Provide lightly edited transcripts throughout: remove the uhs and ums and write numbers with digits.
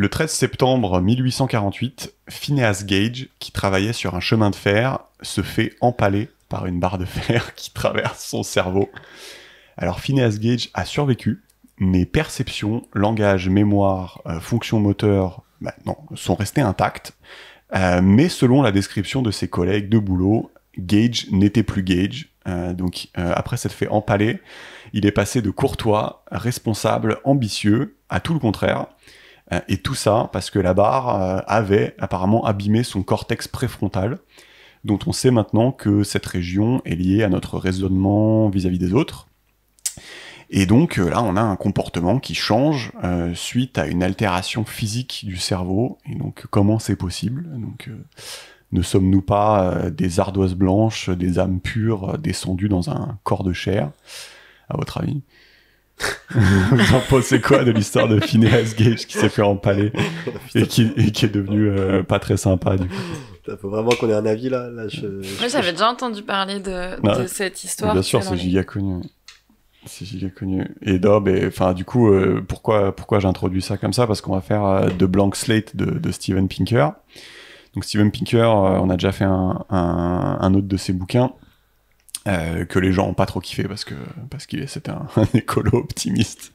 Le 13 septembre 1848, Phineas Gage, qui travaillait sur un chemin de fer, se fait empaler par une barre de fer qui traverse son cerveau. Alors Phineas Gage a survécu, mais perception, langage, mémoire, fonction moteur, non, sont restés intacts. Mais selon la description de ses collègues de boulot, Gage n'était plus Gage. Donc après s'être fait empaler, il est passé de courtois, responsable, ambitieux, à tout le contraire. Et tout ça parce que la barre avait apparemment abîmé son cortex préfrontal, dont on sait maintenant que cette région est liée à notre raisonnement vis-à-vis des autres. Et donc là, on a un comportement qui change suite à une altération physique du cerveau. Et donc, comment c'est possible ? Donc, ne sommes-nous pas des ardoises blanches, des âmes pures descendues dans un corps de chair, à votre avis ? Vous en pensez quoi de l'histoire de Phineas Gage qui s'est fait empaler et qui est devenu pas très sympa du coup ? Faut vraiment qu'on ait un avis là. Moi, j'avais déjà entendu parler de cette histoire. Bien sûr, c'est giga connu. C'est giga connu. Et enfin, du coup, pourquoi j'introduis ça comme ça ? Parce qu'on va faire The Blank Slate de Steven Pinker. Donc Steven Pinker, on a déjà fait un autre de ses bouquins que les gens ont pas trop kiffé parce que c'était un écolo optimiste.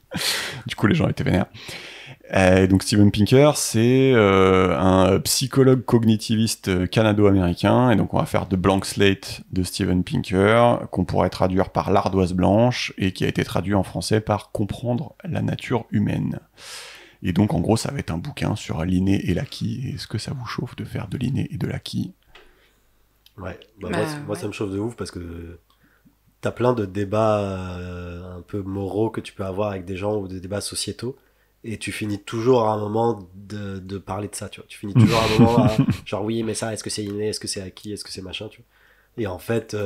Du coup, les gens étaient vénères. Donc Steven Pinker, c'est un psychologue cognitiviste canado-américain, et donc on va faire The Blank Slate de Steven Pinker, qu'on pourrait traduire par l'ardoise blanche, et qui a été traduit en français par Comprendre la nature humaine. Et donc en gros, ça va être un bouquin sur l'inné et l'acquis. Est-ce que ça vous chauffe de faire de l'inné et de l'acquis ? Ouais, moi ça me chauffe de ouf parce que t'as plein de débats un peu moraux que tu peux avoir avec des gens, ou des débats sociétaux. Et tu finis toujours à un moment de parler de ça, tu vois. Tu finis toujours à un moment à, genre oui, mais ça, est-ce que c'est inné, est-ce que c'est acquis, est-ce que c'est machin, tu vois. Et en fait,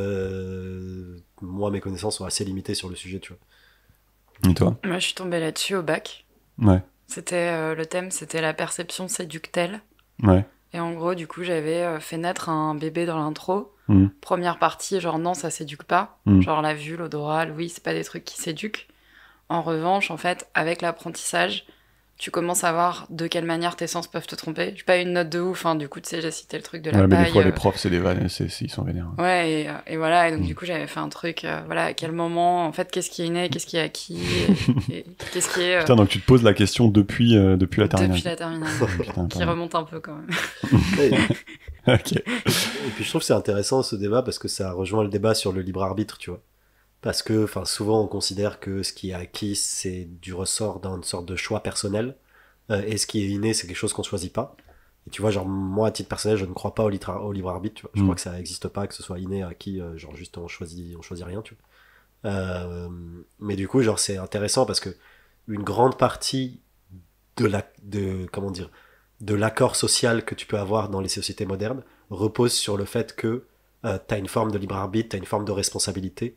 moi, mes connaissances sont assez limitées sur le sujet, tu vois. Et toi ? Moi, je suis tombée là-dessus au bac. Ouais. C'était le thème, c'était la perception séductelle. Ouais. Et en gros, du coup, j'avais fait naître un bébé dans l'intro. Première partie, genre non, ça séduque pas. Genre la vue, l'odorat, oui, c'est pas des trucs qui séduquent. En revanche, en fait, avec l'apprentissage, tu commences à voir de quelle manière tes sens peuvent te tromper. J'ai pas eu une note de ouf, hein, du coup, tu sais, j'ai cité le truc de la paille. Mais des fois, les profs, c'est des vannes, ils sont vénères. Ouais, et voilà, et donc du coup, j'avais fait un truc, voilà, à quel moment, en fait, qu'est-ce qui est inné, qu'est-ce qui est acquis, et qu'est-ce qui est... Putain, donc tu te poses la question depuis la terminale. Depuis la terminale, qui remonte un peu quand même. Ok. Et puis je trouve que c'est intéressant ce débat parce que ça rejoint le débat sur le libre arbitre, tu vois. Parce que souvent on considère que ce qui est acquis c'est du ressort d'une sorte de choix personnel, et ce qui est inné c'est quelque chose qu'on choisit pas. Et tu vois, genre moi à titre personnel je ne crois pas au libre arbitre, tu vois. Je crois que ça n'existe pas, que ce soit inné, acquis, genre juste on choisit rien, tu vois. Mais du coup genre c'est intéressant parce que une grande partie de l'accord social que tu peux avoir dans les sociétés modernes repose sur le fait que t'as une forme de libre arbitre, t'as une forme de responsabilité.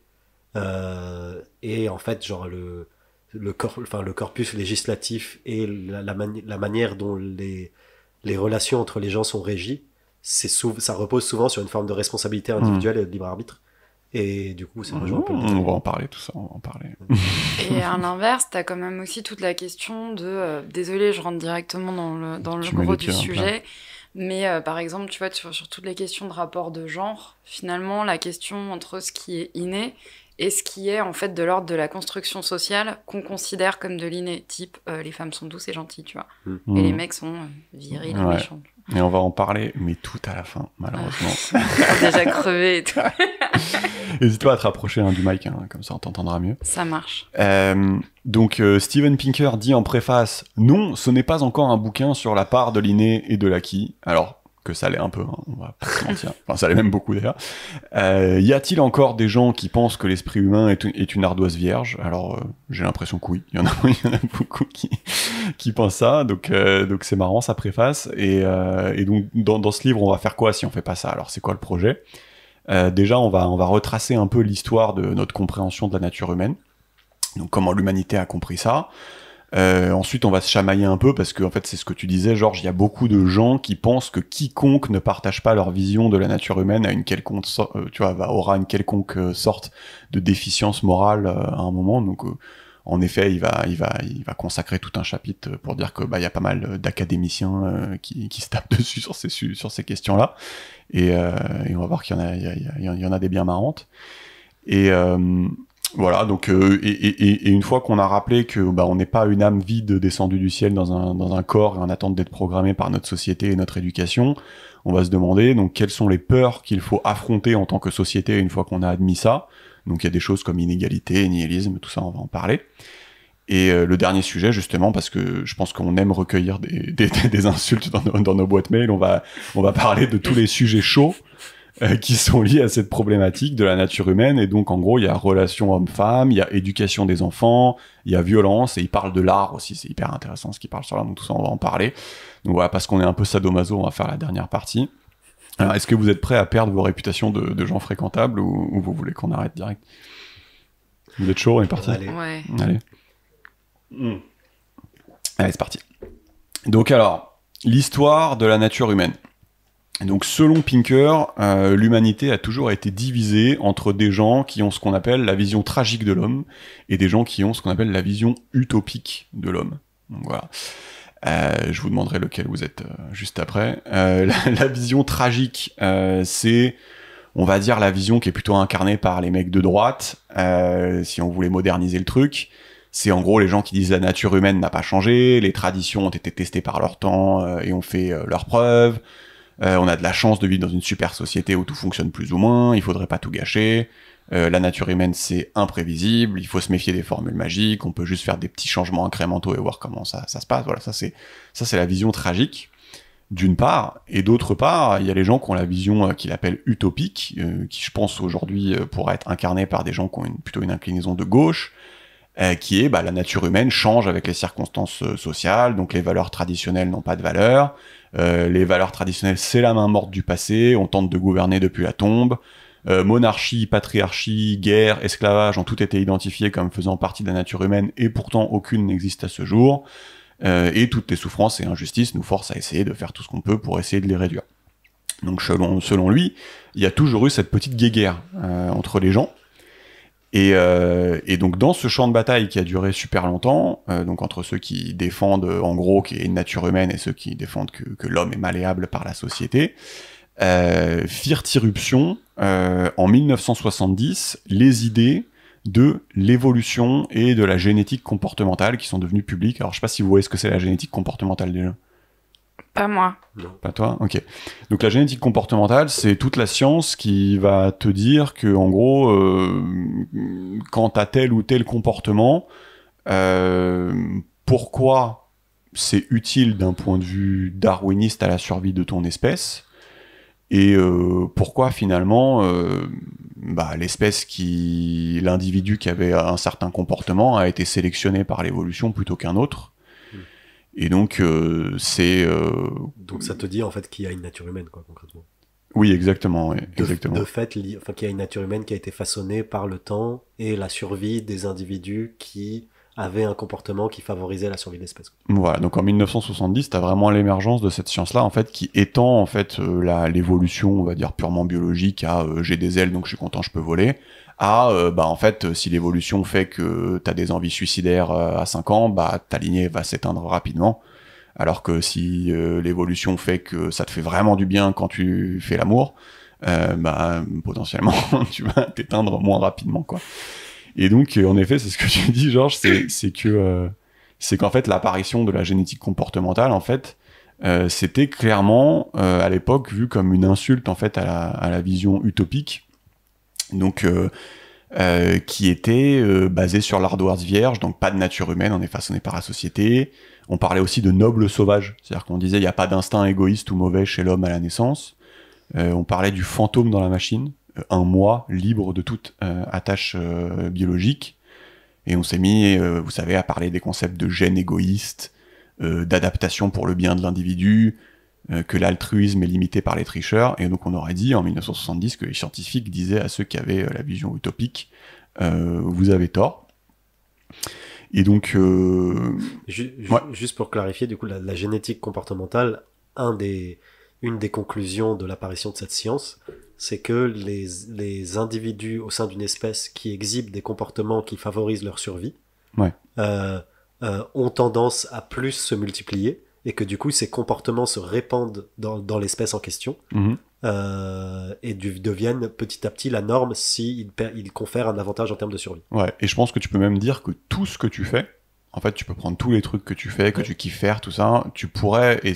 Et en fait genre le corpus législatif et la manière dont les relations entre les gens sont régies, ça repose souvent sur une forme de responsabilité individuelle et de libre arbitre. Et du coup ça rejoint un peu on va en parler, tout ça, on va en parler. Et à l'inverse, t'as quand même aussi toute la question de désolé, je rentre directement dans le gros du sujet, mais par exemple, tu vois, sur toutes les questions de rapport de genre, finalement, la question entre ce qui est inné et ce qui est en fait de l'ordre de la construction sociale qu'on considère comme de l'inné, type les femmes sont douces et gentilles, tu vois, et les mecs sont virils et méchants. Et on va en parler, mais tout à la fin, malheureusement. Déjà crevé et tout. N'hésite pas à te rapprocher du mic, comme ça on t'entendra mieux. Ça marche. Donc Steven Pinker dit en préface « Non, ce n'est pas encore un bouquin sur la part de l'inné et de l'acquis. » Alors que ça l'est un peu, on va pas se mentir. Enfin, ça l'est même beaucoup d'ailleurs. Y a-t-il encore des gens qui pensent que l'esprit humain est une ardoise vierge ? Alors, j'ai l'impression que oui. Il y en a beaucoup qui pensent ça. Donc c'est marrant, sa préface. Et donc, dans ce livre, on va faire quoi si on fait pas ça ? Alors, c'est quoi le projet ? Déjà, on va retracer un peu l'histoire de notre compréhension de la nature humaine. Donc, comment l'humanité a compris ça. Ensuite, on va se chamailler un peu parce que, en fait, c'est ce que tu disais, Georges, il y a beaucoup de gens qui pensent que quiconque ne partage pas leur vision de la nature humaine a une quelconque, aura une quelconque sorte de déficience morale à un moment. Donc, En effet, il va consacrer tout un chapitre pour dire que y a pas mal d'académiciens qui se tapent dessus sur ces questions-là, et on va voir qu'il y en a des bien marrantes. Et voilà, donc et une fois qu'on a rappelé que on n'est pas une âme vide descendue du ciel dans un corps en attente d'être programmé par notre société et notre éducation, on va se demander donc quelles sont les peurs qu'il faut affronter en tant que société une fois qu'on a admis ça. Donc il y a des choses comme inégalité, nihilisme, tout ça, on va en parler. Et le dernier sujet, justement, parce que je pense qu'on aime recueillir des insultes dans nos boîtes mail, on va parler de tous les sujets chauds qui sont liés à cette problématique de la nature humaine. Et donc, en gros, il y a relation homme-femme, il y a éducation des enfants, il y a violence, et il parle de l'art aussi, c'est hyper intéressant ce qu'il parle sur l'art, donc tout ça, on va en parler. Donc voilà, parce qu'on est un peu sadomaso, on va faire la dernière partie. Alors, est-ce que vous êtes prêts à perdre vos réputations de gens fréquentables, ou vous voulez qu'on arrête direct? Vous êtes chaud, on est parti? Allez. Ouais. Allez. Allez, c'est parti. Donc alors, l'histoire de la nature humaine. Donc selon Pinker, l'humanité a toujours été divisée entre des gens qui ont ce qu'on appelle la vision tragique de l'homme et des gens qui ont ce qu'on appelle la vision utopique de l'homme. Donc voilà. Je vous demanderai lequel vous êtes juste après. La vision tragique, c'est, on va dire, la vision qui est plutôt incarnée par les mecs de droite, si on voulait moderniser le truc. C'est en gros les gens qui disent la nature humaine n'a pas changé, les traditions ont été testées par leur temps et ont fait leurs preuves. On a de la chance de vivre dans une super société où tout fonctionne plus ou moins, il faudrait pas tout gâcher. La nature humaine, c'est imprévisible, il faut se méfier des formules magiques, on peut juste faire des petits changements incrémentaux et voir comment ça se passe. Voilà, ça c'est la vision tragique, d'une part. Et d'autre part, il y a les gens qui ont la vision qu'il appelle utopique, qui je pense aujourd'hui pourrait être incarnée par des gens qui ont plutôt une inclinaison de gauche, qui est la nature humaine change avec les circonstances sociales, donc les valeurs traditionnelles n'ont pas de valeur, les valeurs traditionnelles c'est la main morte du passé, on tente de gouverner depuis la tombe, monarchie, patriarchie, guerre, esclavage ont tout été identifiés comme faisant partie de la nature humaine et pourtant aucune n'existe à ce jour, et toutes les souffrances et injustices nous forcent à essayer de faire tout ce qu'on peut pour essayer de les réduire. Donc selon lui, il y a toujours eu cette petite guéguerre entre les gens. Et donc dans ce champ de bataille qui a duré super longtemps, donc entre ceux qui défendent en gros qu'il y a une nature humaine et ceux qui défendent que l'homme est malléable par la société, firent irruption en 1970 les idées de l'évolution et de la génétique comportementale qui sont devenues publiques. Alors je sais pas si vous voyez ce que c'est la génétique comportementale déjà. Pas moi. Non. Pas toi? Ok. Donc la génétique comportementale, c'est toute la science qui va te dire que, en gros, quand t'as tel ou tel comportement, pourquoi c'est utile d'un point de vue darwiniste à la survie de ton espèce, et pourquoi finalement l'individu qui avait un certain comportement a été sélectionné par l'évolution plutôt qu'un autre. Et donc, Donc ça te dit en fait qu'il y a une nature humaine, quoi, concrètement. Oui, exactement. Ouais, exactement. De fait, qu'il y a une nature humaine qui a été façonnée par le temps et la survie des individus qui avaient un comportement qui favorisait la survie de l'espèce. Voilà, donc en 1970, t'as vraiment l'émergence de cette science-là, en fait, qui étend en fait l'évolution, on va dire purement biologique, à j'ai des ailes, donc je suis content, je peux voler, à en fait, si l'évolution fait que t'as des envies suicidaires à 5 ans, ta lignée va s'éteindre rapidement. Alors que si l'évolution fait que ça te fait vraiment du bien quand tu fais l'amour, potentiellement tu vas t'éteindre moins rapidement, quoi. Et donc en effet, c'est ce que tu dis, Georges, c'est qu'en fait l'apparition de la génétique comportementale, en fait, c'était clairement à l'époque vu comme une insulte en fait à la vision utopique. Donc qui était basée sur l'ardoise vierge, donc pas de nature humaine, on est façonné par la société. On parlait aussi de noble sauvage, c'est-à-dire qu'on disait il n'y a pas d'instinct égoïste ou mauvais chez l'homme à la naissance. On parlait du fantôme dans la machine, un moi libre de toute attache biologique. Et on s'est mis, vous savez, à parler des concepts de gène égoïste, d'adaptation pour le bien de l'individu, que l'altruisme est limité par les tricheurs, et donc on aurait dit en 1970 que les scientifiques disaient à ceux qui avaient la vision utopique vous avez tort. Et donc juste pour clarifier, du coup la génétique comportementale, une des conclusions de l'apparition de cette science, c'est que les individus au sein d'une espèce qui exhibent des comportements qui favorisent leur survie ont tendance à plus se multiplier et que du coup ces comportements se répandent dans l'espèce en question et deviennent petit à petit la norme s'ils confèrent un avantage en termes de survie. Ouais, et je pense que tu peux même dire que tout ce que tu fais, en fait, tu peux prendre tous les trucs que tu fais, que tu kiffes faire, tout ça, tu pourrais, et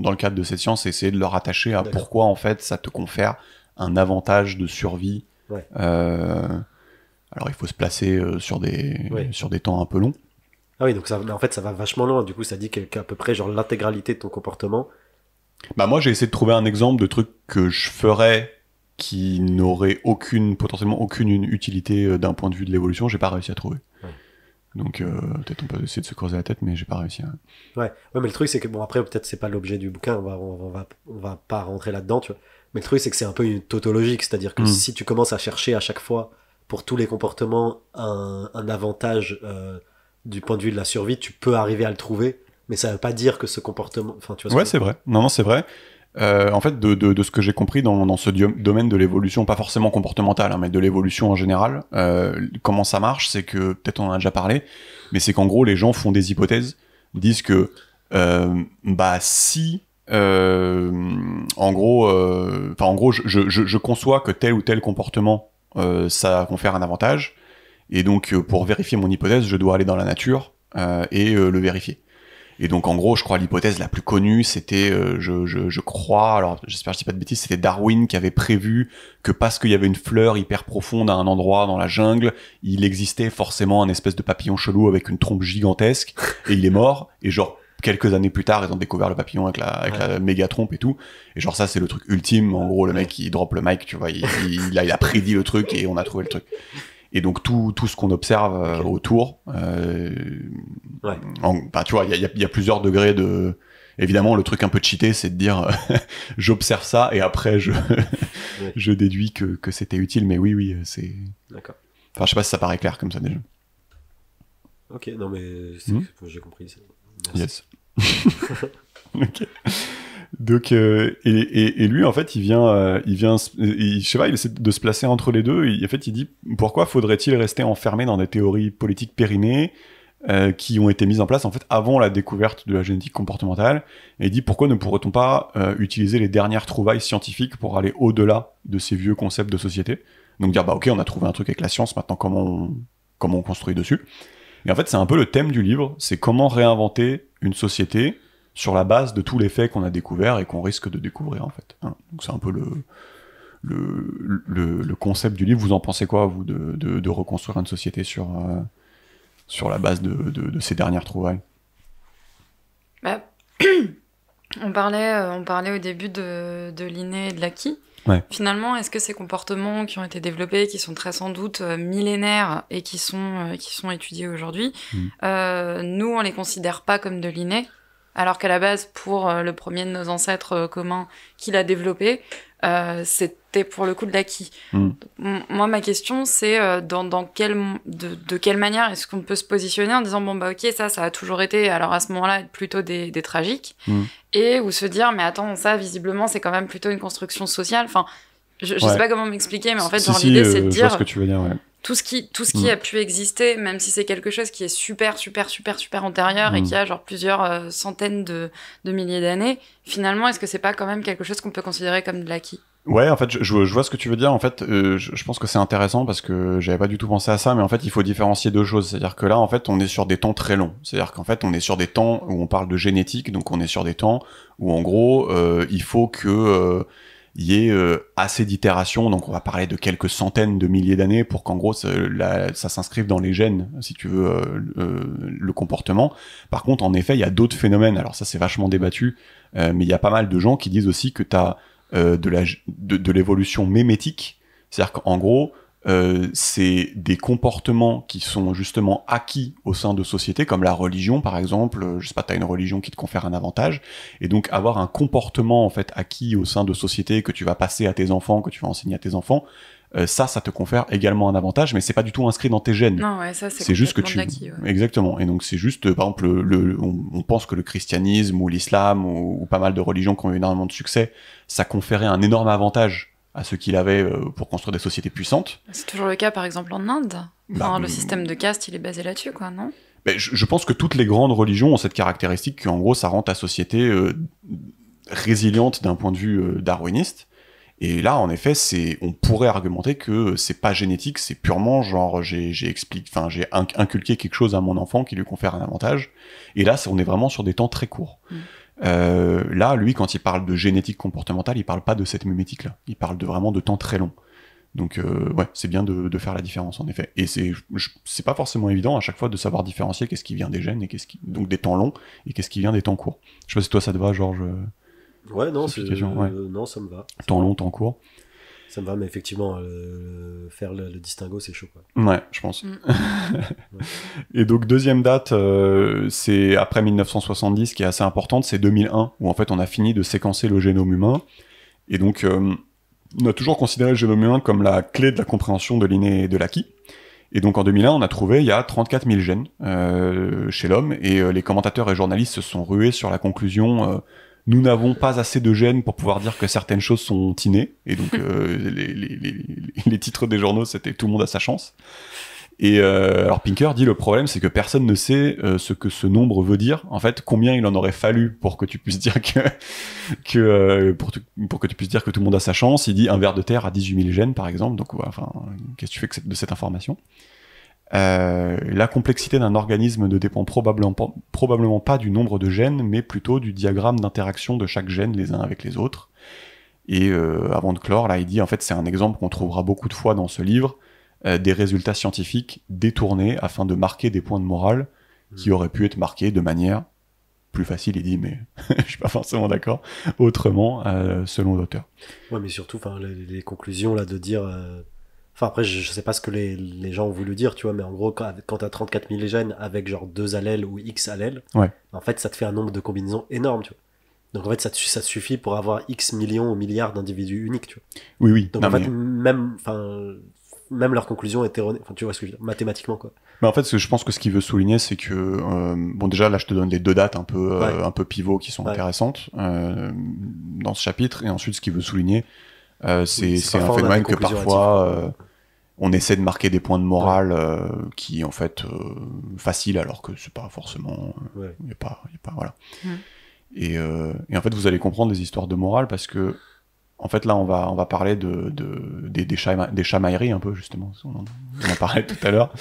dans le cadre de cette science, essayer de le rattacher à pourquoi, en fait, ça te confère un avantage de survie. Alors, il faut se placer sur des temps un peu longs. Ah oui, donc ça, en fait, ça va vachement loin. Du coup, ça dit qu'à peu près, genre, l'intégralité de ton comportement. Bah, moi, j'ai essayé de trouver un exemple de truc que je ferais qui n'aurait potentiellement aucune utilité d'un point de vue de l'évolution. J'ai pas réussi à trouver. Donc, peut-être on peut essayer de se creuser la tête, mais j'ai pas réussi. Ouais, mais le truc, c'est que, bon, après, peut-être c'est pas l'objet du bouquin, on va pas rentrer là-dedans, tu vois. Mais le truc, c'est que c'est un peu une tautologique, c'est-à-dire que si tu commences à chercher à chaque fois, pour tous les comportements, un avantage du point de vue de la survie, tu peux arriver à le trouver, mais ça veut pas dire que ce comportement... Enfin, tu vois ouais, c'est vrai. Non, c'est vrai. En fait, de ce que j'ai compris dans ce domaine de l'évolution, pas forcément comportementale, mais de l'évolution en général, comment ça marche, c'est que, peut-être on en a déjà parlé, mais c'est qu'en gros, les gens font des hypothèses, disent que, si... en gros, je conçois que tel ou tel comportement ça confère un avantage, et donc pour vérifier mon hypothèse, je dois aller dans la nature et le vérifier. Et donc en gros, je crois l'hypothèse la plus connue, c'était, je crois, alors j'espère que je dis pas de bêtises, c'était Darwin qui avait prévu que parce qu'il y avait une fleur hyper profonde à un endroit dans la jungle, il existait forcément un espèce de papillon chelou avec une trompe gigantesque, et il est mort, et genre quelques années plus tard, ils ont découvert le papillon avec la méga trompe et tout. Et genre ça, c'est le truc ultime. En gros, le mec, il drop le mic, tu vois, il a prédit le truc et on a trouvé le truc. Et donc tout ce qu'on observe autour, tu vois, il y a plusieurs degrés de... Évidemment, le truc un peu cheaté, c'est de dire j'observe ça et après je déduis que c'était utile. Mais oui, c'est... D'accord. Enfin, je sais pas si ça paraît clair comme ça déjà. Ok, non mais j'ai compris. Merci. Ok. Donc et lui en fait il je sais pas, il essaie de se placer entre les deux. En fait il dit pourquoi faudrait-il rester enfermé dans des théories politiques périmées qui ont été mises en place en fait avant la découverte de la génétique comportementale, et il dit pourquoi ne pourrait-on pas utiliser les dernières trouvailles scientifiques pour aller au-delà de ces vieux concepts de société, donc dire ok, on a trouvé un truc avec la science, maintenant comment on construit dessus. Et en fait, c'est un peu le thème du livre, c'est comment réinventer une société sur la base de tous les faits qu'on a découverts et qu'on risque de découvrir, en fait. Donc c'est un peu le concept du livre. Vous en pensez quoi, vous, de reconstruire une société sur la base de ces dernières trouvailles? On parlait au début de l'inné et de l'acquis. Ouais. Finalement, est-ce que ces comportements qui ont été développés, qui sont très sans doute millénaires et qui sont étudiés aujourd'hui, nous, on les considère pas comme de l'inné, alors qu'à la base, pour le premier de nos ancêtres communs qui l'a développé, c'était pour le coup de l'acquis. Moi, ma question, c'est de quelle manière est-ce qu'on peut se positionner en disant bon bah ok, ça a toujours été, alors à ce moment-là être plutôt des tragiques, et ou se dire mais attends, ça visiblement c'est quand même plutôt une construction sociale. Enfin, je sais pas comment m'expliquer, mais en fait l'idée c'est de dire je vois ce que tu veux dire, ouais. Tout ce qui a pu exister, même si c'est quelque chose qui est super antérieur et qui a genre plusieurs centaines de milliers d'années, finalement, est-ce que c'est pas quand même quelque chose qu'on peut considérer comme de l'acquis? Ouais, en fait, je vois ce que tu veux dire. En fait, je pense que c'est intéressant parce que j'avais pas du tout pensé à ça, mais en fait, il faut différencier deux choses. C'est-à-dire que là, en fait, on est sur des temps très longs. C'est-à-dire qu'en fait, on est sur des temps où on parle de génétique, donc on est sur des temps où, en gros, il faut que il y ait assez d'itérations, donc on va parler de quelques centaines de milliers d'années pour qu'en gros ça s'inscrive dans les gènes, si tu veux, le comportement. Par contre, en effet, il y a d'autres phénomènes, alors ça c'est vachement débattu, mais il y a pas mal de gens qui disent aussi que t'as de l'évolution mémétique, c'est-à-dire qu'en gros, c'est des comportements qui sont justement acquis au sein de sociétés, comme la religion par exemple. Je sais pas, t'as une religion qui te confère un avantage, et donc avoir un comportement en fait acquis au sein de sociétés que tu vas passer à tes enfants, que tu vas enseigner à tes enfants, ça te confère également un avantage, mais c'est pas du tout inscrit dans tes gènes. Non, ouais, ça c'est juste que tu l'acquis, ouais. Exactement. Et donc c'est juste, par exemple, on pense que le christianisme ou l'islam ou pas mal de religions qui ont eu énormément de succès, ça conférait un énorme avantage à ce qu'il avait pour construire des sociétés puissantes. C'est toujours le cas, par exemple, en Inde. Enfin, le système de caste, il est basé là-dessus, quoi, non ? Je pense que toutes les grandes religions ont cette caractéristique qu'en gros, ça rend ta société résiliente d'un point de vue darwiniste. Et là, en effet, on pourrait argumenter que c'est pas génétique, c'est purement genre j'ai inculqué quelque chose à mon enfant qui lui confère un avantage. Et là, on est vraiment sur des temps très courts. Là, lui, quand il parle de génétique comportementale, il parle pas de cette mimétique-là. Il parle vraiment de temps très long. Donc, ouais, c'est bien de faire la différence, en effet. Et c'est pas forcément évident à chaque fois de savoir différencier qu'est-ce qui vient des gènes et donc des temps longs et qu'est-ce qui vient des temps courts. Je sais pas si toi ça te va, Georges. Ouais, non, non, ça me va. Temps long, temps court. Ça me va, mais effectivement, faire le distinguo, c'est chaud, quoi. Ouais, je pense. Et donc, deuxième date, c'est après 1970, qui est assez importante, c'est 2001, où en fait, on a fini de séquencer le génome humain. Et donc, on a toujours considéré le génome humain comme la clé de la compréhension de l'inné et de l'acquis. Et donc, en 2001, on a trouvé, il y a 34 000 gènes chez l'homme, et les commentateurs et journalistes se sont rués sur la conclusion... nous n'avons pas assez de gènes pour pouvoir dire que certaines choses sont innées. Et donc, les titres des journaux, c'était « Tout le monde a sa chance ». Et alors, Pinker dit « Le problème, c'est que personne ne sait ce que ce nombre veut dire. En fait, combien il en aurait fallu pour que tu puisses dire pour que tu puisses dire que tout le monde a sa chance ». Il dit « Un ver de terre a 18 000 gènes, par exemple. » Donc, ouais, enfin, qu'est-ce que tu fais de cette information ? La complexité d'un organisme ne dépend probablement pas du nombre de gènes, mais plutôt du diagramme d'interaction de chaque gène les uns avec les autres. Et avant de clore, là il dit, en fait c'est un exemple qu'on trouvera beaucoup de fois dans ce livre, des résultats scientifiques détournés afin de marquer des points de morale qui auraient pu être marqués de manière plus facile, il dit, mais je suis pas forcément d'accord, autrement, selon l'auteur. Ouais, mais surtout les conclusions là de dire... Enfin, après, je sais pas ce que les gens ont voulu dire, tu vois, mais en gros, quand t'as 34 000 gènes avec genre 2 allèles ou X allèles, ouais. En fait, ça te fait un nombre de combinaisons énorme, tu vois. Donc en fait, ça te suffit pour avoir X millions ou milliards d'individus uniques, tu vois. Oui. Donc en fait, même leur conclusion est erronée. Enfin, tu vois ce que je veux dire, mathématiquement, quoi. Mais en fait, je pense que ce qu'il veut souligner, c'est que... bon, déjà, là, je te donne les deux dates un peu pivots qui sont intéressantes dans ce chapitre. Et ensuite, ce qu'il veut souligner, c'est un phénomène que parfois... on essaie de marquer des points de morale qui en fait faciles alors que c'est pas forcément y a pas voilà. Et en fait vous allez comprendre des histoires de morale parce que en fait là on va parler des chamailleries un peu justement, on en parlait tout à l'heure.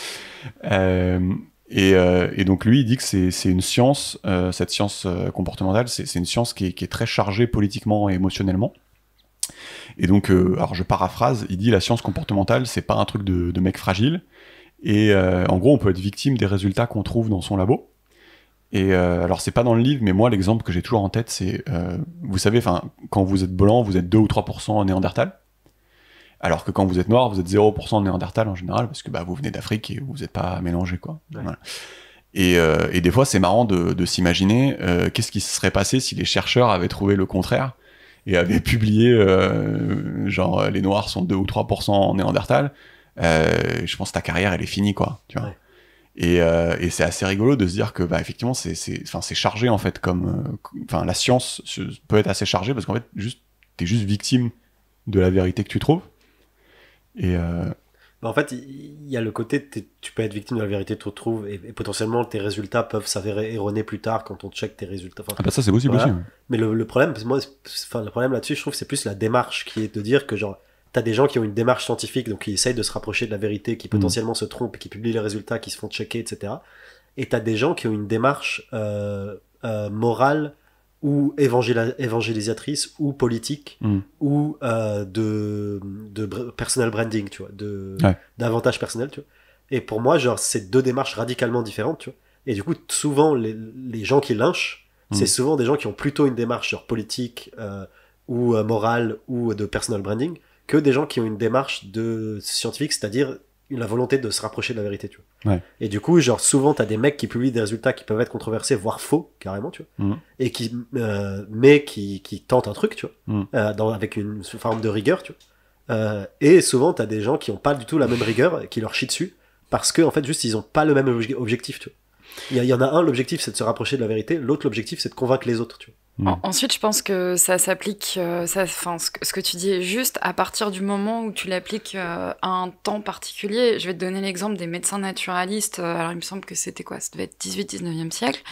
Et donc lui il dit que c'est une science, cette science comportementale, c'est une science qui est très chargée politiquement et émotionnellement. Et donc, alors je paraphrase, il dit la science comportementale, c'est pas un truc de mec fragile. Et en gros, on peut être victime des résultats qu'on trouve dans son labo. Et alors, c'est pas dans le livre, mais moi, l'exemple que j'ai toujours en tête, c'est, vous savez, quand vous êtes blanc, vous êtes 2 ou 3% néandertal. Alors que quand vous êtes noir, vous êtes 0% néandertal en général, parce que vous venez d'Afrique et vous n'êtes pas mélangé, quoi. Ouais. Voilà. Et des fois, c'est marrant de s'imaginer qu'est-ce qui se serait passé si les chercheurs avaient trouvé le contraire et avait publié genre les noirs sont 2 ou 3% néandertal, je pense que ta carrière elle est finie, quoi, tu vois. Ouais. Et c'est assez rigolo de se dire que effectivement c'est chargé en fait, comme la science peut être assez chargée parce qu'en fait t'es juste victime de la vérité que tu trouves. Et en fait, il y a le côté tu peux être victime de la vérité que tu trouves et potentiellement tes résultats peuvent s'avérer erronés plus tard quand on check tes résultats. Ça c'est possible aussi. Mais le problème, le problème là-dessus, je trouve, c'est plus la démarche qui est de dire que genre t'as des gens qui ont une démarche scientifique, donc qui essayent de se rapprocher de la vérité, qui potentiellement se trompent, et qui publient les résultats, qui se font checker, etc. Et t'as des gens qui ont une démarche morale ou évangélisatrice ou politique ou de personal branding, tu vois, d'avantage personnel, tu vois. Et pour moi, genre, c'est deux démarches radicalement différentes, tu vois. Et du coup, souvent, les gens qui lynchent, c'est souvent des gens qui ont plutôt une démarche genre politique ou morale ou de personal branding que des gens qui ont une démarche de scientifique, c'est-à-dire la volonté de se rapprocher de la vérité, tu vois. Ouais. Et du coup, genre, souvent, t'as des mecs qui publient des résultats qui peuvent être controversés, voire faux, carrément, tu vois. Et mais qui tentent un truc, tu vois, avec une forme de rigueur, tu vois. Et souvent, t'as des gens qui ont pas du tout la même rigueur, qui leur chient dessus, parce que, en fait, juste, ils ont pas le même objectif, tu vois. Il y en a un, l'objectif, c'est de se rapprocher de la vérité, l'autre, l'objectif, c'est de convaincre les autres, tu vois. Ensuite, je pense que ça s'applique, ce que tu dis est juste à partir du moment où tu l'appliques à un temps particulier. Je vais te donner l'exemple des médecins naturalistes. Alors, il me semble que c'était quoi? Ça devait être 18-19e siècle.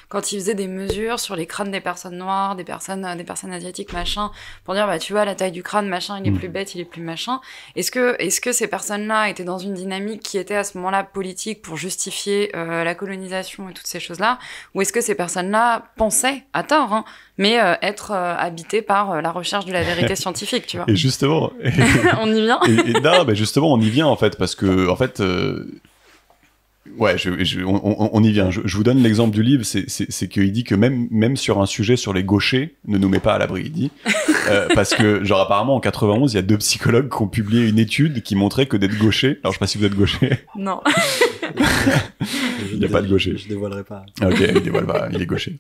Quand ils faisaient des mesures sur les crânes des personnes noires, des personnes asiatiques, machin, pour dire, bah, tu vois, la taille du crâne, machin, il est plus bête, il est plus machin. Est-ce que ces personnes-là étaient dans une dynamique qui était à ce moment-là politique pour justifier la colonisation et toutes ces choses-là? Ou est-ce que ces personnes-là pensaient, à tort, hein, mais être habité par la recherche de la vérité scientifique, tu vois. Et justement... on y vient. Non, mais justement, on y vient, en fait, parce que, en fait... Ouais, on y vient. Je vous donne l'exemple du livre, c'est qu'il dit que même sur un sujet sur les gauchers, ne nous met pas à l'abri, il dit. Parce que, genre, apparemment, en 91, il y a 2 psychologues qui ont publié une étude qui montrait que d'être gaucher... Alors, je sais pas si vous êtes gaucher. Non. Il n'y a pas de gaucher. Je dévoilerai pas. Ok, il dévoile pas, il est gaucher.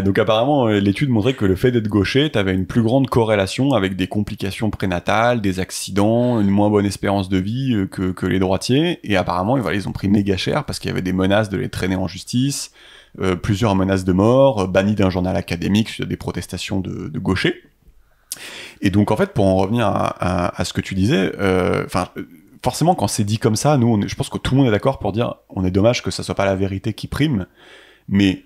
Donc apparemment, l'étude montrait que le fait d'être gaucher, t'avais une plus grande corrélation avec des complications prénatales, des accidents, une moins bonne espérance de vie que les droitiers. Et apparemment, voilà, ils ont pris méga cher parce qu'il y avait des menaces de les traîner en justice, plusieurs menaces de mort, bannis d'un journal académique suite à des protestations de gauchers. Et donc en fait, pour en revenir à ce que tu disais, forcément, quand c'est dit comme ça, nous, je pense que tout le monde est d'accord pour dire, on est dommage que ça soit pas la vérité qui prime, mais,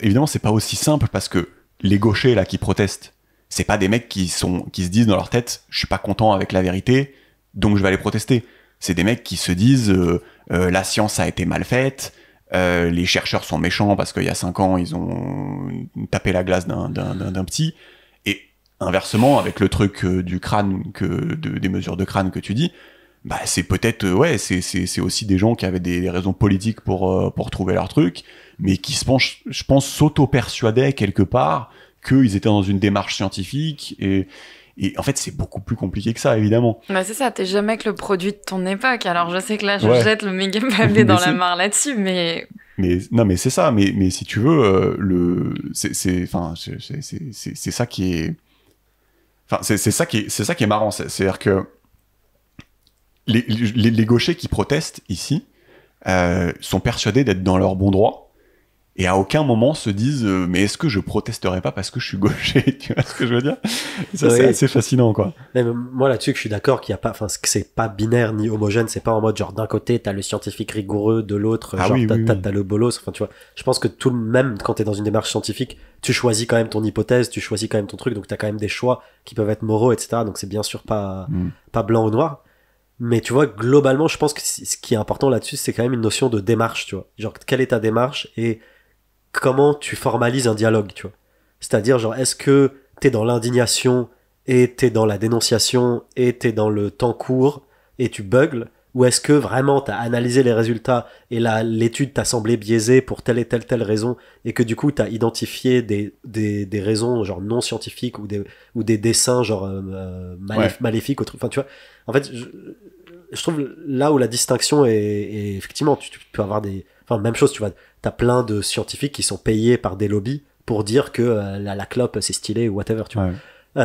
évidemment, c'est pas aussi simple parce que les gauchers, là, qui protestent, c'est pas des mecs qui se disent dans leur tête, je suis pas content avec la vérité, donc je vais aller protester. C'est des mecs qui se disent, la science a été mal faite, les chercheurs sont méchants parce qu'il y a 5 ans, ils ont tapé la glace d'un petit. Inversement, avec le truc du crâne, des mesures de crâne que tu dis, bah c'est peut-être, c'est aussi des gens qui avaient des raisons politiques pour trouver leur truc, mais qui je pense, s'auto-persuadaient quelque part qu'ils étaient dans une démarche scientifique, et en fait, c'est beaucoup plus compliqué que ça, évidemment. Bah c'est ça, t'es jamais que le produit de ton époque. Alors je sais que là, je jette le méga pavé dans la mare là-dessus, mais... Non, mais c'est ça, mais si tu veux, c'est ça qui est... Enfin, c'est ça qui est marrant, c'est-à-dire que les gauchers qui protestent ici sont persuadés d'être dans leur bon droit et à aucun moment se disent mais est-ce que je protesterai pas parce que je suis gaucher, tu vois ce que je veux dire? Ça, c'est assez fascinant, quoi. Mais moi là-dessus, que je suis d'accord qu'il y a pas, que c'est pas binaire ni homogène, c'est pas en mode genre d'un côté t'as le scientifique rigoureux, de l'autre t'as le bolos, enfin tu vois. Je pense que même quand t'es dans une démarche scientifique, tu choisis quand même ton hypothèse, tu choisis quand même ton truc, donc t'as quand même des choix qui peuvent être moraux, etc. Donc c'est bien sûr pas blanc ou noir. Mais tu vois, globalement, je pense que ce qui est important là-dessus, c'est quand même une notion de démarche, tu vois. Genre, quelle est ta démarche et comment tu formalises un dialogue, tu vois. C'est-à-dire, genre, est-ce que t'es dans l'indignation et t'es dans la dénonciation et t'es dans le temps court et tu bugles, ou est-ce que vraiment t'as analysé les résultats et l'étude t'a semblé biaisée pour telle et telle raison et que du coup t'as identifié des raisons genre non scientifiques ou des dessins genre maléfiques ou truc, enfin tu vois. En fait, je trouve là où la distinction est effectivement, tu peux avoir même chose, tu vois, t'as plein de scientifiques qui sont payés par des lobbies pour dire que la clope c'est stylé ou whatever, tu vois.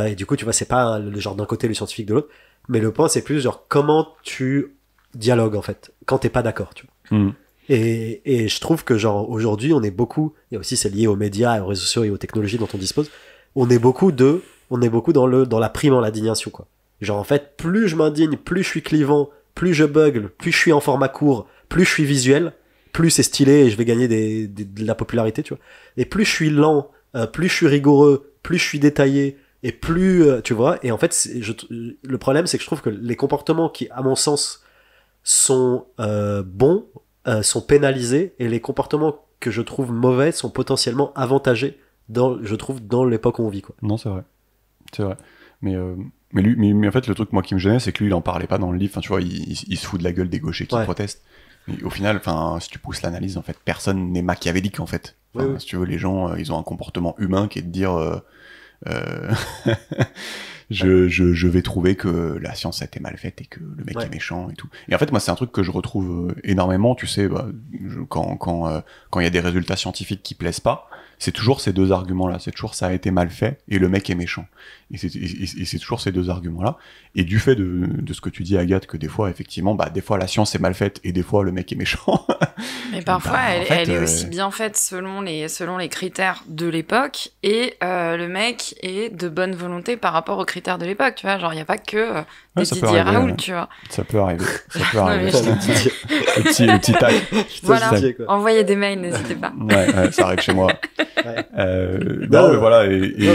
Et du coup, tu vois, c'est pas le genre d'un côté le scientifique de l'autre, mais le point c'est plus genre comment tu dialogues en fait quand t'es pas d'accord, tu vois. Et je trouve que genre aujourd'hui on est beaucoup, et aussi c'est lié aux médias, aux réseaux sociaux et aux technologies dont on dispose, on est beaucoup dans la prime en l'indignation, quoi. Genre en fait, plus je m'indigne, plus je suis clivant, plus je bugle, plus je suis en format court, plus je suis visuel, plus c'est stylé et je vais gagner de la popularité, tu vois. Et plus je suis lent, plus je suis rigoureux, plus je suis détaillé, et plus, tu vois. Et en fait, le problème, c'est que je trouve que les comportements qui, à mon sens, sont bons, sont pénalisés, et les comportements que je trouve mauvais sont potentiellement avantagés, je trouve, dans l'époque où on vit, quoi. Non, c'est vrai. C'est vrai. Mais en fait, le truc, moi, qui me gênait, c'est que lui, il en parlait pas dans le livre. Enfin, tu vois, il se fout de la gueule des gauchers qui protestent. Mais au final, si tu pousses l'analyse, en fait, personne n'est machiavélique, en fait. Si tu veux, les gens, ils ont un comportement humain qui est de dire... je vais trouver que la science a été mal faite et que le mec est méchant et tout. Et en fait, moi, c'est un truc que je retrouve énormément, tu sais, quand il y a des résultats scientifiques qui plaisent pas, c'est toujours ces deux arguments-là. C'est toujours ça a été mal fait et le mec est méchant. Et c'est toujours ces deux arguments-là. Et du fait de ce que tu dis, Agathe, que des fois, effectivement, des fois la science est mal faite et des fois le mec est méchant. Mais parfois, elle est aussi bien faite selon les critères de l'époque et le mec est de bonne volonté par rapport aux critères de l'époque, tu vois. Genre, il n'y a pas que des Didier Raoult, tu vois. Ça peut arriver. Le petit tag. Voilà, envoyez des mails, n'hésitez pas. Ouais, ça arrive chez moi. Non, mais voilà. Non,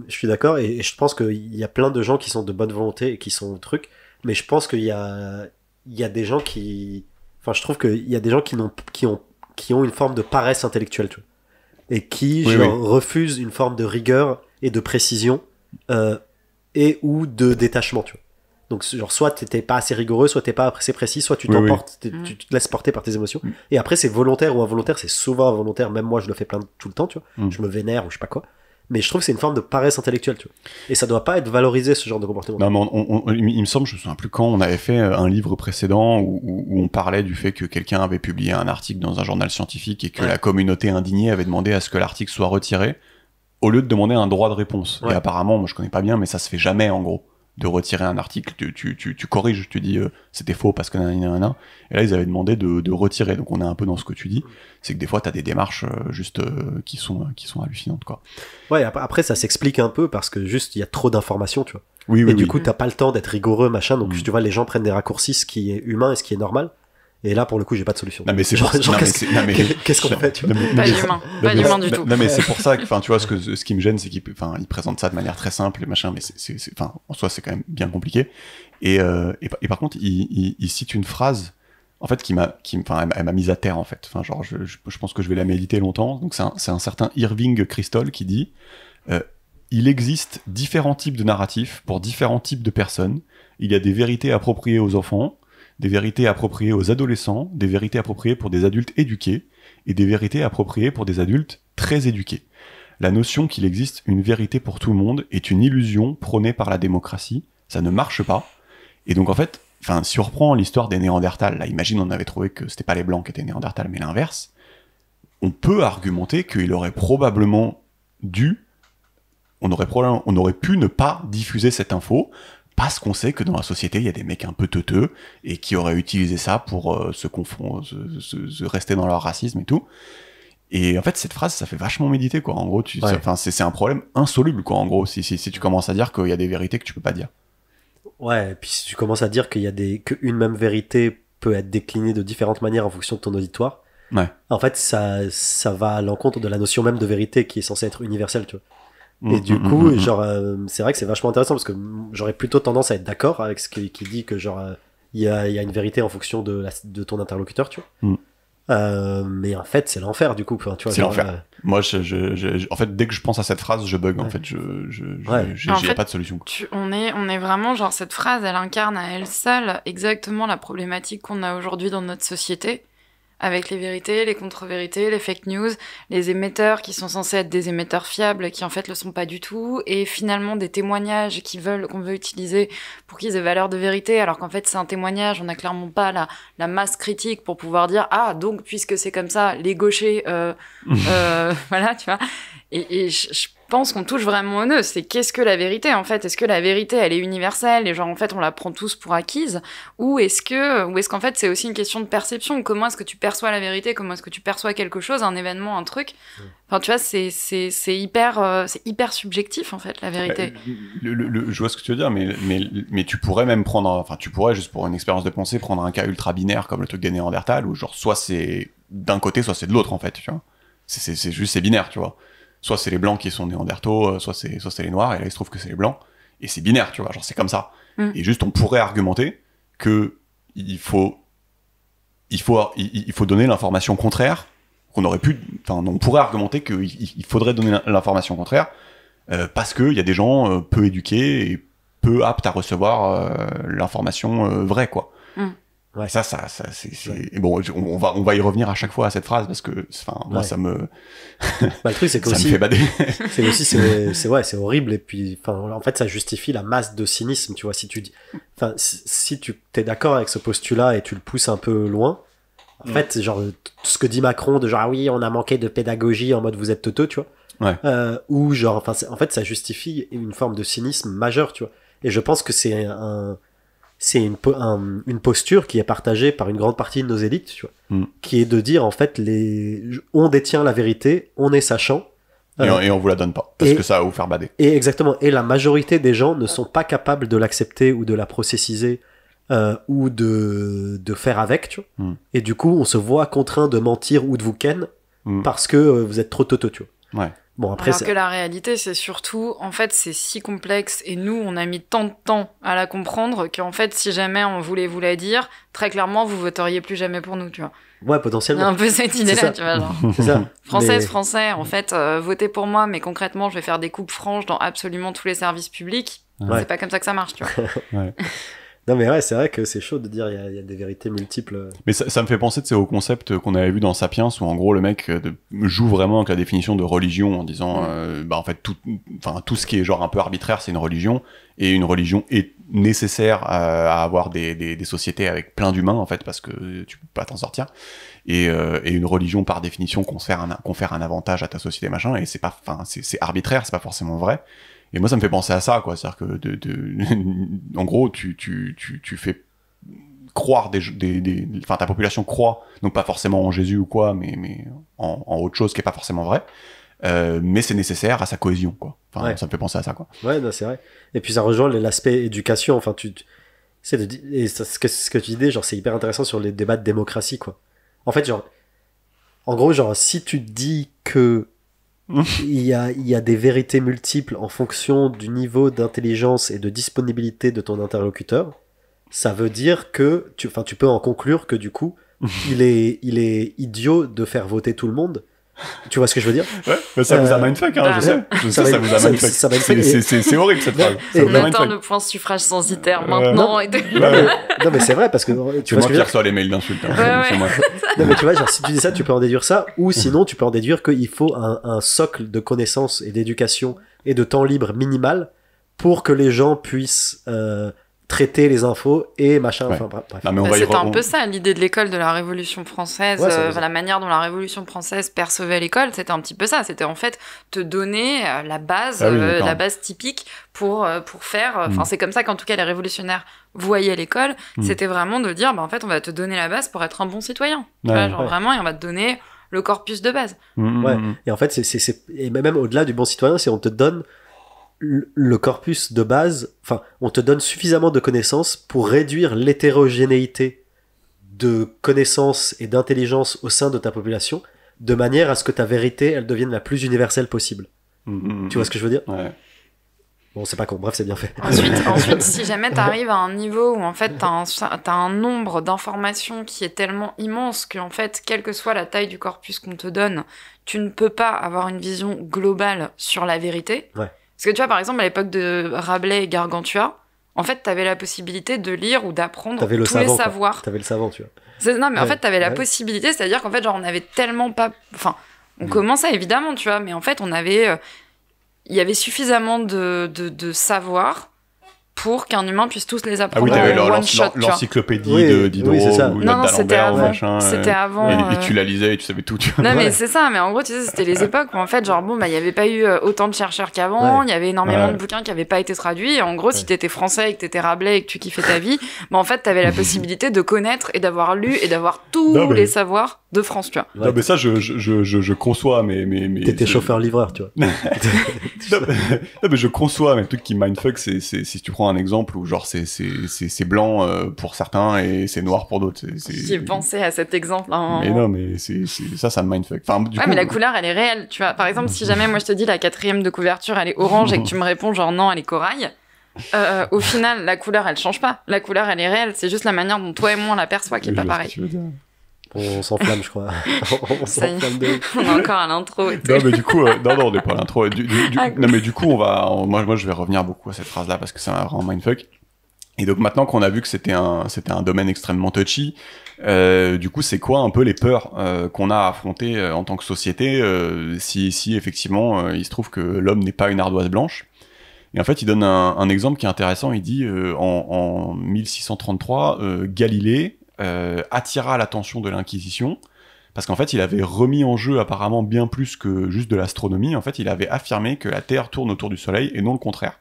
je suis d'accord et je pense qu'il y a plein de gens qui sont de bonne volonté et qui sont trucs, mais je pense qu'il y a des gens qui... Enfin, je trouve qu'il y a des gens qui ont une forme de paresse intellectuelle, tu vois, et qui refusent une forme de rigueur et de précision et ou de détachement, tu vois. Donc, genre, soit t'es pas assez rigoureux, soit t'es pas assez précis, soit tu t'emportes, tu te laisses porter par tes émotions. Et après, c'est volontaire ou involontaire, c'est souvent involontaire, même moi je le fais tout le temps, tu vois. Je me vénère ou je sais pas quoi. Mais je trouve que c'est une forme de paresse intellectuelle, tu vois. Et ça doit pas être valorisé, ce genre de comportement. Non, mais il me semble, je me souviens plus quand, on avait fait un livre précédent où on parlait du fait que quelqu'un avait publié un article dans un journal scientifique et que la communauté indignée avait demandé à ce que l'article soit retiré, au lieu de demander un droit de réponse. Et apparemment, moi je connais pas bien, mais ça se fait jamais, en gros, de retirer un article. Tu corriges, tu dis c'était faux parce que nanana. Et là, ils avaient demandé de retirer. Donc on est un peu dans ce que tu dis. C'est que des fois, t'as des démarches qui sont hallucinantes, quoi. Ouais, après, ça s'explique un peu parce que juste, il y a trop d'informations, tu vois. Oui, du coup, t'as pas le temps d'être rigoureux, machin. Donc, tu vois, les gens prennent des raccourcis, ce qui est humain et ce qui est normal. Et là, pour le coup, j'ai pas de solution. Non, mais c'est qu'est-ce qu'on fait, tu vois. Pas d'humain du tout. Non, mais c'est pour ça que, enfin, tu vois, ce qui me gêne, c'est qu'ils présentent ça de manière très simple, et machin, mais enfin, en soi, c'est quand même bien compliqué. Et par contre, il cite une phrase, en fait, elle m'a mise à terre, en fait. Enfin, genre, je pense que je vais la méditer longtemps. Donc, c'est un certain Irving Kristol qui dit, il existe différents types de narratifs pour différents types de personnes. Il y a des vérités appropriées aux enfants, des vérités appropriées aux adolescents, des vérités appropriées pour des adultes éduqués, et des vérités appropriées pour des adultes très éduqués. La notion qu'il existe une vérité pour tout le monde est une illusion prônée par la démocratie. Ça ne marche pas. Et donc en fait, si on reprend l'histoire des Néandertals, là, imagine on avait trouvé que c'était pas les Blancs qui étaient Néandertals, mais l'inverse, on peut argumenter qu'il aurait probablement on aurait pu ne pas diffuser cette info, parce qu'on sait que dans la société, il y a des mecs un peu teuteux et qui auraient utilisé ça pour se rester dans leur racisme et tout. Et en fait, cette phrase, ça fait vachement méditer, quoi. En gros, c'est un problème insoluble, quoi. En gros, si tu commences à dire qu'il y a des vérités que tu peux pas dire. Ouais, et puis si tu commences à dire qu'une même vérité peut être déclinée de différentes manières en fonction de ton auditoire, en fait, ça va à l'encontre de la notion même de vérité qui est censée être universelle, tu vois. Et du coup, c'est vrai que c'est vachement intéressant parce que j'aurais plutôt tendance à être d'accord avec ce qui dit que il y a une vérité en fonction de ton interlocuteur, tu vois. Mais en fait, c'est l'enfer du coup, tu vois. C'est l'enfer. Moi, en fait, dès que je pense à cette phrase, je bug. En fait, j'ai pas de solution. On est vraiment genre cette phrase, elle incarne à elle seule exactement la problématique qu'on a aujourd'hui dans notre société. Avec les vérités, les contre-vérités, les fake news, les émetteurs qui sont censés être des émetteurs fiables, qui en fait le sont pas du tout, et finalement des témoignages qu'on veut utiliser pour qu'ils aient valeur de vérité, alors qu'en fait c'est un témoignage, on n'a clairement pas la masse critique pour pouvoir dire donc puisque c'est comme ça, les gauchers, voilà, tu vois. Et je pense qu'on touche vraiment au nœud, c'est qu'est-ce que la vérité en fait? Est-ce que la vérité elle est universelle et genre en fait on la prend tous pour acquise, ou est-ce qu'en fait c'est aussi une question de perception? Comment est-ce que tu perçois la vérité? Comment est-ce que tu perçois quelque chose, un événement, un truc? Enfin tu vois, c'est hyper subjectif en fait la vérité. Je vois ce que tu veux dire, mais tu pourrais même tu pourrais juste pour une expérience de pensée prendre un cas ultra binaire comme le truc des Néandertals où genre soit c'est d'un côté soit c'est de l'autre en fait, tu vois. C'est binaire, tu vois. Soit c'est les blancs qui sont néandertaux, soit c'est les noirs, et là il se trouve que c'est les blancs, et c'est binaire, tu vois, genre c'est comme ça. Et juste on pourrait argumenter que il faut donner l'information contraire, on pourrait argumenter qu'il faudrait donner l'information contraire, parce qu'il y a des gens peu éduqués et peu aptes à recevoir l'information vraie, quoi. Ouais. Ça c'est bon, on va y revenir à chaque fois à cette phrase parce que, enfin, moi ça me. Le truc c'est que ça aussi, me fait bader. c'est horrible et puis, enfin, en fait, ça justifie la masse de cynisme, tu vois. Si tu t'es d'accord avec ce postulat et tu le pousses un peu loin, en fait, genre ce que dit Macron de genre ah oui, on a manqué de pédagogie en mode vous êtes teuteux, tu vois. Ouais. Ou genre, enfin, en fait, ça justifie une forme de cynisme majeur, tu vois. Et je pense que c'est une posture qui est partagée par une grande partie de nos élites, tu vois, qui est de dire en fait on détient la vérité, on est sachant, et on vous la donne pas parce que ça va vous faire bader. Et exactement. Et la majorité des gens ne sont pas capables de l'accepter ou de la processiser ou de faire avec, tu vois. Et du coup, on se voit contraint de mentir ou de vous ken parce que vous êtes trop toto, tu vois. Ouais. Bon, après, alors que la réalité, c'est surtout, en fait, c'est si complexe et nous, on a mis tant de temps à la comprendre qu'en fait, si jamais on voulait vous la dire, très clairement, vous voteriez plus jamais pour nous, tu vois. Ouais, potentiellement. Il y a un peu cette idée-là, tu vois, genre. C'est ça. Français, en fait, votez pour moi, mais concrètement, je vais faire des coupes franches dans absolument tous les services publics. Ouais. C'est pas comme ça que ça marche, tu vois. Ouais. Non mais ouais, c'est vrai que c'est chaud de dire il y a des vérités multiples. Mais ça me fait penser au concept qu'on avait vu dans Sapiens où en gros le mec joue vraiment avec la définition de religion en disant en fait tout ce qui est genre un peu arbitraire c'est une religion et une religion est nécessaire à avoir des sociétés avec plein d'humains en fait parce que tu peux pas t'en sortir et une religion par définition confère un avantage à ta société machin et c'est arbitraire, c'est pas forcément vrai. Et moi, ça me fait penser à ça, quoi. C'est-à-dire que, en gros, tu fais croire ta population croit, donc pas forcément en Jésus ou quoi, mais en autre chose qui est pas forcément vrai. Mais c'est nécessaire à sa cohésion, quoi. Enfin, ouais. Ça me fait penser à ça, quoi. Ouais, non, c'est vrai. Et puis ça rejoint l'aspect éducation. Enfin, ce que tu disais, genre, c'est hyper intéressant sur les débats de démocratie, quoi. En fait, genre, en gros, genre, si tu dis que il y a des vérités multiples en fonction du niveau d'intelligence et de disponibilité de ton interlocuteur, ça veut dire que tu peux en conclure que du coup il est idiot de faire voter tout le monde. Tu vois ce que je veux dire? Ouais, mais ça vous a mindfuck, hein, je sais, ça vous a mindfuck. C'est horrible cette phrase. Maintenant le point suffrage censitaire maintenant. Non mais c'est vrai parce que tu vois ce que je veux dire, soit les mails d'insultes. Non mais tu vois, genre si tu dis ça, tu peux en déduire ça, ou sinon tu peux en déduire qu'il faut un socle de connaissances et d'éducation et de temps libre minimal pour que les gens puissent traiter les infos et machin. Enfin bref. C'était un peu ça l'idée de l'école de la Révolution française, la manière dont la Révolution française percevait l'école, c'était un petit peu ça. C'était en fait te donner la base, la base typique pour faire. Enfin c'est comme ça qu'en tout cas les révolutionnaires voyaient l'école. C'était vraiment de dire en fait on va te donner la base pour être un bon citoyen. Tu vois, genre vraiment et on va te donner le corpus de base. Ouais. Et en fait et même au-delà du bon citoyen, c'est on te donne le corpus de base, enfin, on te donne suffisamment de connaissances pour réduire l'hétérogénéité de connaissances et d'intelligence au sein de ta population, de manière à ce que ta vérité, elle devienne la plus universelle possible. Tu vois ce que je veux dire? Ouais. Bon, c'est pas con, bref, c'est bien fait. Ensuite, si jamais t'arrives à un niveau où, en fait, t'as un nombre d'informations qui est tellement immense qu'en fait, quelle que soit la taille du corpus qu'on te donne, tu ne peux pas avoir une vision globale sur la vérité. Ouais. Parce que tu vois, par exemple, à l'époque de Rabelais et Gargantua, en fait, t'avais la possibilité de lire ou d'apprendre tous les savoirs. T'avais le savant, tu vois. Non, mais en fait, t'avais la possibilité, c'est-à-dire qu'en fait, genre, on avait tellement pas... Enfin, on commençait, évidemment, tu vois, mais en fait, on avait... Il y avait suffisamment de savoir pour qu'un humain puisse tous les apprendre. Ah oui, t'avais l'encyclopédie Diderot ou d'Alembert ou machin. C'était avant. Et tu la lisais et tu savais tout. Tu vois. Non, mais c'est ça. Mais en gros, tu sais, c'était les époques où en fait, genre, il n'y avait pas eu autant de chercheurs qu'avant. Il y avait énormément de bouquins qui n'avaient pas été traduits. Et en gros, si t'étais français et que t'étais Rabelais et que tu kiffais ta vie, en fait, t'avais la possibilité de connaître et d'avoir lu et d'avoir tous les savoirs de France, tu vois. Non, mais ça, je conçois, mais t'étais chauffeur-livreur, tu vois. Non, mais je conçois, mais le truc qui mindfuck, c'est si tu prends un exemple où genre c'est blanc pour certains et c'est noir pour d'autres. J'ai pensé à cet exemple. Mais non, mais ça me mindfuck. Enfin, du coup, mais la couleur, elle est réelle, tu vois. Par exemple, si jamais moi je te dis la 4e de couverture, elle est orange et que tu me réponds genre non, elle est corail. Au final, la couleur, elle change pas. La couleur, elle est réelle. C'est juste la manière dont toi et moi on l'aperçoit qui est pas pareil. On s'enflamme, je crois. On est encore à l'intro. Non, mais du coup, non, on n'est pas à l'intro. Non, mais du coup, moi, je vais revenir beaucoup à cette phrase-là parce que c'est un vraiment mindfuck. Et donc maintenant qu'on a vu que c'était un domaine extrêmement touchy, du coup c'est quoi un peu les peurs qu'on a à affronter en tant que société si effectivement il se trouve que l'homme n'est pas une ardoise blanche. Et en fait il donne un exemple qui est intéressant, il dit en 1633 Galilée attira l'attention de l'Inquisition parce qu'en fait il avait remis en jeu apparemment bien plus que juste de l'astronomie. En fait il avait affirmé que la Terre tourne autour du Soleil et non le contraire.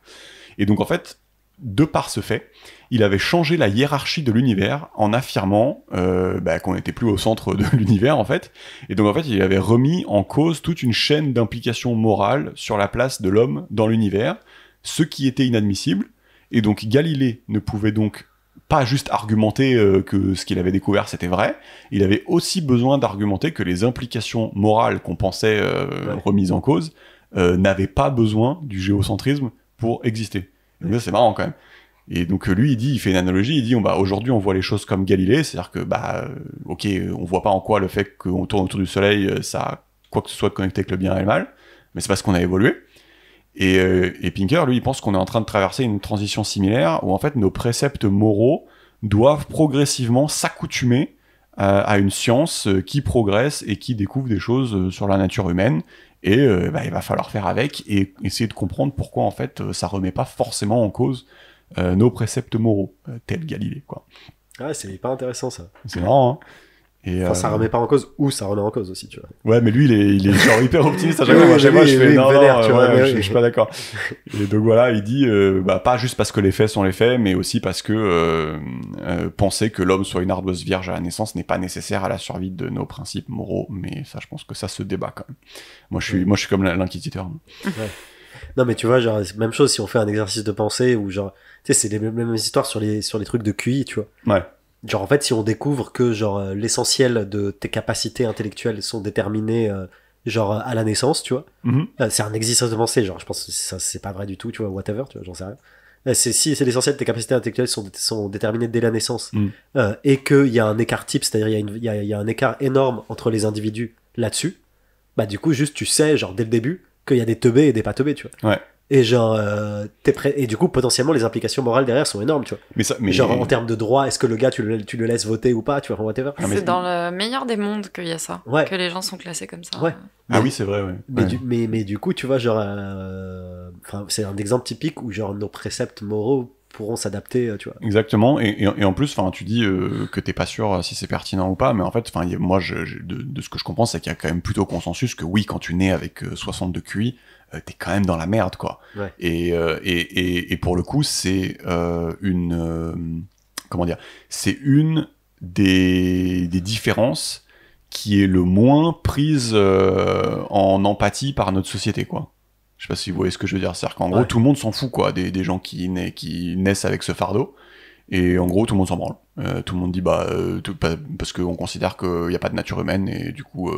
Et donc en fait, de par ce fait, il avait changé la hiérarchie de l'univers en affirmant qu'on n'était plus au centre de l'univers en fait. Et donc en fait, il avait remis en cause toute une chaîne d'implications morales sur la place de l'homme dans l'univers, ce qui était inadmissible. Et donc Galilée ne pouvait donc pas juste argumenter que ce qu'il avait découvert c'était vrai, il avait aussi besoin d'argumenter que les implications morales qu'on pensait remises en cause n'avaient pas besoin du géocentrisme pour exister. Donc ça, c'est marrant quand même. Et donc lui, il fait une analogie, il dit aujourd'hui on voit les choses comme Galilée, c'est-à-dire que ok, on voit pas en quoi le fait qu'on tourne autour du Soleil, ça a quoi que ce soit de connecté avec le bien et le mal, mais c'est parce qu'on a évolué. Et Pinker, lui, il pense qu'on est en train de traverser une transition similaire où en fait nos préceptes moraux doivent progressivement s'accoutumer à une science qui progresse et qui découvre des choses sur la nature humaine. Et il va falloir faire avec et essayer de comprendre pourquoi en fait ça remet pas forcément en cause nos préceptes moraux, tel Galilée, quoi. Ouais, c'est hyper intéressant ça. C'est marrant, hein. Et ça remet pas en cause, ou ça remet en cause aussi, tu vois. Ouais, mais lui, il est genre hyper optimiste à chaque fois. Je fais non, je suis pas d'accord. Et donc voilà, il dit, pas juste parce que les faits sont les faits, mais aussi parce que penser que l'homme soit une ardoise vierge à la naissance n'est pas nécessaire à la survie de nos principes moraux. Mais ça, je pense que ça se débat quand même. Moi, je suis comme l'inquisiteur. Ouais. Non, mais tu vois, genre, même chose si on fait un exercice de pensée ou genre, tu sais, c'est les mêmes histoires sur les trucs de QI, tu vois. Ouais. Genre, en fait, si on découvre que, genre, l'essentiel de tes capacités intellectuelles sont déterminées, genre, à la naissance, tu vois. Mm-hmm. C'est un exercice de pensée, genre, je pense que ça, c'est pas vrai du tout, tu vois, whatever, tu vois, j'en sais rien. Si c'est l'essentiel de tes capacités intellectuelles sont déterminées dès la naissance, et qu'il y a un écart type, c'est-à-dire il y a un écart énorme entre les individus là-dessus, bah, du coup, juste, tu sais, genre, dès le début, qu'il y a des teubés et des pas teubés, tu vois. Ouais. Et genre, t'es prêt. Et du coup, potentiellement, les implications morales derrière sont énormes, tu vois. Mais genre, en termes de droit, est-ce que le gars, tu le laisses voter ou pas, tu vois, whatever. C'est dans le meilleur des mondes qu'il y a ça. Ouais. Que les gens sont classés comme ça. Ouais. Ah oui, c'est vrai, ouais. Mais du coup, tu vois, genre, c'est un exemple typique où, genre, nos préceptes moraux pourront s'adapter, tu vois. Exactement. Et en plus, tu dis que t'es pas sûr si c'est pertinent ou pas, mais en fait, moi, de ce que je comprends, c'est qu'il y a quand même plutôt consensus que oui, quand tu nais avec 62 QI, t'es quand même dans la merde, quoi. Ouais. Et pour le coup, c'est c'est une des différences qui est le moins prise en empathie par notre société, quoi. Je sais pas si vous voyez ce que je veux dire. C'est-à-dire qu'en gros, tout le monde s'en fout, quoi, des gens qui naissent avec ce fardeau. Et en gros, tout le monde s'en branle. Tout le monde dit, parce qu'on considère qu'il n'y a pas de nature humaine, et du coup,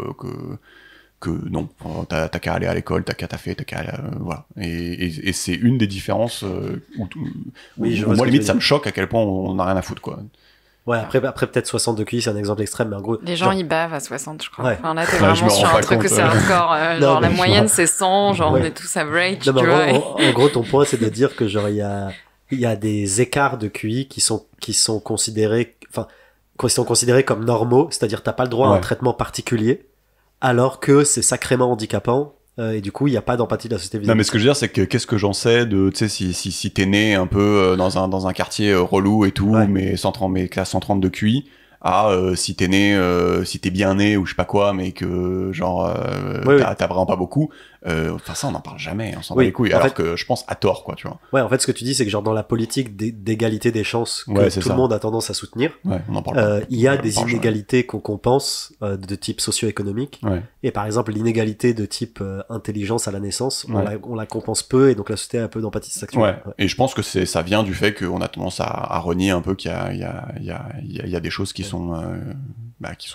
que non, t'as qu'à aller à l'école, t'as qu'à taffer, t'as qu'à aller, voilà. Et c'est une des différences où moi, limite, ça me choque à quel point on n'a rien à foutre, quoi. Ouais, après peut-être 62 QI, c'est un exemple extrême, mais en gros... Les gens, ils bavent à 60, je crois. Ouais. Enfin, là, t'es vraiment sur un truc où c'est hardcore. Genre, la moyenne, c'est 100, genre, on est tous average, tu vois. En gros, ton point, c'est de dire que, genre, il y a des écarts de QI qui sont considérés, comme normaux, c'est-à-dire t'as pas le droit à un traitement particulier, alors que c'est sacrément handicapant. Et du coup, il n'y a pas d'empathie de la société vis-à-vis. Non, mais ce que je veux dire, c'est que qu'est-ce que j'en sais de, tu sais, si t'es né un peu dans un quartier relou et tout, mais classe 130 de QI, si t'es né, si t'es bien né ou je sais pas quoi, mais que genre t'as vraiment pas beaucoup. Ça, on n'en parle jamais, on s'en bat les couilles. Alors que je pense à tort, quoi, tu vois. Ouais, en fait, ce que tu dis, c'est que genre dans la politique d'égalité des chances que tout le monde a tendance à soutenir, on en parle pas. Il y a des inégalités qu'on compense de type socio-économique. Ouais. Et par exemple, l'inégalité de type intelligence à la naissance, on la compense peu, et donc la société a peu d'empathie sexuelle. Ouais. Et je pense que ça vient du fait qu'on a tendance à renier un peu qu'il y a des choses qui sont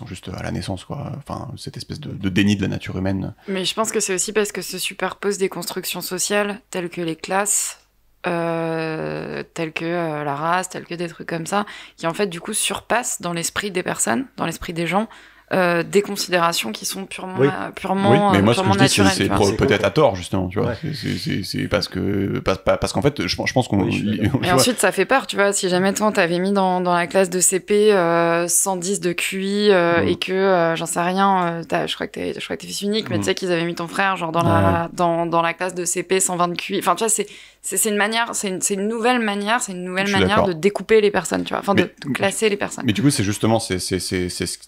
juste à la naissance, quoi. Enfin, cette espèce de déni de la nature humaine. Mais je pense que c'est aussi parce que se superposent des constructions sociales telles que les classes, telles que la race, telles que des trucs comme ça, qui en fait du coup surpassent dans l'esprit des personnes, dans l'esprit des gens, des considérations qui sont purement oui, mais moi ce que je dis c'est peut-être à tort justement, tu vois. Ouais. C'est parce qu'en fait je pense qu'on. Et ensuite ça fait peur, tu vois. Si jamais toi t'avais mis dans la classe de CP 110 de QI et que j'en sais rien, je crois que t'es fils unique, mais tu sais qu'ils avaient mis ton frère genre dans la classe de CP 120 de QI. Enfin tu vois c'est une manière, c'est une nouvelle manière, de découper les personnes, tu vois, enfin de classer les personnes. Mais du coup, c'est justement,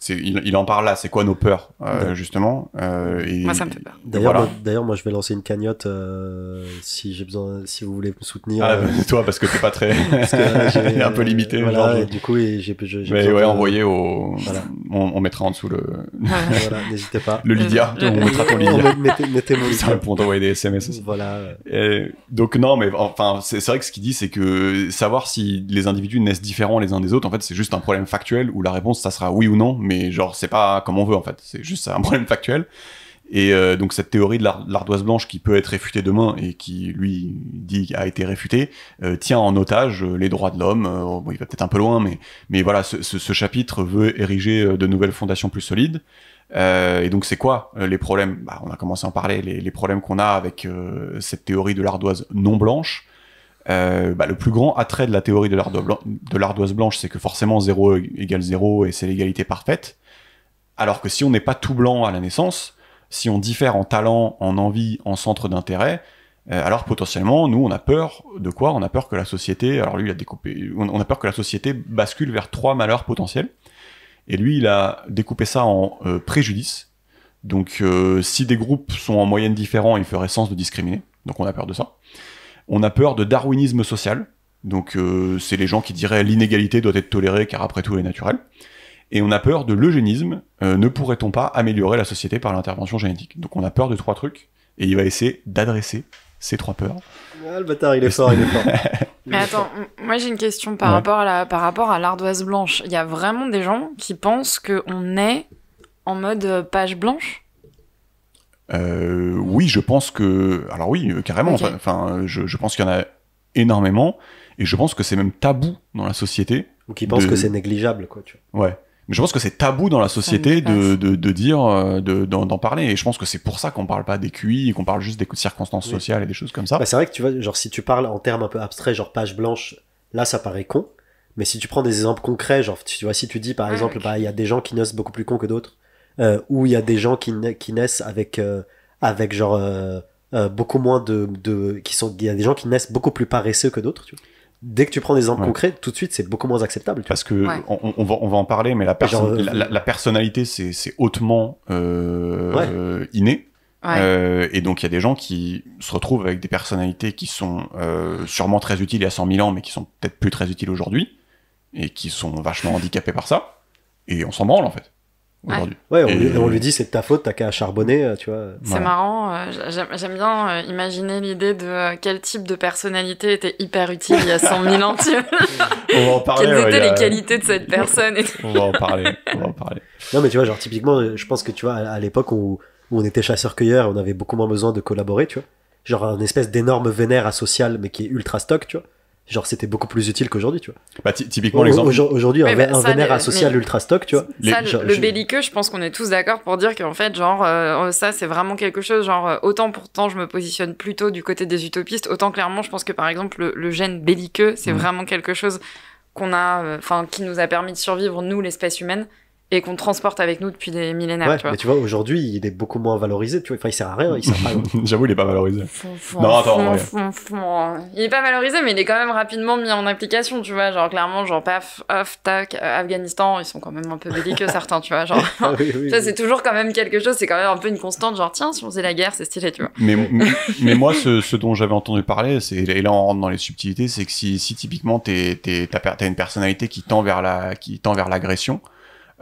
il en parle là, c'est quoi nos peurs, justement. Moi, ça me fait peur. D'ailleurs, moi, je vais lancer une cagnotte si j'ai besoin, si vous voulez me soutenir. Ah, toi, parce que t'es pas très, j'ai un peu limité. Voilà, et du coup, j'ai mais ouais, envoyer au, voilà. On mettra en dessous le. Voilà, n'hésitez pas. Le Lydia, on mettra ton Lydia. Mettez mon Lydia pour t'envoyer des SMS aussi. Voilà. Donc non, mais enfin, c'est vrai que ce qu'il dit, c'est que savoir si les individus naissent différents les uns des autres, en fait, c'est juste un problème factuel où la réponse, ça sera oui ou non, mais genre, c'est pas comme on veut, en fait. C'est juste un problème factuel. Et donc, cette théorie de l'ardoise blanche qui peut être réfutée demain et qui, lui, dit a été réfutée, tient en otage les droits de l'homme. Bon, il va peut-être un peu loin, mais voilà, ce chapitre veut ériger de nouvelles fondations plus solides. Et donc c'est quoi les problèmes ? On a commencé à en parler, les problèmes qu'on a avec cette théorie de l'ardoise non blanche. Le plus grand attrait de la théorie de l'ardoise blanche, c'est que forcément 0 égale 0 et c'est l'égalité parfaite. Alors que si on n'est pas tout blanc à la naissance, si on diffère en talent, en envie, en centre d'intérêt, alors potentiellement, nous, on a peur de quoi ? On a peur que la société, alors lui, il a découpé, on a peur que la société bascule vers 3 malheurs potentiels. Et lui, il a découpé ça en préjudice. Donc, si des groupes sont en moyenne différents, il ferait sens de discriminer. Donc, on a peur de ça. On a peur de darwinisme social. Donc, c'est les gens qui diraient l'inégalité doit être tolérée car après tout, elle est naturelle. Et on a peur de l'eugénisme. Ne pourrait-on pas améliorer la société par l'intervention génétique ? Donc, on a peur de 3 trucs. Et il va essayer d'adresser ces 3 peurs. Ah, le bâtard, il est fort. Mais attends, moi j'ai une question par rapport à l'ardoise blanche. Il y a vraiment des gens qui pensent qu'on est en mode page blanche ? Oui, je pense que... Alors oui, carrément. Okay. Enfin, je pense qu'il y en a énormément. Et je pense que c'est même tabou dans la société. Ou qui pensent que c'est négligeable, quoi. Tu vois. Ouais. Mais je pense que c'est tabou dans la société de dire, d'en parler. Et je pense que c'est pour ça qu'on parle pas des QI et qu'on parle juste des circonstances sociales et des choses comme ça. C'est vrai que tu vois, genre si tu parles en termes un peu abstraits, genre page blanche, là ça paraît con. Mais si tu prends des exemples concrets, genre tu vois, si tu dis par exemple, il y a des gens qui naissent beaucoup plus cons que d'autres, ou il y a des gens qui naissent avec genre beaucoup moins il y a des gens qui naissent beaucoup plus paresseux que d'autres, tu vois. Dès que tu prends des exemples concrets, tout de suite, c'est beaucoup moins acceptable. Parce que on va en parler, mais la personnalité, c'est hautement inné. Ouais. Et donc, il y a des gens qui se retrouvent avec des personnalités qui sont sûrement très utiles il y a 100 000 ans, mais qui sont peut-être plus très utiles aujourd'hui, et qui sont vachement handicapés par ça. Et on s'en branle, en fait. Aujourd'hui. Ouais, on lui dit c'est de ta faute, t'as qu'à charbonner, tu vois. C'est marrant, j'aime bien imaginer l'idée de quel type de personnalité était hyper utile il y a 100 000 ans, tu vois. On va en parler. Quelles étaient les qualités de cette personne On va en parler. Non, mais tu vois, genre typiquement, je pense que tu vois, à l'époque où on était chasseurs-cueilleurs, on avait beaucoup moins besoin de collaborer, tu vois. Genre un espèce d'énorme vénère asocial, mais qui est ultra stock, tu vois. Genre c'était beaucoup plus utile qu'aujourd'hui, tu vois. Bah typiquement l'exemple aujourd'hui un vénère asocial ultra stock, tu vois. Le belliqueux, je pense qu'on est tous d'accord pour dire qu'en fait genre ça c'est vraiment quelque chose genre autant pourtant je me positionne plutôt du côté des utopistes, autant clairement je pense que par exemple le gène belliqueux, c'est vraiment quelque chose qu'on a qui nous a permis de survivre nous l'espèce humaine et qu'on transporte avec nous depuis des millénaires, tu vois. Mais tu vois, aujourd'hui, il est beaucoup moins valorisé, tu vois. Enfin, il sert à rien, il sert pas. J'avoue, il est pas valorisé. Non, attends. Il est pas valorisé, mais il est quand même rapidement mis en application, tu vois. Genre, clairement, genre, paf, off, tac, Afghanistan, ils sont quand même un peu belliqueux, certains, tu vois. Genre, oui. Ça, c'est toujours quand même quelque chose, c'est quand même un peu une constante, genre, tiens, si on faisait la guerre, c'est stylé, tu vois. Mais moi, ce dont j'avais entendu parler, et là, on rentre dans les subtilités, c'est que si typiquement, t'as une personnalité qui tend vers l'agression,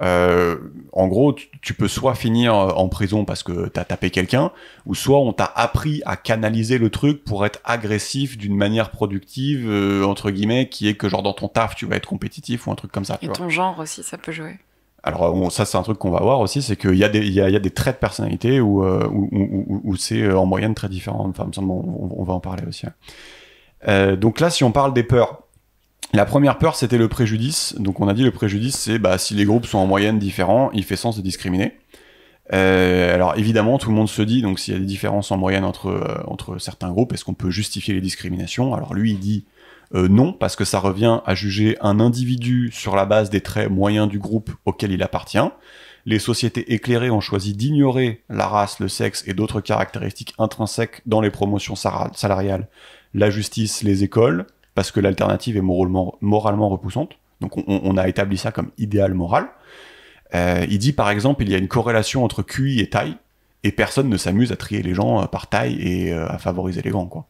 en gros, tu peux soit finir en prison parce que t'as tapé quelqu'un, ou soit on t'a appris à canaliser le truc pour être agressif d'une manière productive, entre guillemets, qui est que genre dans ton taf, tu vas être compétitif ou un truc comme ça. Et ton genre aussi, ça peut jouer. Alors ça, c'est un truc qu'on va voir aussi, c'est qu'il y a des traits de personnalité où c'est en moyenne très différent. Enfin, on va en parler aussi. Donc là, si on parle des peurs, La première peur, c'était le préjudice. Donc on a dit le préjudice, c'est si les groupes sont en moyenne différents, il fait sens de discriminer. Alors évidemment, tout le monde se dit, donc s'il y a des différences en moyenne entre certains groupes, est-ce qu'on peut justifier les discriminations? Alors lui, il dit non, parce que ça revient à juger un individu sur la base des traits moyens du groupe auquel il appartient. Les sociétés éclairées ont choisi d'ignorer la race, le sexe et d'autres caractéristiques intrinsèques dans les promotions salariales, la justice, les écoles, parce que l'alternative est moralement repoussante. Donc on a établi ça comme idéal moral. Il dit par exemple, il y a une corrélation entre QI et taille, et personne ne s'amuse à trier les gens par taille et à favoriser les grands, quoi.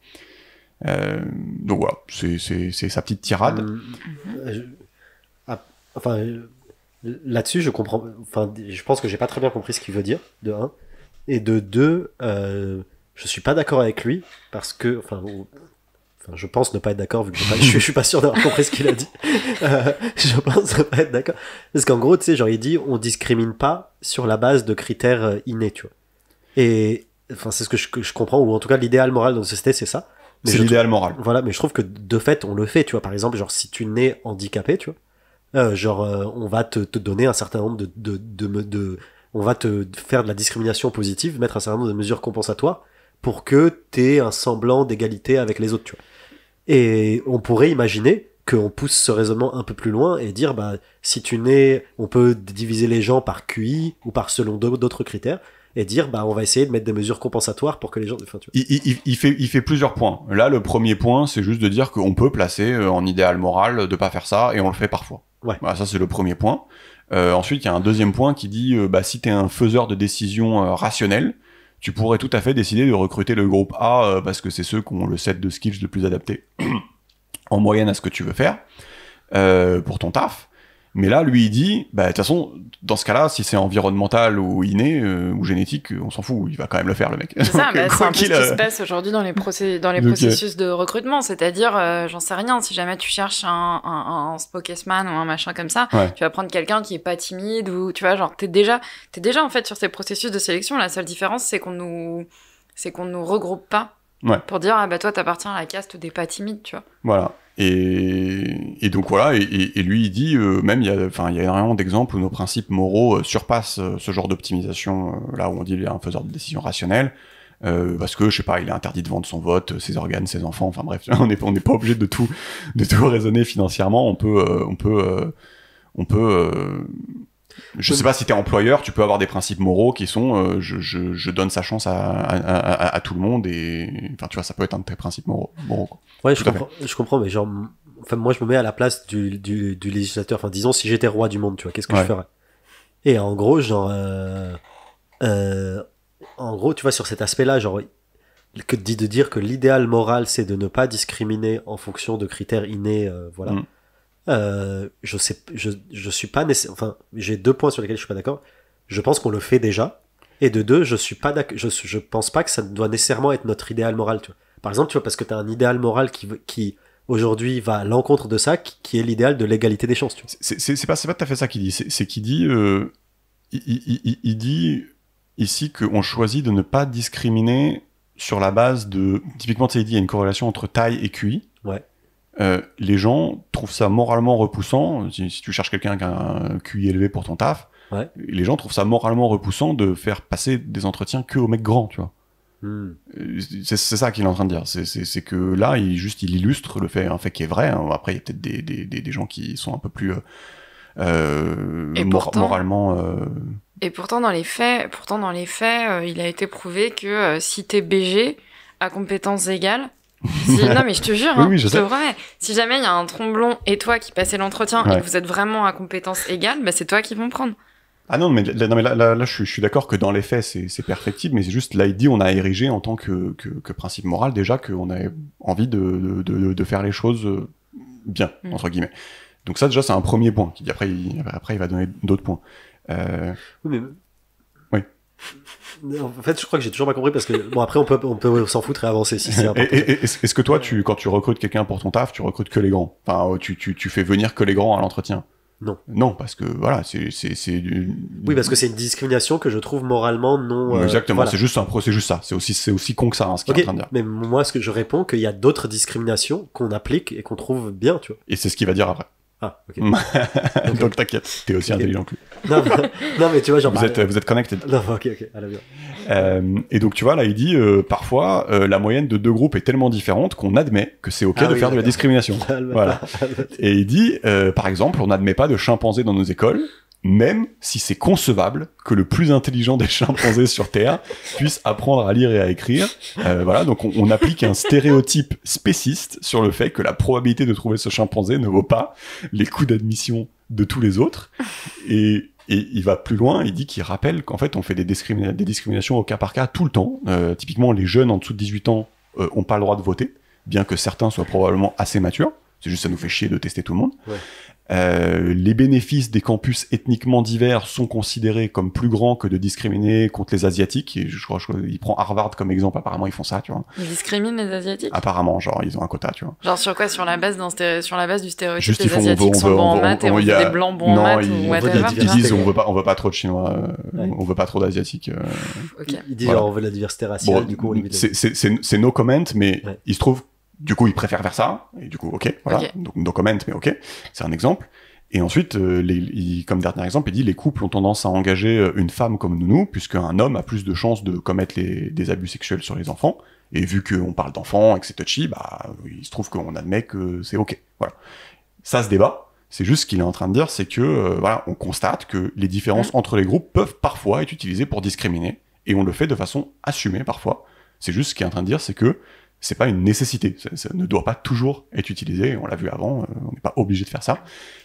Donc voilà, c'est sa petite tirade. Là-dessus, je comprends. Enfin, je pense que j'ai pas très bien compris ce qu'il veut dire, de 1. Et de 2, je suis pas d'accord avec lui, parce que. Je pense ne pas être d'accord, vu que je suis pas sûr d'avoir compris ce qu'il a dit. Je pense ne pas être d'accord. Parce qu'en gros, tu sais, genre, il dit, on discrimine pas sur la base de critères innés, tu vois. Et, c'est ce que je comprends, ou en tout cas, l'idéal moral dans notre société, c'est ça. C'est l'idéal moral. Voilà, mais je trouve que de fait, on le fait, tu vois. Par exemple, genre, si tu nais handicapé, tu vois, on va te donner un certain nombre on va te faire de la discrimination positive, mettre un certain nombre de mesures compensatoires pour que t'aies un semblant d'égalité avec les autres, tu vois. Et on pourrait imaginer qu'on pousse ce raisonnement un peu plus loin et dire, si tu nais, on peut diviser les gens par QI ou par selon d'autres critères, et dire, on va essayer de mettre des mesures compensatoires pour que les gens... tu vois. Il fait plusieurs points. Là, le premier point, c'est juste de dire qu'on peut placer en idéal moral de pas faire ça, et on le fait parfois. Ouais. Voilà, ça, c'est le premier point. Ensuite, il y a un deuxième point qui dit, si t'es un faiseur de décisions rationnelles, tu pourrais tout à fait décider de recruter le groupe A parce que c'est ceux qui ont le set de skills le plus adapté en moyenne à ce que tu veux faire pour ton taf. Mais là, lui, il dit, de toute façon, dans ce cas-là, si c'est environnemental ou inné ou génétique, on s'en fout, il va quand même le faire, le mec. C'est ça, c'est un peu ce qui se passe aujourd'hui dans les processus de recrutement, c'est-à-dire, j'en sais rien, si jamais tu cherches un Spokesman ou un machin comme ça, tu vas prendre quelqu'un qui est pas timide, ou tu vois, genre, t'es déjà en fait sur ces processus de sélection, la seule différence, c'est qu'on nous regroupe pas. Ouais. Pour dire, toi, t'appartiens à la caste des pas timides, tu vois. Voilà. Et donc voilà, et lui il dit, même il y a énormément d'exemples où nos principes moraux surpassent ce genre d'optimisation, là où on dit il y a un faiseur de décision rationnelle, parce que, je sais pas, il est interdit de vendre son vote, ses organes, ses enfants, enfin bref, on n'est pas obligé de tout raisonner financièrement, on peut je sais pas si t'es employeur, tu peux avoir des principes moraux qui sont je donne sa chance à tout le monde, et enfin tu vois, ça peut être un de tes principes moraux quoi. Ouais, je comprends, mais genre, moi je me mets à la place du législateur. Enfin, disons, si j'étais roi du monde, tu vois, qu'est-ce que je ferais? Et en gros, genre, en gros, tu vois, sur cet aspect-là, genre, de dire que l'idéal moral, c'est de ne pas discriminer en fonction de critères innés, voilà. Je suis pas enfin, j'ai 2 points sur lesquels je suis pas d'accord. Je pense qu'on le fait déjà, et de 2, je suis pas d'accord. Je pense pas que ça doit nécessairement être notre idéal moral, tu vois. Par exemple, tu vois, parce que t'as un idéal moral qui aujourd'hui va à l'encontre de ça, qui est l'idéal de l'égalité des chances, tu vois. C'est pas tout à fait ça qu'il dit. C'est qu'il dit, il dit ici qu'on choisit de ne pas discriminer sur la base de, typiquement, tu sais, il dit il y a une corrélation entre taille et QI. Ouais. Les gens trouvent ça moralement repoussant. Si tu cherches quelqu'un qui a un QI élevé pour ton taf, les gens trouvent ça moralement repoussant de faire passer des entretiens que aux mecs grands, tu vois. C'est ça qu'il est en train de dire. C'est que là, il illustre un fait qui est vrai. Hein. Après, il y a peut-être des gens qui sont un peu plus moralement. Et pourtant, dans les faits, il a été prouvé que si t'es BG à compétences égales. Non mais je te jure, oui, je te promets. Si jamais il y a un tromblon et toi qui passez l'entretien et que vous êtes vraiment à compétences égales, c'est toi qui vont prendre. Ah non, mais là je suis d'accord que dans les faits c'est perfectible, mais c'est juste là il dit on a érigé en tant que principe moral déjà qu'on a envie de faire les choses bien entre guillemets. Donc ça déjà c'est un premier point. Qui dit après il va donner d'autres points. Oui, mais... Oui. En fait, je crois que j'ai toujours pas compris parce que bon après on peut s'en foutre et avancer si c'est important. Est-ce que toi quand tu recrutes quelqu'un pour ton taf, tu recrutes que les grands? Enfin tu fais venir que les grands à l'entretien? Non, parce que voilà, c'est Oui, parce que c'est une discrimination que je trouve moralement non. Exactement, voilà. c'est juste ça. C'est aussi con que ça, hein, ce qu'il est en train de dire. Mais moi, ce que je réponds, qu'il y a d'autres discriminations qu'on applique et qu'on trouve bien, tu vois. Et c'est ce qu'il va dire après. Ah, ok. Donc t'inquiète, t'es aussi intelligent que lui. Non, mais tu vois, genre. Vous êtes connected. Non, ok, à la bien. Et donc tu vois, là, il dit parfois la moyenne de 2 groupes est tellement différente qu'on admet que c'est ok de faire de la discrimination. Voilà. Et il dit, par exemple, on n'admet pas de chimpanzés dans nos écoles, même si c'est concevable que le plus intelligent des chimpanzés sur Terre puisse apprendre à lire et à écrire. Voilà, donc on applique un stéréotype spéciste sur le fait que la probabilité de trouver ce chimpanzé ne vaut pas les coûts d'admission de tous les autres. Et il va plus loin, il dit qu'il rappelle qu'en fait on fait des discriminations au cas par cas tout le temps. Typiquement, les jeunes en dessous de 18 ans ont pas le droit de voter, bien que certains soient probablement assez matures. C'est juste ça nous fait chier de tester tout le monde. Ouais. Les bénéfices des campus ethniquement divers sont considérés comme plus grands que de discriminer contre les Asiatiques. Et je crois il prend Harvard comme exemple, apparemment ils font ça, tu vois. Ils discriminent les Asiatiques ? Apparemment, genre ils ont un quota, tu vois. Genre sur quoi ? Sur la base du stéréotype Juste, les Asiatiques sont bons en maths et on veut des blancs bons en maths ou whatever. Ils disent on veut pas trop de Chinois, on veut pas trop d'Asiatiques. Okay. Ils disent genre on veut la diversité raciale, bon, du coup on limite. C'est no comment, mais ouais. Il se trouve, du coup ils préfèrent faire ça, et du coup ok, voilà, okay. Donc no comment, mais ok, c'est un exemple. Et ensuite, comme dernier exemple, il dit les couples ont tendance à engager une femme comme nounou, puisqu'un homme a plus de chances de commettre des abus sexuels sur les enfants. Et vu qu'on parle d'enfants et que c'est touchy, bah, il se trouve qu'on admet que c'est ok. Voilà. Ça se débat. C'est juste ce qu'il est en train de dire, c'est que voilà, on constate que les différences entre les groupes peuvent parfois être utilisées pour discriminer, et on le fait de façon assumée parfois. C'est juste ce qu'il est en train de dire, c'est que c'est pas une nécessité, ça ne doit pas toujours être utilisé, on l'a vu avant, on n'est pas obligé de faire ça.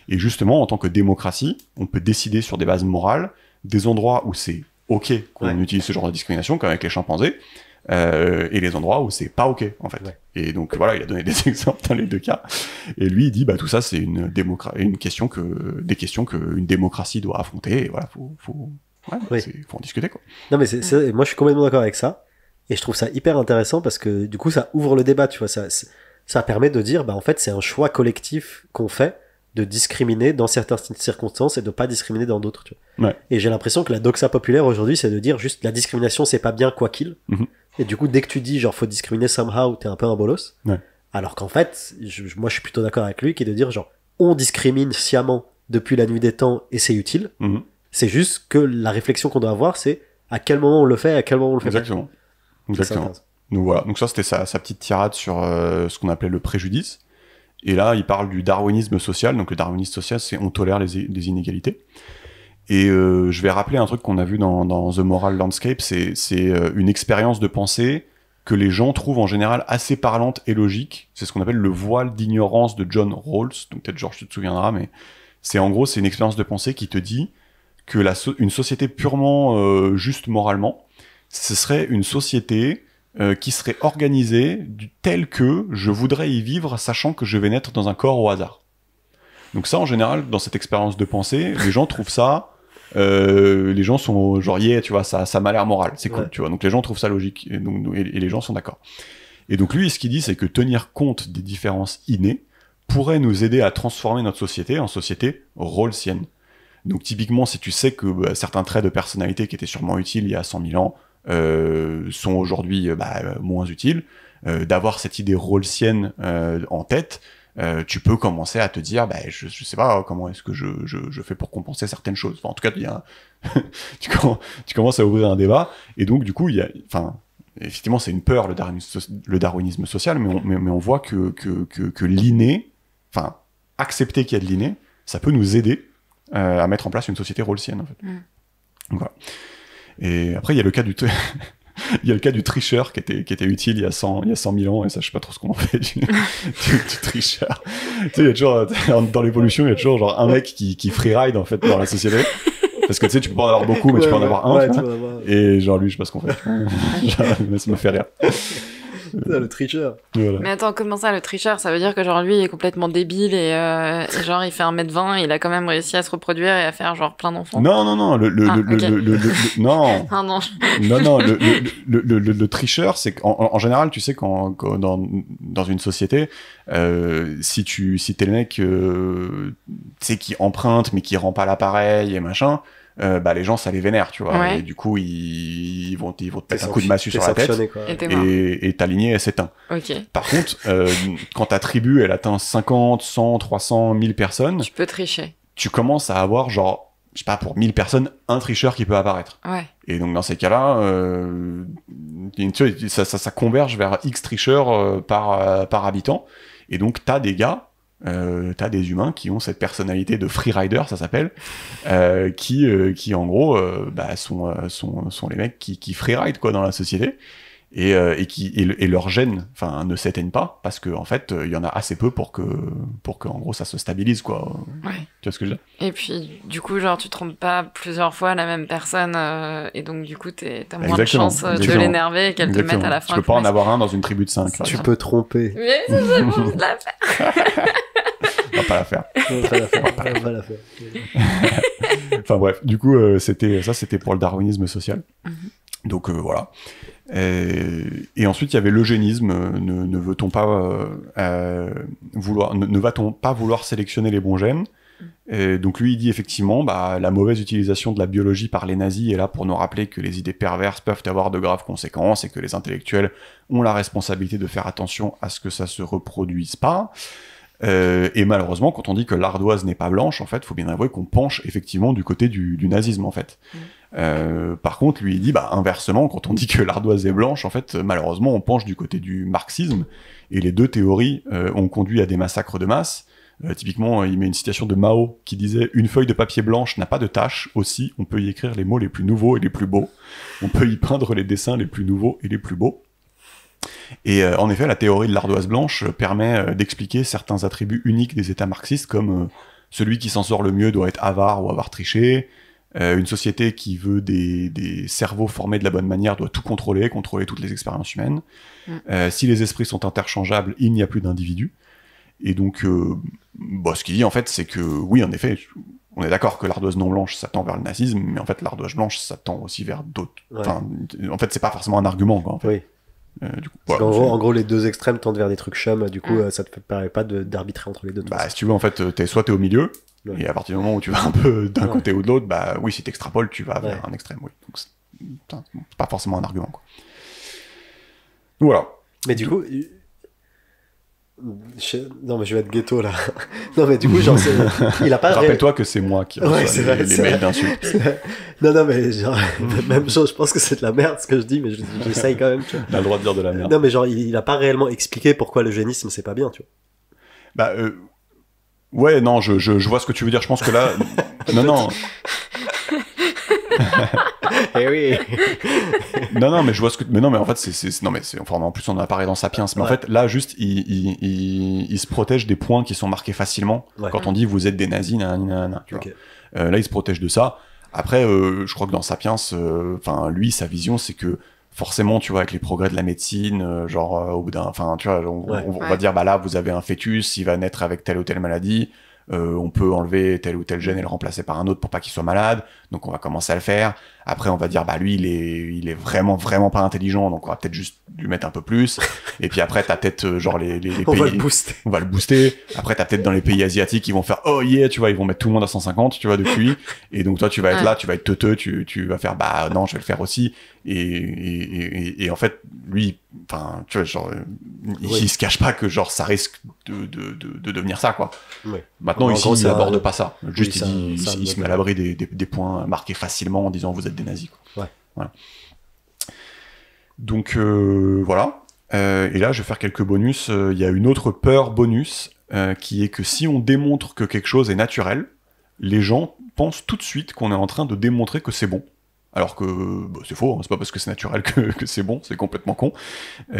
Et justement, en tant que démocratie, on peut décider sur des bases morales, des endroits où c'est ok qu'on utilise ce genre de discrimination, comme avec les chimpanzés, et les endroits où c'est pas ok, en fait. Ouais. Et donc voilà, il a donné des exemples dans les deux cas. Et lui, il dit, bah tout ça, c'est des questions qu'une démocratie doit affronter, et voilà, faut en discuter, quoi. Non, mais moi, je suis complètement d'accord avec ça. Et je trouve ça hyper intéressant parce que du coup ça ouvre le débat, tu vois, ça permet de dire bah en fait c'est un choix collectif qu'on fait de discriminer dans certaines circonstances et de pas discriminer dans d'autres, tu vois. Ouais. Et j'ai l'impression que la doxa populaire aujourd'hui c'est de dire juste la discrimination c'est pas bien quoi qu'il. Et du coup dès que tu dis genre faut discriminer somehow, t'es un peu un bolos. Ouais. Alors qu'en fait moi je suis plutôt d'accord avec lui qui est de dire genre on discrimine sciemment depuis la nuit des temps et c'est utile. C'est juste que la réflexion qu'on doit avoir c'est à quel moment on le fait, à quel moment on le fait. Exactement. Exactement. Donc voilà, donc ça c'était sa petite tirade sur ce qu'on appelait le préjudice. Et là, il parle du darwinisme social. Donc le darwinisme social, c'est on tolère les inégalités. Et je vais rappeler un truc qu'on a vu dans The Moral Landscape, c'est une expérience de pensée que les gens trouvent en général assez parlante et logique. C'est ce qu'on appelle le voile d'ignorance de John Rawls. Donc peut-être Georges tu te souviendras, mais c'est une expérience de pensée qui te dit que une société purement juste moralement, ce serait une société qui serait organisée telle que je voudrais y vivre sachant que je vais naître dans un corps au hasard. Donc ça, en général, dans cette expérience de pensée, les gens trouvent ça... les gens sont genre tu vois, ça m'a l'air moral, c'est cool, tu vois. Donc les gens trouvent ça logique et les gens sont d'accord. Et donc lui, ce qu'il dit, c'est que tenir compte des différences innées pourrait nous aider à transformer notre société en société rawlsienne. Donc typiquement, si tu sais que certains traits de personnalité qui étaient sûrement utiles il y a 100 000 ans sont aujourd'hui moins utiles, d'avoir cette idée rawlsienne en tête, tu peux commencer à te dire je sais pas comment est-ce que je fais pour compenser certaines choses. Enfin, en tout cas, tu commences à ouvrir un débat, et donc du coup effectivement c'est une peur, le darwinisme social, mais on voit que l'inné, enfin accepter qu'il y a de l'inné, ça peut nous aider à mettre en place une société rawlsienne, en fait. Donc, voilà. Et après, il y a le cas du tricheur qui était utile il y a 100 000 ans, et ça, je sais pas trop ce qu'on en fait du tricheur. Tu sais, il y a toujours, dans l'évolution, il y a toujours genre un mec qui freeride, en fait, dans la société. Parce que tu sais, tu peux pas en avoir beaucoup, mais tu peux en avoir un. Et genre lui, je sais pas ce qu'on fait. Ça me fait rire. Le tricheur. Voilà. Mais attends, comment ça, le tricheur? Ça veut dire que genre lui il est complètement débile et genre il fait 1m20 et il a quand même réussi à se reproduire et à faire genre plein d'enfants? Non, non, non, Ah non. non, le tricheur, c'est qu'en général, tu sais, quand dans une société, si t'es le mec, tu sais, qui emprunte mais qui rend pas l'appareil et machin, bah les gens ça les vénère, tu vois, Ouais. et du coup ils vont te mettre un coup de massue sur la tête quoi. Et t'es mort. et ta lignée elle s'éteint. Ok. Par contre, quand ta tribu elle atteint 50, 100, 300, 1000 personnes, Tu peux tricher. tu commences à avoir genre, je sais pas, pour 1000 personnes, un tricheur qui peut apparaître. Ouais. Et donc dans ces cas-là, tu vois, ça converge vers X tricheurs par habitant. Et donc t'as des gars, t'as des humains qui ont cette personnalité de freerider, ça s'appelle, qui en gros bah, sont les mecs qui freeride quoi dans la société. Et leurs gènes ne s'éteignent pas parce que en fait il y en a assez peu pour que en gros ça se stabilise quoi. Ouais. Tu vois ce que je veux dire? Et puis du coup genre tu trompes pas plusieurs fois la même personne et donc du coup t'as moins de chance de l'énerver et qu'elle te mette à la fin. Tu peux pas en avoir un dans une tribu de 5. Tu peux tromper. Mais c'est bon de la faire. On va pas la faire. On va la faire. Enfin bref, du coup c'était pour le darwinisme social. Donc voilà. Et ensuite il y avait l'eugénisme. Ne va-t-on pas vouloir sélectionner les bons gènes? Et donc lui il dit effectivement bah, la mauvaise utilisation de la biologie par les nazis est là pour nous rappeler que les idées perverses peuvent avoir de graves conséquences et que les intellectuels ont la responsabilité de faire attention à ce que ça se reproduise pas. Et malheureusement, quand on dit que l'ardoise n'est pas blanche, en fait, faut bien avouer qu'on penche effectivement du côté du nazisme, en fait. Par contre, lui, il dit, bah, inversement, quand on dit que l'ardoise est blanche, en fait, malheureusement, on penche du côté du marxisme, et les deux théories ont conduit à des massacres de masse. Typiquement, il met une citation de Mao qui disait « Une feuille de papier blanche n'a pas de tache, aussi, on peut y écrire les mots les plus nouveaux et les plus beaux. On peut y peindre les dessins les plus nouveaux et les plus beaux. » Et en effet, la théorie de l'ardoise blanche permet d'expliquer certains attributs uniques des États marxistes, comme celui qui s'en sort le mieux doit être avare ou avoir triché, une société qui veut des cerveaux formés de la bonne manière doit tout contrôler toutes les expériences humaines. Si les esprits sont interchangeables, il n'y a plus d'individus. Et donc, ce qu'il dit en fait, c'est que oui, en effet, on est d'accord que l'ardoise non blanche, ça tend vers le nazisme, mais en fait, l'ardoise blanche, ça tend aussi vers d'autres. Ouais. Enfin, en fait, c'est pas forcément un argument, quoi. En fait. Oui. Du coup, voilà, en gros, les deux extrêmes tendent vers des trucs chum, du coup, ça te permet pas d'arbitrer entre les deux. Bah, si tu veux, en fait, soit t'es au milieu, et à partir du moment où tu vas un peu d'un côté ou de l'autre, bah oui, si t'extrapoles, tu vas vers un extrême, oui. Donc, c'est pas forcément un argument, quoi. Voilà. Mais du coup... Non mais je vais être ghetto là. Non mais du coup genre il a pas. Rappelle-toi que c'est moi qui reçois les mails d'insultes. Non mais genre même chose, je pense que c'est de la merde ce que je dis, mais j'essaye quand même. Tu vois. T'as le droit de dire de la merde. Non mais genre il a pas réellement expliqué pourquoi l'eugénisme c'est pas bien, tu vois. Bah ouais non je vois ce que tu veux dire. Je pense que là non. Eh oui. non mais je vois ce que mais en fait c'est enfin en plus on en a parlé dans Sapiens, mais en fait là juste il se protège des points qui sont marqués facilement quand on dit vous êtes des nazis nanana, tu vois. Là il se protège de ça. Après je crois que dans Sapiens lui sa vision c'est que forcément tu vois avec les progrès de la médecine au bout d'un tu vois on va dire bah là vous avez un fœtus, il va naître avec telle ou telle maladie. On peut enlever tel ou tel gène et le remplacer par un autre pour pas qu'il soit malade, donc on va commencer à le faire. Après on va dire bah lui il est vraiment pas intelligent, donc on va peut-être juste lui mettre un peu plus. Et puis après t'as peut-être les pays, on va le booster. Après t'as peut-être dans les pays asiatiques ils vont faire oh yeah, tu vois, ils vont mettre tout le monde à 150, tu vois, de QI. Et donc toi tu vas être là, tu vas être teuteux, tu vas faire bah non je vais le faire aussi. Et en fait lui enfin tu vois il se cache pas que ça risque de devenir ça quoi. Oui. Maintenant ici il aborde pas ça, juste il se met à l'abri des points marqués facilement en disant vous êtes des nazis quoi. Ouais. Voilà. Donc voilà, et là je vais faire quelques bonus. Il y a une autre peur bonus qui est que si on démontre que quelque chose est naturel, les gens pensent tout de suite qu'on est en train de démontrer que c'est bon. Alors que c'est faux, hein, c'est pas parce que c'est naturel que c'est bon, c'est complètement con.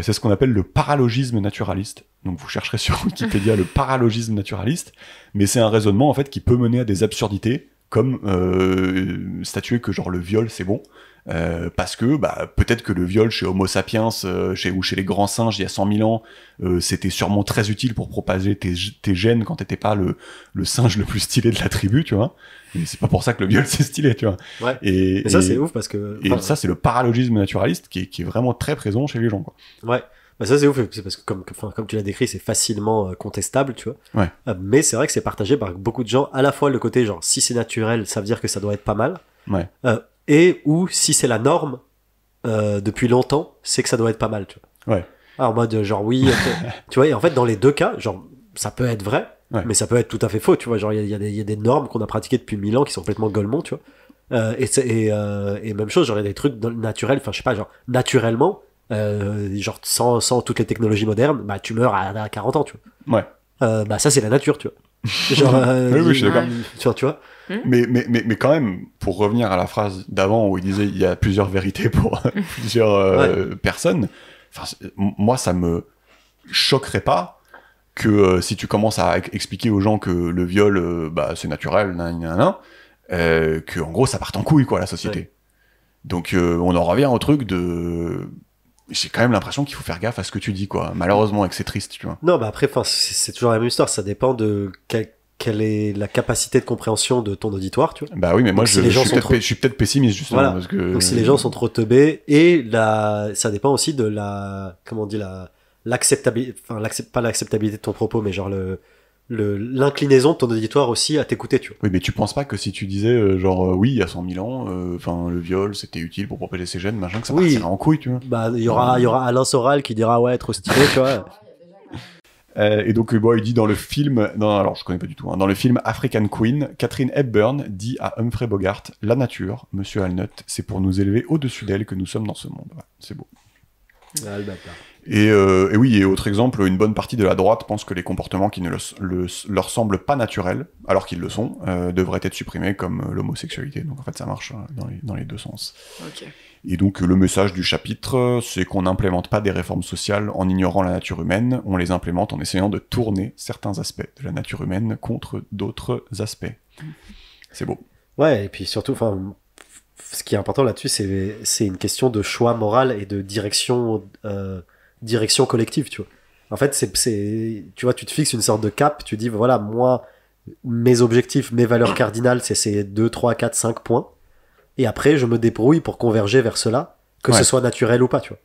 C'est ce qu'on appelle le paralogisme naturaliste. Donc vous chercherez sur Wikipédia le paralogisme naturaliste, mais c'est un raisonnement en fait qui peut mener à des absurdités, comme statuer que genre le viol c'est bon, parce que peut-être que le viol chez Homo sapiens ou chez les grands singes il y a 100 000 ans, c'était sûrement très utile pour propager tes gènes quand t'étais pas le singe le plus stylé de la tribu, tu vois. Et c'est pas pour ça que le viol c'est stylé, tu vois. Ouais. Et ça c'est ouf parce que... ça c'est le paralogisme naturaliste qui est vraiment très présent chez les gens, quoi. Ouais. Ça c'est ouf, c'est parce que comme tu l'as décrit, c'est facilement contestable, tu vois. Ouais. Mais c'est vrai que c'est partagé par beaucoup de gens, à la fois le côté genre si c'est naturel, ça veut dire que ça doit être pas mal. Ouais. Et ou si c'est la norme depuis longtemps, c'est que ça doit être pas mal, tu vois. Ouais. En mode genre oui, tu vois, et en fait dans les deux cas, genre ça peut être vrai, mais ça peut être tout à fait faux, tu vois. Genre il y a des normes qu'on a pratiquées depuis 1000 ans qui sont complètement golemons, tu vois. Et même chose, genre il y a des trucs naturels, enfin je sais pas, genre naturellement, genre sans toutes les technologies modernes, tu meurs à 40 ans, tu vois. Ouais. Ça c'est la nature, tu vois. Genre oui, je suis d'accord. Tu vois. Mais quand même, pour revenir à la phrase d'avant où il disait il y a plusieurs vérités pour plusieurs personnes, moi ça me choquerait pas que si tu commences à expliquer aux gens que le viol c'est naturel, que en gros ça parte en couille quoi la société. Ouais. Donc on en revient au truc de... J'ai quand même l'impression qu'il faut faire gaffe à ce que tu dis, quoi. Malheureusement, et que c'est triste, tu vois. Non, après, c'est toujours la même histoire. Ça dépend de quelle est la capacité de compréhension de ton auditoire, tu vois. Bah oui, mais moi, je suis peut-être pessimiste, justement. Voilà. Parce que... Donc, si les gens sont trop teubés, et ça dépend aussi de l'acceptabilité, pas l'acceptabilité de ton propos, mais genre l'inclinaison de ton auditoire aussi à t'écouter, tu vois. Oui, mais tu penses pas que si tu disais oui, il y a 100 000 ans, le viol c'était utile pour propager ses gènes, machin, que ça partirait en couille, tu vois. Il y aura Alain Soral qui dira ouais, trop stylé, tu vois. Et donc il dit dans le film, alors je connais pas du tout, dans le film African Queen, Katharine Hepburn dit à Humphrey Bogart, la nature, Monsieur Alnut, c'est pour nous élever au-dessus d'elle que nous sommes dans ce monde. Ouais, c'est beau. Ah, le bâtard. Et oui, et autre exemple, une bonne partie de la droite pense que les comportements qui ne leur semblent pas naturels, alors qu'ils le sont, devraient être supprimés, comme l'homosexualité. Donc en fait, ça marche dans les deux sens. Okay. Et donc le message du chapitre, c'est qu'on n'implémente pas des réformes sociales en ignorant la nature humaine, on les implémente en essayant de tourner certains aspects de la nature humaine contre d'autres aspects. C'est beau. Ouais, et puis surtout, ce qui est important là-dessus, c'est une question de choix moral et de direction collective, tu vois. En fait, tu vois, tu te fixes une sorte de cap, tu dis, voilà, moi, mes objectifs, mes valeurs cardinales, c'est ces 2, 3, 4, 5 points. Et après, je me débrouille pour converger vers cela, que ce soit naturel ou pas, tu vois.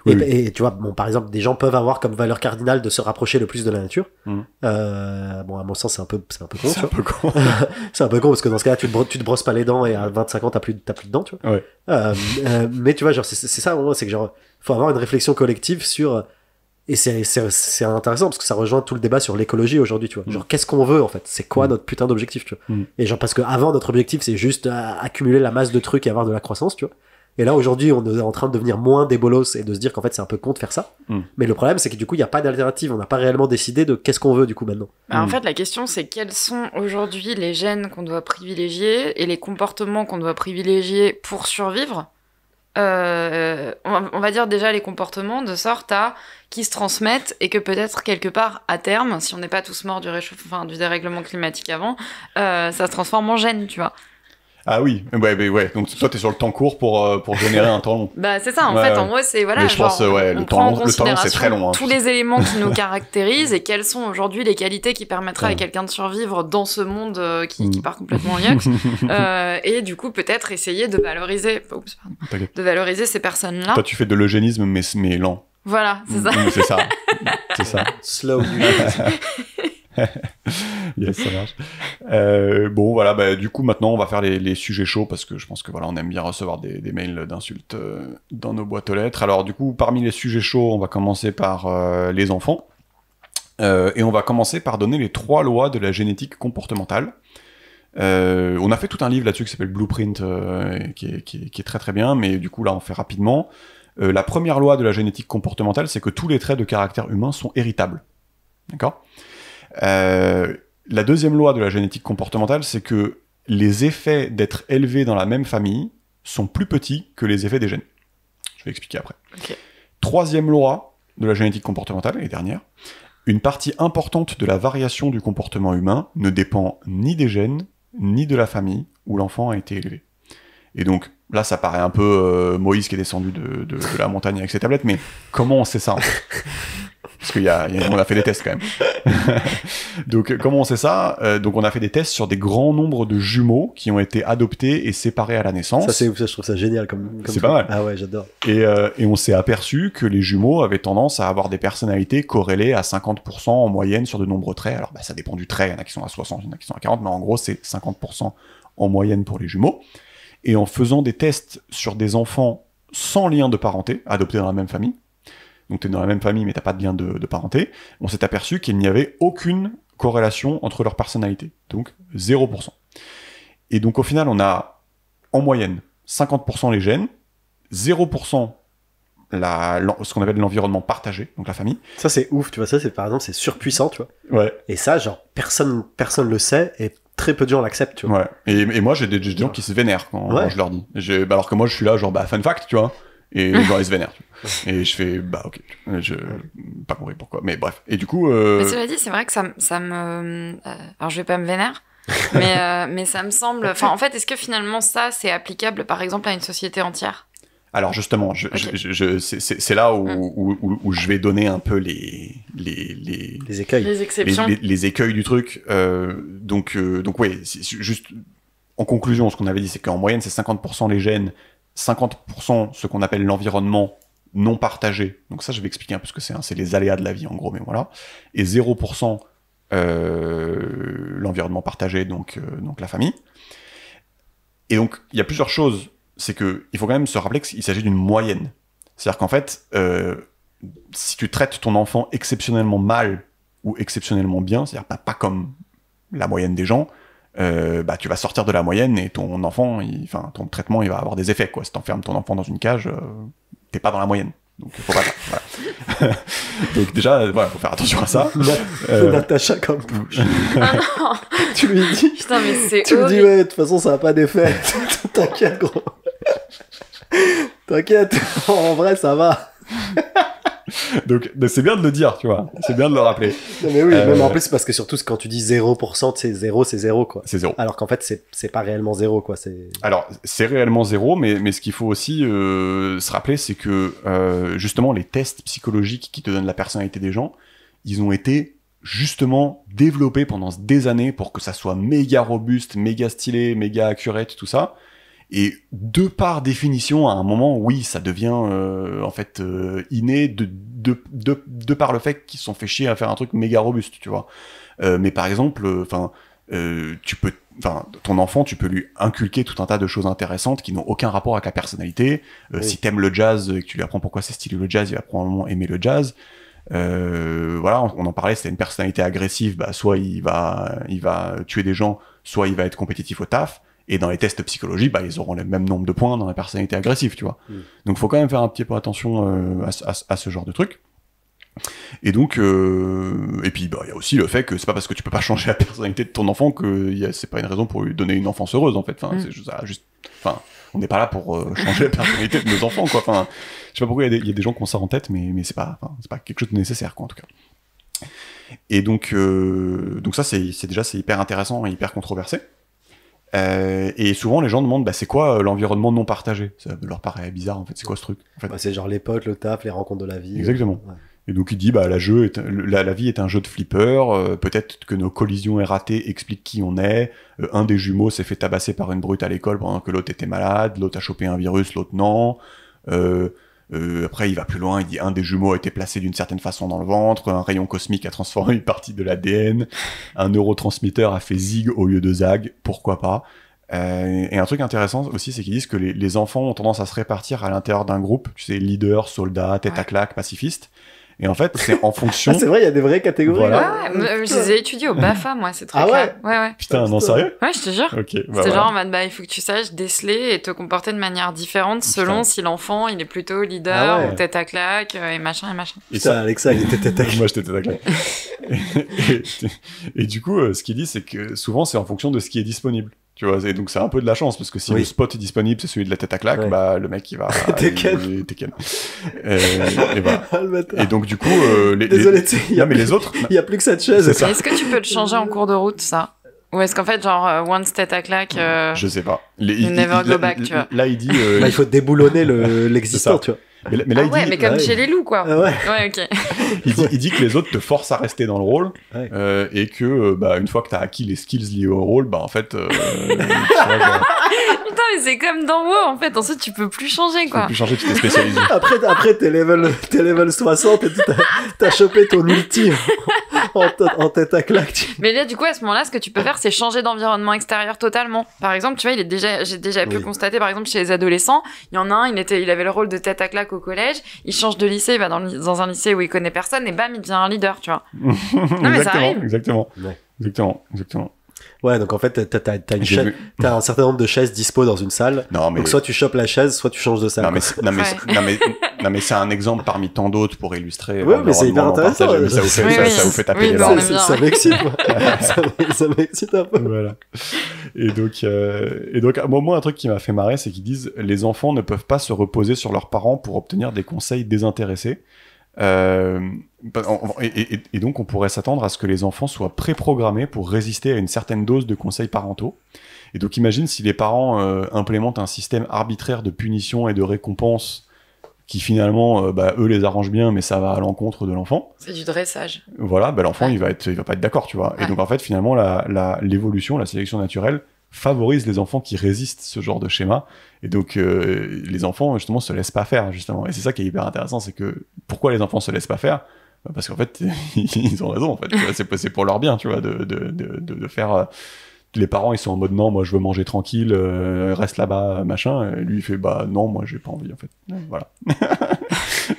Oui. Et tu vois, par exemple, des gens peuvent avoir comme valeur cardinale de se rapprocher le plus de la nature. À mon sens, c'est un peu con, c'est un peu con. C'est un peu con, parce que dans ce cas-là, tu te brosses pas les dents et à 25 ans, t'as plus de dents, tu vois. Ouais. Mais tu vois, genre, c'est ça, au moins, c'est que genre, faut avoir une réflexion collective sur, et c'est intéressant parce que ça rejoint tout le débat sur l'écologie aujourd'hui, tu vois. Genre, qu'est-ce qu'on veut, en fait? C'est quoi notre putain d'objectif, tu vois? Et genre, parce que avant, notre objectif, c'est juste accumuler la masse de trucs et avoir de la croissance, tu vois. Et là, aujourd'hui, on est en train de devenir moins des bolos et de se dire qu'en fait, c'est un peu con de faire ça. Mais le problème, c'est que du coup, il n'y a pas d'alternative. On n'a pas réellement décidé de qu'est-ce qu'on veut, du coup, maintenant. En fait, la question, c'est quels sont aujourd'hui les gènes qu'on doit privilégier et les comportements qu'on doit privilégier pour survivre. On va dire déjà les comportements de sorte à qui se transmettent et que peut-être quelque part à terme, si on n'est pas tous morts du dérèglement climatique avant, ça se transforme en gènes, tu vois. Ah oui, ouais. Donc toi t'es sur le temps court pour générer un temps long. Bah c'est ça, en fait, en gros c'est voilà. Mais je pense le temps long c'est très long. Tous les éléments qui nous caractérisent et quelles sont aujourd'hui les qualités qui permettraient à quelqu'un de survivre dans ce monde qui part complètement en yucks. Et du coup peut-être essayer de valoriser, ces personnes-là. Toi tu fais de l'eugénisme mais lent. Voilà, c'est ça. C'est ça. C'est ça. Slow. Yes, ça marche. Bon, voilà, du coup, maintenant, on va faire les sujets chauds parce que je pense que voilà, on aime bien recevoir des mails d'insultes dans nos boîtes aux lettres. Alors, du coup, parmi les sujets chauds, on va commencer par les enfants. Et on va commencer par donner les 3 lois de la génétique comportementale. On a fait tout un livre là-dessus qui s'appelle Blueprint, qui est très très bien, mais du coup, là, on fait rapidement. La première loi de la génétique comportementale, c'est que tous les traits de caractère humain sont héritables. D'accord ? La deuxième loi de la génétique comportementale, c'est que les effets d'être élevé dans la même famille sont plus petits que les effets des gènes. Je vais expliquer après. Okay. Troisième loi de la génétique comportementale, et dernière, une partie importante de la variation du comportement humain ne dépend ni des gènes, ni de la famille où l'enfant a été élevé. Et donc, là, ça paraît un peu Moïse qui est descendu de la montagne avec ses tablettes, mais comment on sait ça, en fait? Parce qu'on a fait des tests, quand même. Donc, comment on sait ça? Donc, on a fait des tests sur des grands nombres de jumeaux qui ont été adoptés et séparés à la naissance. Ça, je trouve ça génial comme c'est pas mal. Ah ouais, j'adore. Et on s'est aperçu que les jumeaux avaient tendance à avoir des personnalités corrélées à 50% en moyenne sur de nombreux traits. Alors, ça dépend du trait. Il y en a qui sont à 60, il y en a qui sont à 40, mais en gros, c'est 50% en moyenne pour les jumeaux. Et en faisant des tests sur des enfants sans lien de parenté, adoptés dans la même famille, donc t'es dans la même famille mais t'as pas de lien de parenté, on s'est aperçu qu'il n'y avait aucune corrélation entre leurs personnalités, donc 0%. Et donc au final on a en moyenne 50% les gènes, 0% ce qu'on appelle l'environnement partagé, donc la famille. Ça c'est ouf, tu vois, ça c'est par exemple c'est surpuissant, tu vois. Ouais. Et ça genre personne le sait et très peu de gens l'acceptent, tu vois. Ouais. Et moi j'ai des gens qui se vénèrent quand je leur dis. Alors que moi je suis là genre fun fact, tu vois. Et genre ils se vénèrent. Et je fais ok. Pas compris pourquoi. Mais bref. Et du coup. Mais cela dit, c'est vrai que ça me. Alors je vais pas me vénère. mais ça me semble. Enfin, en fait, est-ce que finalement ça c'est applicable par exemple à une société entière? Alors justement, c'est là où je vais donner un peu les écueils, les exceptions, les écueils du truc. Donc ouais, juste en conclusion, ce qu'on avait dit, c'est qu'en moyenne c'est 50% les gènes, 50% ce qu'on appelle l'environnement non partagé. Donc ça, je vais expliquer un peu ce que c'est les aléas de la vie en gros, mais voilà. Et 0% l'environnement partagé, donc la famille. Et donc il y a plusieurs choses. C'est que il faut quand même se rappeler qu'il s'agit d'une moyenne. C'est-à-dire qu'en fait, si tu traites ton enfant exceptionnellement mal ou exceptionnellement bien, c'est-à-dire pas comme la moyenne des gens, tu vas sortir de la moyenne et ton enfant, ton traitement, il va avoir des effets, quoi. Si t'enfermes ton enfant dans une cage, t'es pas dans la moyenne. Donc faut pas voilà. Donc déjà, voilà, faut faire attention à ça. Natacha comme bouge. Ah non. Tu lui dis. Putain, mais c'est tu horrible. lui dis ouais, de toute façon ça n'a pas d'effet. T'inquiète gros. T'inquiète, en vrai ça va. Donc c'est bien de le dire, tu vois. C'est bien de le rappeler. Non, mais oui, même en plus parce que surtout quand tu dis 0%, c'est 0 quoi. C'est 0. Alors qu'en fait c'est pas réellement 0 quoi. Alors c'est réellement 0, mais ce qu'il faut aussi se rappeler, c'est que justement les tests psychologiques qui te donnent la personnalité des gens, ils ont été justement développés pendant des années pour que ça soit méga robuste, méga stylé, méga accurate, tout ça. Et par définition, à un moment, oui, ça devient inné de par le fait qu'ils se sont fait chier à faire un truc méga robuste, tu vois. Mais par exemple, ton enfant, tu peux lui inculquer tout un tas de choses intéressantes qui n'ont aucun rapport avec la personnalité. Oui. Si t'aimes le jazz et que tu lui apprends pourquoi c'est stylé le jazz, il va probablement aimer le jazz. Voilà, on en parlait, c'était une personnalité agressive, soit il va tuer des gens, soit il va être compétitif au taf. Et dans les tests psychologiques, ils auront le même nombre de points dans la personnalité agressive, tu vois. Donc, faut quand même faire un petit peu attention à ce genre de truc. Et donc, et puis, il y a aussi le fait que c'est pas parce que tu peux pas changer la personnalité de ton enfant que c'est pas une raison pour lui donner une enfance heureuse, en fait. On n'est pas là pour changer la personnalité de nos enfants, quoi. Enfin, je sais pas pourquoi il y a des gens qui ont ça en tête, mais c'est pas quelque chose de nécessaire, quoi, en tout cas. Et donc ça, c'est hyper intéressant et hyper controversé. Et souvent les gens demandent c'est quoi l'environnement non partagé, ça leur paraît bizarre en fait, c'est quoi ce truc en fait. C'est genre les potes, le taf, les rencontres de la vie. Exactement. Ouais. Et donc il dit la vie est un jeu de flipper, peut-être que nos collisions erratées expliquent qui on est, un des jumeaux s'est fait tabasser par une brute à l'école pendant que l'autre était malade, l'autre a chopé un virus, l'autre non. Après il va plus loin, il dit un des jumeaux a été placé d'une certaine façon dans le ventre, un rayon cosmique a transformé une partie de l'ADN, un neurotransmetteur a fait zig au lieu de zag, pourquoi pas. Et un truc intéressant aussi, c'est qu'ils disent que les enfants ont tendance à se répartir à l'intérieur d'un groupe, tu sais, leader, soldat, tête à claque, pacifiste. Et en fait, c'est en fonction... c'est vrai, il y a des vraies catégories. Voilà. Ouais, je les ai étudiés au BAFA, moi, ces trucs-là. Ouais. Putain, non, sérieux? Ouais, je te jure. Okay, c'était genre en mode, il faut que tu saches déceler et te comporter de manière différente selon si l'enfant, il est plutôt leader ou tête à claque et machin. Et ça, Alexa, il était tête à claque. Moi, j'étais tête à claque. Et du coup, ce qu'il dit, c'est que souvent, c'est en fonction de ce qui est disponible. Tu vois, et donc c'est un peu de la chance parce que si le spot est disponible, c'est celui de la tête à claque, le mec il va Tekken. Et voilà. Et donc du coup désolé, mais les autres, il y a plus que cette chaise. Est-ce que tu peux le changer en cours de route, ça? Ou est-ce qu'en fait, genre, once tête à claque... Je sais pas. Never go back, tu vois. Là, il dit... il faut déboulonner l'existant, tu vois. Mais là, il dit, mais comme chez les loups, quoi. Ouais, ok. il dit que les autres te forcent à rester dans le rôle, et que une fois que t'as acquis les skills liés au rôle, en fait... tu vois, Putain, mais c'est comme dans WoW, en fait. Ensuite, tu peux plus changer, quoi. Tu peux plus changer, tu t'es spécialisé. Après t'es level 60 et t'as chopé ton ulti en tête à claque. Mais là, du coup, à ce moment-là, ce que tu peux faire, c'est changer d'environnement extérieur totalement. Par exemple, tu vois, j'ai déjà pu constater, par exemple, chez les adolescents, il y en a un, il avait le rôle de tête à claque au collège, il change de lycée, il va dans un lycée où il connaît personne, et bam, il devient un leader, tu vois. Non, mais ça arrive. Exactement. Ouais, donc en fait, t'as un certain nombre de chaises dispo dans une salle. Non, mais... Donc soit tu chopes la chaise, soit tu changes de salle. Non, mais c'est un exemple parmi tant d'autres pour illustrer. Ouais, mais c'est hyper intéressant. Ça vous fait taper les barres. Ça m'excite, moi. ça m'excite un peu. Voilà. Et donc, moi, un truc qui m'a fait marrer, c'est qu'ils disent les enfants ne peuvent pas se reposer sur leurs parents pour obtenir des conseils désintéressés. Et donc on pourrait s'attendre à ce que les enfants soient préprogrammés pour résister à une certaine dose de conseils parentaux. Et donc imagine si les parents implémentent un système arbitraire de punition et de récompense qui finalement eux les arrangent bien, mais ça va à l'encontre de l'enfant. C'est du dressage. Voilà, l'enfant il va pas être d'accord, tu vois. Et donc en fait finalement l'évolution, la sélection naturelle favorise les enfants qui résistent ce genre de schéma, et donc les enfants justement se laissent pas faire, justement. Et c'est ça qui est hyper intéressant, c'est que pourquoi les enfants se laissent pas faire, parce qu'en fait ils ont raison, en fait. C'est pour leur bien, tu vois, de faire les parents ils sont en mode non, moi je veux manger tranquille, reste là-bas, machin, et lui il fait non, moi j'ai pas envie, en fait. Voilà.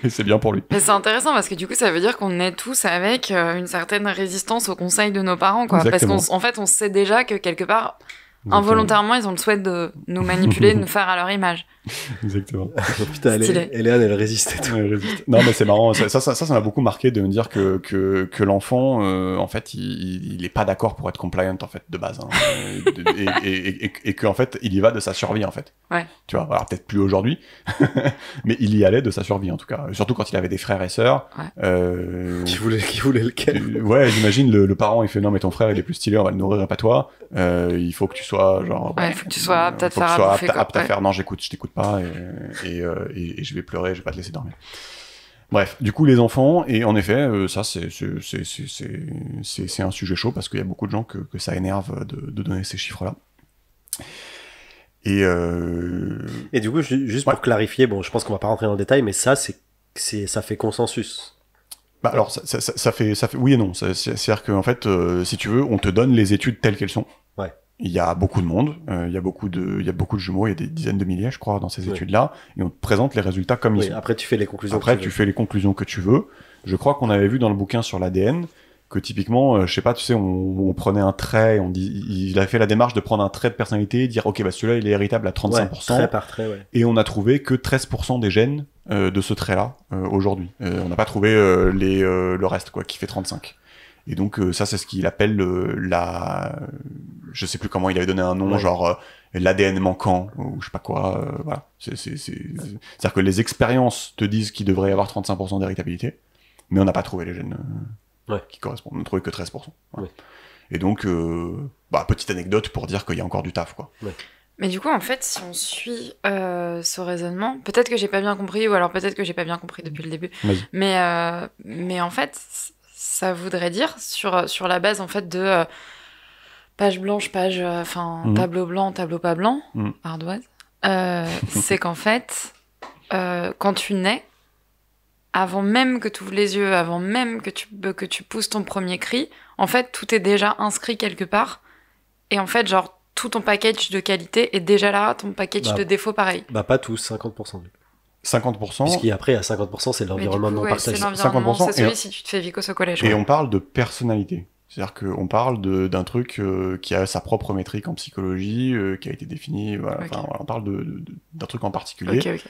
Et c'est bien pour lui. Mais c'est intéressant parce que du coup ça veut dire qu'on est tous avec une certaine résistance aux conseils de nos parents, quoi. Exactement. Parce qu'en fait on sait déjà que quelque part involontairement, ils ont le souhait de nous manipuler, de nous faire à leur image. Exactement. Putain, Léane, elle résiste et tout. Elle résiste. Non, mais c'est marrant. Ça m'a beaucoup marqué de me dire que l'enfant, en fait, il est pas d'accord pour être compliant, en fait, de base. Hein. Et qu'en fait, il y va de sa survie, en fait. Ouais. Tu vois, alors peut-être plus aujourd'hui, mais il y allait de sa survie, en tout cas. Surtout quand il avait des frères et sœurs. Ouais. Qui voulait lequel? Ouais, j'imagine le parent, il fait non, mais ton frère, il est plus stylé, on va le nourrir et pas toi. Il faut que tu sois genre... Ouais, il faut que tu sois apte à te faire à bouffer, quoi. Apte à faire, non, je t'écoute pas, et je vais pleurer, je vais pas te laisser dormir. Bref, du coup, les enfants, et en effet, ça, c'est un sujet chaud, parce qu'il y a beaucoup de gens que ça énerve de donner ces chiffres-là. Et du coup, juste pour clarifier, bon, je pense qu'on va pas rentrer dans le détail, mais ça fait consensus. Alors, ça fait oui et non. C'est-à-dire qu'en fait, si tu veux, on te donne les études telles qu'elles sont. Ouais. Il y a beaucoup de monde, il y a beaucoup de jumeaux, il y a des dizaines de milliers, je crois, dans ces études-là, et on te présente les résultats comme ils sont. Après, tu fais les conclusions. Fais les conclusions que tu veux. Je crois qu'on avait vu dans le bouquin sur l'ADN que typiquement, je sais pas, tu sais, on prenait un trait, il a fait la démarche de prendre un trait de personnalité, dire ok, celui-là il est héritable à 35%, trait par trait, ouais. Et on a trouvé que 13% des gènes de ce trait-là aujourd'hui. On n'a pas trouvé le reste, quoi, qui fait 35%. Et donc ça, c'est ce qu'il appelle je sais plus comment il avait donné un nom, genre l'ADN manquant ou je sais pas quoi. Voilà. C'est-à-dire que les expériences te disent qu'il devrait y avoir 35% d'héritabilité, mais on n'a pas trouvé les gènes qui correspondent. On n'a trouvé que 13%. Voilà. Ouais. Et donc petite anecdote pour dire qu'il y a encore du taf, quoi. Ouais. Mais du coup, en fait, si on suit ce raisonnement, peut-être que j'ai pas bien compris, ou alors peut-être que j'ai pas bien compris depuis le début. Mais en fait, ça voudrait dire sur la base en fait de page blanche, tableau blanc, tableau pas blanc, ardoise. C'est qu'en fait, quand tu nais, avant même que tu ouvres les yeux, avant même que tu pousses ton premier cri, en fait, tout est déjà inscrit quelque part. Et en fait, genre, tout ton package de qualité est déjà là, ton package de défauts pareil. Pas tous, 50%. 50%. Puisqu'après, à 50%, c'est l'environnement non partagé. C'est l'environnement, 50%, c'est celui si tu te fais vicos au collège. Et on parle de personnalité. C'est-à-dire qu'on parle d'un truc qui a sa propre métrique en psychologie, qui a été défini. Voilà. Okay. Enfin, on parle d'un truc en particulier. Okay.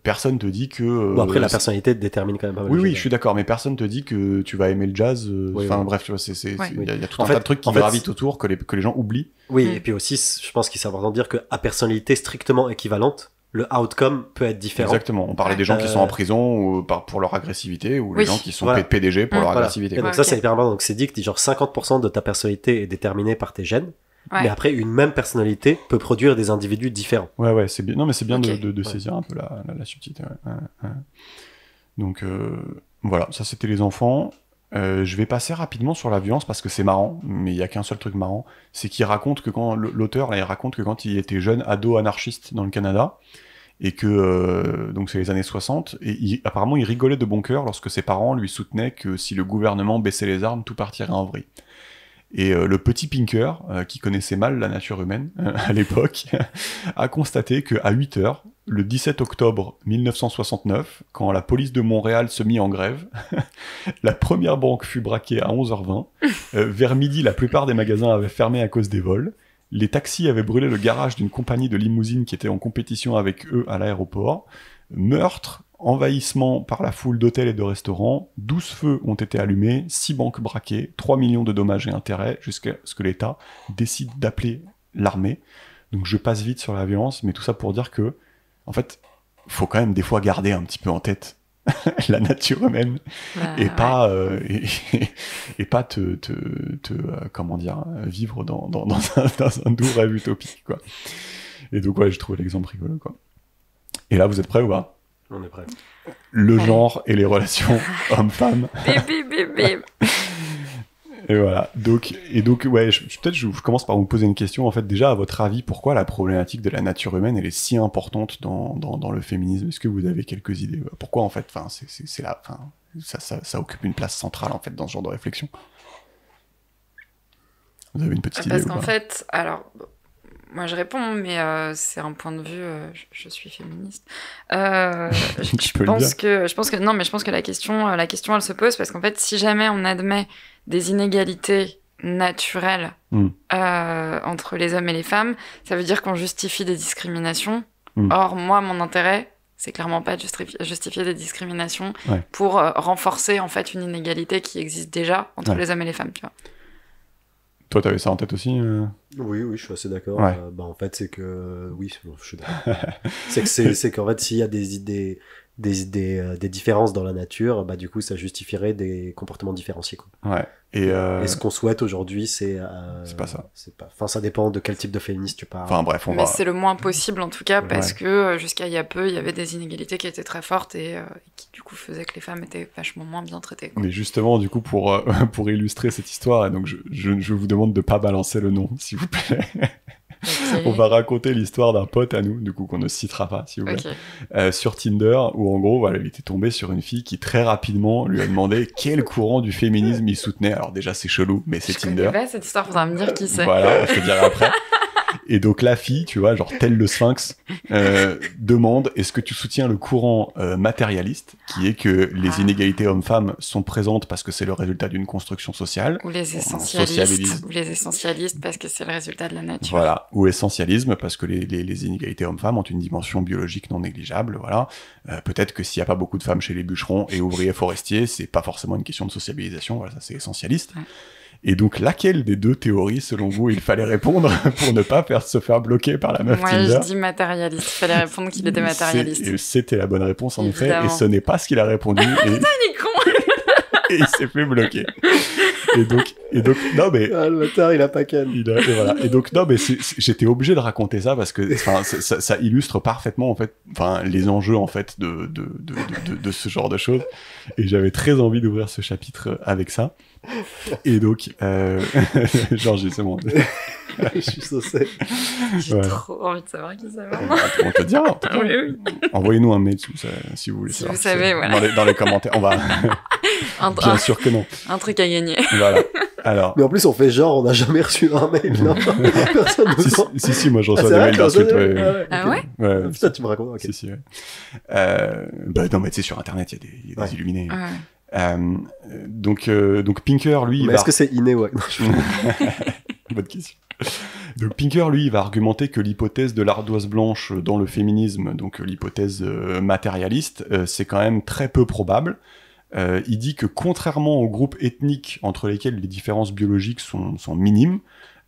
Personne te dit que... après, la personnalité détermine quand même pas mal. Oui, je suis d'accord, mais personne te dit que tu vas aimer le jazz. Bref, tu vois, il y a tout un tas de trucs qui gravitent autour que les gens oublient. Oui, et puis aussi, je pense qu'il est important de dire qu'à personnalité strictement équivalente, le outcome peut être différent. Exactement. On parlait des gens qui sont en prison pour leur agressivité, ou les gens qui sont PDG pour leur agressivité. Et donc ça, c'est hyper important. Donc c'est dit que genre 50% de ta personnalité est déterminée par tes gènes, Mais après, une même personnalité peut produire des individus différents. Ouais, c'est bien. Non, mais c'est bien de saisir un peu la subtilité. Ouais. Donc, voilà, ça c'était les enfants. Je vais passer rapidement sur la violence parce que c'est marrant, mais il y a qu'un seul truc marrant, c'est qu'il raconte que quand l'auteur là, il raconte que quand il était jeune ado anarchiste dans le Canada, et que donc c'est les années 60, et apparemment il rigolait de bon cœur lorsque ses parents lui soutenaient que si le gouvernement baissait les armes, tout partirait en vrille. Et le petit Pinker, qui connaissait mal la nature humaine à l'époque, a constaté qu'à 8h, le 17 octobre 1969, quand la police de Montréal se mit en grève, la première banque fut braquée à 11h20. Vers midi, la plupart des magasins avaient fermé à cause des vols. Les taxis avaient brûlé le garage d'une compagnie de limousines qui était en compétition avec eux à l'aéroport. Meurtre, envahissement par la foule d'hôtels et de restaurants, 12 feux ont été allumés, 6 banques braquées, 3 millions de dommages et intérêts, jusqu'à ce que l'État décide d'appeler l'armée. Donc je passe vite sur la violence, mais tout ça pour dire que, en fait, faut quand même des fois garder un petit peu en tête la nature humaine, et pas comment dire, vivre dans un doux rêve utopique, quoi. Et donc ouais, j'ai trouvé l'exemple rigolo, quoi. Et là, vous êtes prêts ou pas ? On est prêts. Le genre et les relations homme-femme. Bip. Et voilà. Donc ouais, je commence par vous poser une question. En fait, déjà, à votre avis, pourquoi la problématique de la nature humaine, elle est si importante dans le féminisme ? Est-ce que vous avez quelques idées ? Pourquoi, en fait, c'est là, ça occupe une place centrale, en fait, dans ce genre de réflexion ? Vous avez une petite idée ? Parce qu'en fait, alors... Moi, je réponds, mais c'est un point de vue. Je suis féministe. Je pense que la question, elle se pose parce qu'en fait, si jamais on admet des inégalités naturelles entre les hommes et les femmes, ça veut dire qu'on justifie des discriminations. Or, moi, mon intérêt, c'est clairement pas de justifier des discriminations pour renforcer en fait une inégalité qui existe déjà entre les hommes et les femmes. Tu vois. Toi, t'avais ça en tête aussi Oui, je suis assez d'accord. Ouais. En fait, c'est que... Oui, je suis d'accord. c'est qu'en fait, s'il y a des différences dans la nature, du coup, ça justifierait des comportements différenciés, quoi. Ouais. Et ce qu'on souhaite aujourd'hui, c'est pas ça. Enfin, ça dépend de quel type de féministe tu parles. Enfin, bref, Mais c'est le moins possible, en tout cas, parce que jusqu'à il y a peu, il y avait des inégalités qui étaient très fortes et qui, du coup, faisaient que les femmes étaient vachement moins bien traitées, quoi. Mais justement, du coup, pour illustrer cette histoire, et donc je vous demande de pas balancer le nom, s'il vous plaît. Okay. On va raconter l'histoire d'un pote à nous, du coup, qu'on ne citera pas, s'il vous plaît, sur Tinder, où en gros, voilà, il était tombé sur une fille qui très rapidement lui a demandé quel courant du féminisme il soutenait. Alors déjà, c'est chelou, mais c'est Tinder. Je connais pas cette histoire, faudra me dire qui c'est. Voilà, je te dirai après. Et donc la fille, tu vois, genre tel le sphinx, demande est-ce que tu soutiens le courant matérialiste, qui est que les inégalités hommes-femmes sont présentes parce que c'est le résultat d'une construction sociale. Ou les essentialistes parce que c'est le résultat de la nature. Voilà, ou essentialisme parce que les inégalités hommes-femmes ont une dimension biologique non négligeable. Voilà. Peut-être que s'il n'y a pas beaucoup de femmes chez les bûcherons et ouvriers forestiers, c'est pas forcément une question de sociabilisation. Voilà, ça c'est essentialiste. Ouais. Et donc, laquelle des deux théories, selon vous, il fallait répondre pour ne pas se faire bloquer par la meuf Tinder ? Moi, je dis matérialiste. Il fallait répondre qu'il était matérialiste. C'était la bonne réponse, en effet. Et ce n'est pas ce qu'il a répondu. Putain, il est con. Et il s'est fait bloquer. Et donc, non, mais... Ah, le bâtard, il a pas ken. Et voilà. Et donc, non, mais j'étais obligé de raconter ça parce que, ça illustre parfaitement, en fait, les enjeux, en fait, de ce genre de choses. Et j'avais très envie d'ouvrir ce chapitre avec ça. Et donc, Georges, c'est bon. Je suis saucé. J'ai trop envie de savoir qui ça va. On te dira. Oui. Envoyez-nous un mail si vous voulez. Si vous savez, voilà. Dans les commentaires, on va... Bien sûr que non. Un truc à gagner. Voilà. Alors... Mais en plus, on fait genre, on n'a jamais reçu un mail. Non. Personne nous en... Si, moi je reçois des mails d'insultes. Ah ouais? Ouais. Putain, tu me racontes. Okay. Si, ouais. Non, mais tu sais, sur Internet, il y a des illuminés. Donc Pinker, lui... Mais est-ce que c'est inné, ouais? Bonne question. Donc Pinker, lui, il va argumenter que l'hypothèse de l'ardoise blanche dans le féminisme, donc l'hypothèse matérialiste, c'est quand même très peu probable. Il dit que contrairement aux groupes ethniques entre lesquels les différences biologiques sont minimes,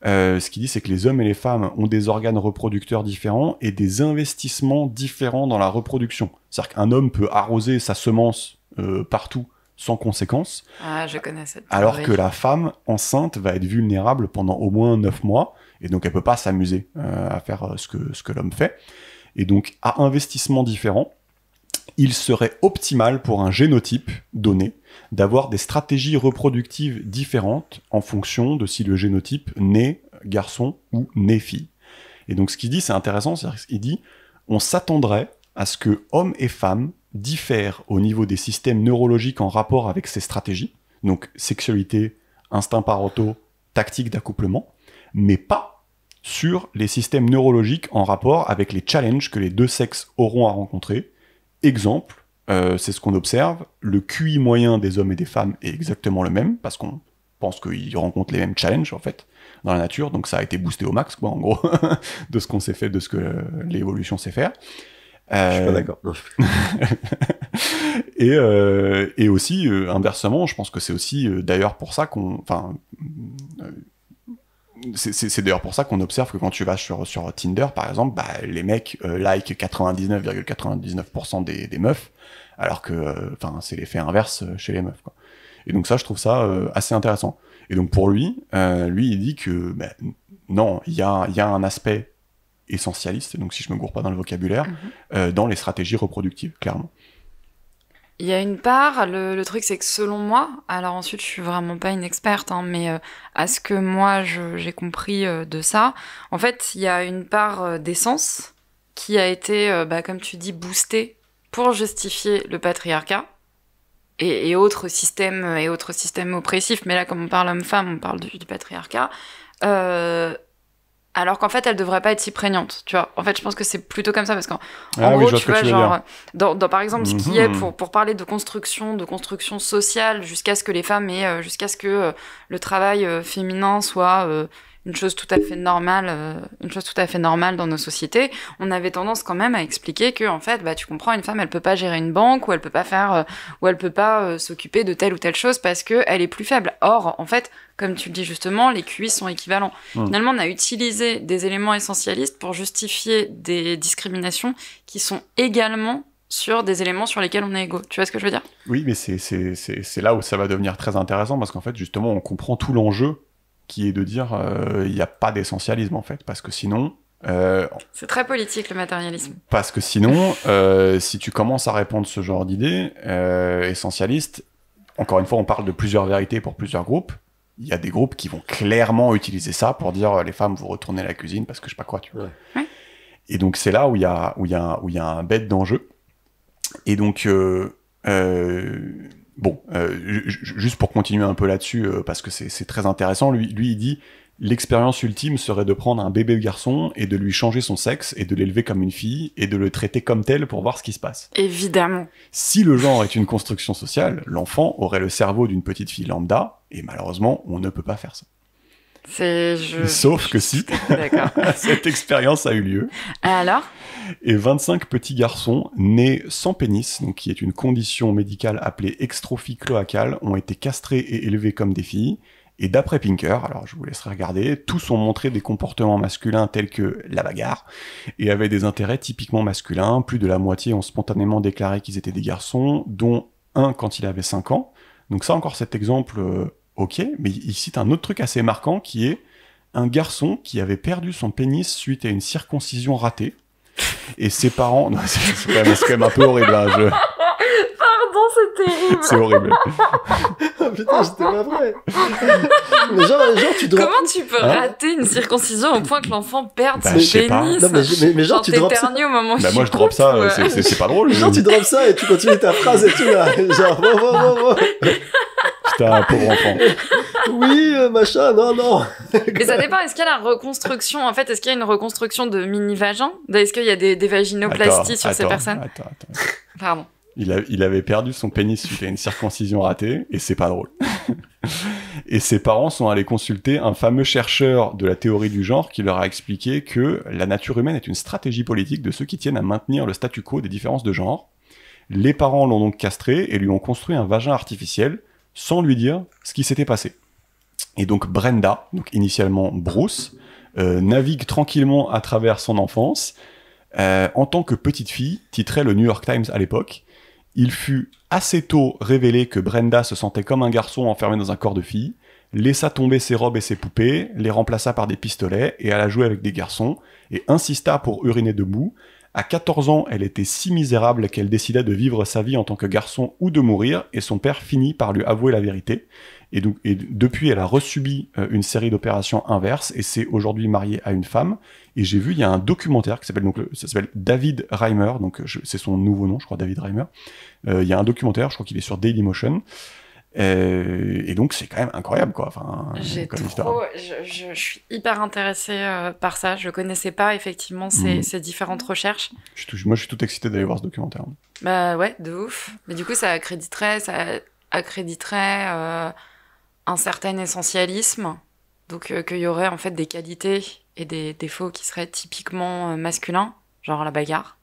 ce qu'il dit, c'est que les hommes et les femmes ont des organes reproducteurs différents et des investissements différents dans la reproduction. C'est-à-dire qu'un homme peut arroser sa semence partout sans conséquence. Ah, je connais cette alors théorie. que la femme enceinte va être vulnérable pendant au moins 9 mois, et donc elle peut pas s'amuser à faire ce que l'homme fait. Et donc, à investissement différent, il serait optimal pour un génotype donné d'avoir des stratégies reproductives différentes en fonction de si le génotype naît garçon ou naît fille. Et donc ce qu'il dit, c'est intéressant, il dit on s'attendrait à ce que hommes et femmes diffèrent au niveau des systèmes neurologiques en rapport avec ces stratégies, donc sexualité, instincts parentaux, tactique d'accouplement, mais pas sur les systèmes neurologiques en rapport avec les challenges que les deux sexes auront à rencontrer. Exemple, c'est ce qu'on observe, le QI moyen des hommes et des femmes est exactement le même, parce qu'on pense qu'ils rencontrent les mêmes challenges, en fait, dans la nature, donc ça a été boosté au max, quoi, en gros, de ce qu'on s'est fait, de ce que l'évolution sait faire. Je suis pas d'accord. Et aussi, inversement, je pense que c'est aussi d'ailleurs pour ça qu'on... c'est d'ailleurs pour ça qu'on observe que quand tu vas sur Tinder, par exemple, bah, les mecs like 99,99% des meufs, alors que c'est l'effet inverse chez les meufs, quoi. Et donc ça, je trouve ça assez intéressant. Et donc pour lui, il dit que non, il y a un aspect essentialiste, donc si je me gourre pas dans le vocabulaire, dans les stratégies reproductives, clairement. Il y a une part, le truc c'est que selon moi, alors ensuite je suis vraiment pas une experte, hein, mais à ce que moi j'ai compris de ça, en fait il y a une part d'essence qui a été, comme tu dis, boostée pour justifier le patriarcat et autres systèmes oppressifs, mais là comme on parle homme-femme, on parle du patriarcat, alors qu'en fait elle devrait pas être si prégnante, tu vois. En fait je pense que c'est plutôt comme ça, parce qu'en gros tu vois, genre dans par exemple ce qui est pour parler de construction sociale, jusqu'à ce que les femmes aient jusqu'à ce que le travail féminin soit une chose tout à fait normale dans nos sociétés, on avait tendance quand même à expliquer que en fait tu comprends, une femme elle peut pas gérer une banque, ou elle peut pas faire ou elle peut pas s'occuper de telle ou telle chose parce que elle est plus faible. Or en fait, comme tu le dis justement, les QI sont équivalents. Finalement, on a utilisé des éléments essentialistes pour justifier des discriminations qui sont également sur des éléments sur lesquels on est égaux. Tu vois ce que je veux dire ? Oui, mais c'est là où ça va devenir très intéressant, parce qu'en fait, justement, on comprend tout l'enjeu qui est de dire il n'y a pas d'essentialisme, en fait, parce que sinon... c'est très politique, le matérialisme. Parce que sinon, si tu commences à répandre ce genre d'idées essentialistes, encore une fois, on parle de plusieurs vérités pour plusieurs groupes. Il y a des groupes qui vont clairement utiliser ça pour dire les femmes, vous retournez à la cuisine parce que je sais pas quoi, tu vois. Ouais. Et donc c'est là où il y a un bête d'enjeu. Et donc juste pour continuer un peu là-dessus, parce que c'est très intéressant, lui il dit l'expérience ultime serait de prendre un bébé garçon et de lui changer son sexe et de l'élever comme une fille et de le traiter comme tel pour voir ce qui se passe. Évidemment. Si le genre est une construction sociale, l'enfant aurait le cerveau d'une petite fille lambda, et malheureusement, on ne peut pas faire ça. Sauf que si cette expérience a eu lieu. Alors ? Et 25 petits garçons nés sans pénis, donc qui est une condition médicale appelée extrophie cloacale, ont été castrés et élevés comme des filles. Et d'après Pinker, alors je vous laisserai regarder, tous ont montré des comportements masculins tels que la bagarre, et avaient des intérêts typiquement masculins. Plus de la moitié ont spontanément déclaré qu'ils étaient des garçons, dont un quand il avait 5 ans. Donc ça, encore cet exemple, ok, mais il cite un autre truc assez marquant qui est un garçon qui avait perdu son pénis suite à une circoncision ratée, et ses parents... Non, c'est quand même un peu horrible, hein, Pardon, c'est terrible. C'est horrible. Oh putain, j'étais pas vrai. Mais genre tu drops... Comment tu peux rater une circoncision au point que l'enfant perde son pénis? Non, mais genre tu drops ça. Au moment où moi je drop ça, c'est pas drôle. Genre tu drops ça et tu continues ta phrase et tout là. Genre, wow. Putain, pauvre enfant. Oui, machin, non. Mais ça dépend, est-ce qu'il y a la reconstruction, en fait, est-ce qu'il y a une reconstruction de mini-vagin? Est-ce qu'il y a des vaginoplasties sur ces personnes? Attends. Pardon. Il avait perdu son pénis suite à une circoncision ratée, et c'est pas drôle. Et ses parents sont allés consulter un fameux chercheur de la théorie du genre qui leur a expliqué que la nature humaine est une stratégie politique de ceux qui tiennent à maintenir le statu quo des différences de genre. Les parents l'ont donc castré et lui ont construit un vagin artificiel sans lui dire ce qui s'était passé. Et donc Brenda, donc initialement Bruce, navigue tranquillement à travers son enfance. En tant que petite fille, titrait le New York Times à l'époque, Il fut assez tôt révélé que Brenda se sentait comme un garçon enfermé dans un corps de fille, laissa tomber ses robes et ses poupées, les remplaça par des pistolets et alla jouer avec des garçons, et insista pour uriner debout. À 14 ans, elle était si misérable qu'elle décida de vivre sa vie en tant que garçon ou de mourir, et son père finit par lui avouer la vérité. Et depuis, elle a resubi une série d'opérations inverses, et s'est aujourd'hui mariée à une femme. Et j'ai vu, il y a un documentaire qui s'appelle ça s'appelle David Reimer, donc c'est son nouveau nom, je crois, David Reimer. Il y a un documentaire, je crois qu'il est sur Dailymotion. Et donc c'est quand même incroyable, quoi. Enfin, je suis hyper intéressée par ça. Je connaissais pas effectivement ces différentes recherches. Moi, je suis tout excité d'aller voir ce documentaire. Bah ouais, de ouf. Mais du coup, ça accréditerait un certain essentialisme. Donc qu'il y aurait en fait des qualités et des défauts qui seraient typiquement masculins, genre la bagarre.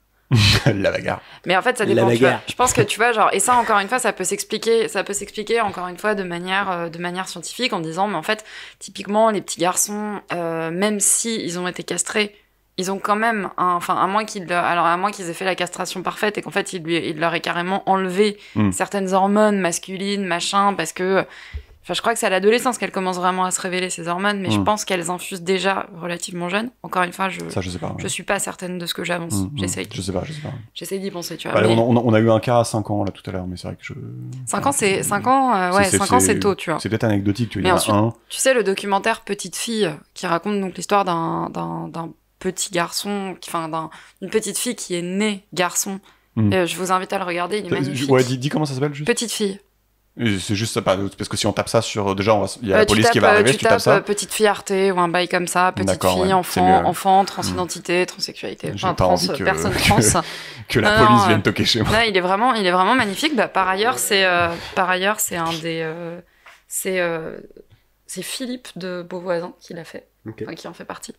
La bagarre. Mais en fait, ça dépend. Je pense que tu vois, genre, et ça, encore une fois, ça peut s'expliquer encore une fois de manière scientifique en disant, mais en fait, typiquement, les petits garçons, même si ils ont été castrés, ils ont quand même, à moins qu'ils aient fait la castration parfaite et qu'en fait, il leur ait carrément enlevé certaines hormones masculines, machin, parce que. Enfin, je crois que c'est à l'adolescence qu'elles commencent vraiment à se révéler, ces hormones, mais je pense qu'elles infusent déjà relativement jeunes. Encore une fois, je sais pas, je suis pas certaine de ce que j'avance. J'essaye. Je sais pas. J'essaye d'y penser, tu vois. Mais... on a eu un cas à 5 ans, là, tout à l'heure, mais c'est vrai que 5 ans, c'est 5 ans, c'est tôt, tu vois. C'est peut-être anecdotique, tu vois. Mais ensuite, tu sais, le documentaire Petite fille, qui raconte donc l'histoire d'un petit garçon, d'une petite fille qui est née garçon. Je vous invite à le regarder, il est magnifique. Ouais, dis comment ça s'appelle, juste. Petite fille. C'est juste ça, parce que si on tape ça sur... Déjà, il y a la police qui va arriver, tu tapes ça. Petite fille Arte ou un bail comme ça, petite fille, enfant, transidentité, transsexualité, personne trans. Que la police vienne toquer chez moi. Là, il est vraiment magnifique. Bah, par ailleurs, c'est un des... c'est Philippe de Beauvoisin qui l'a fait, qui en fait partie.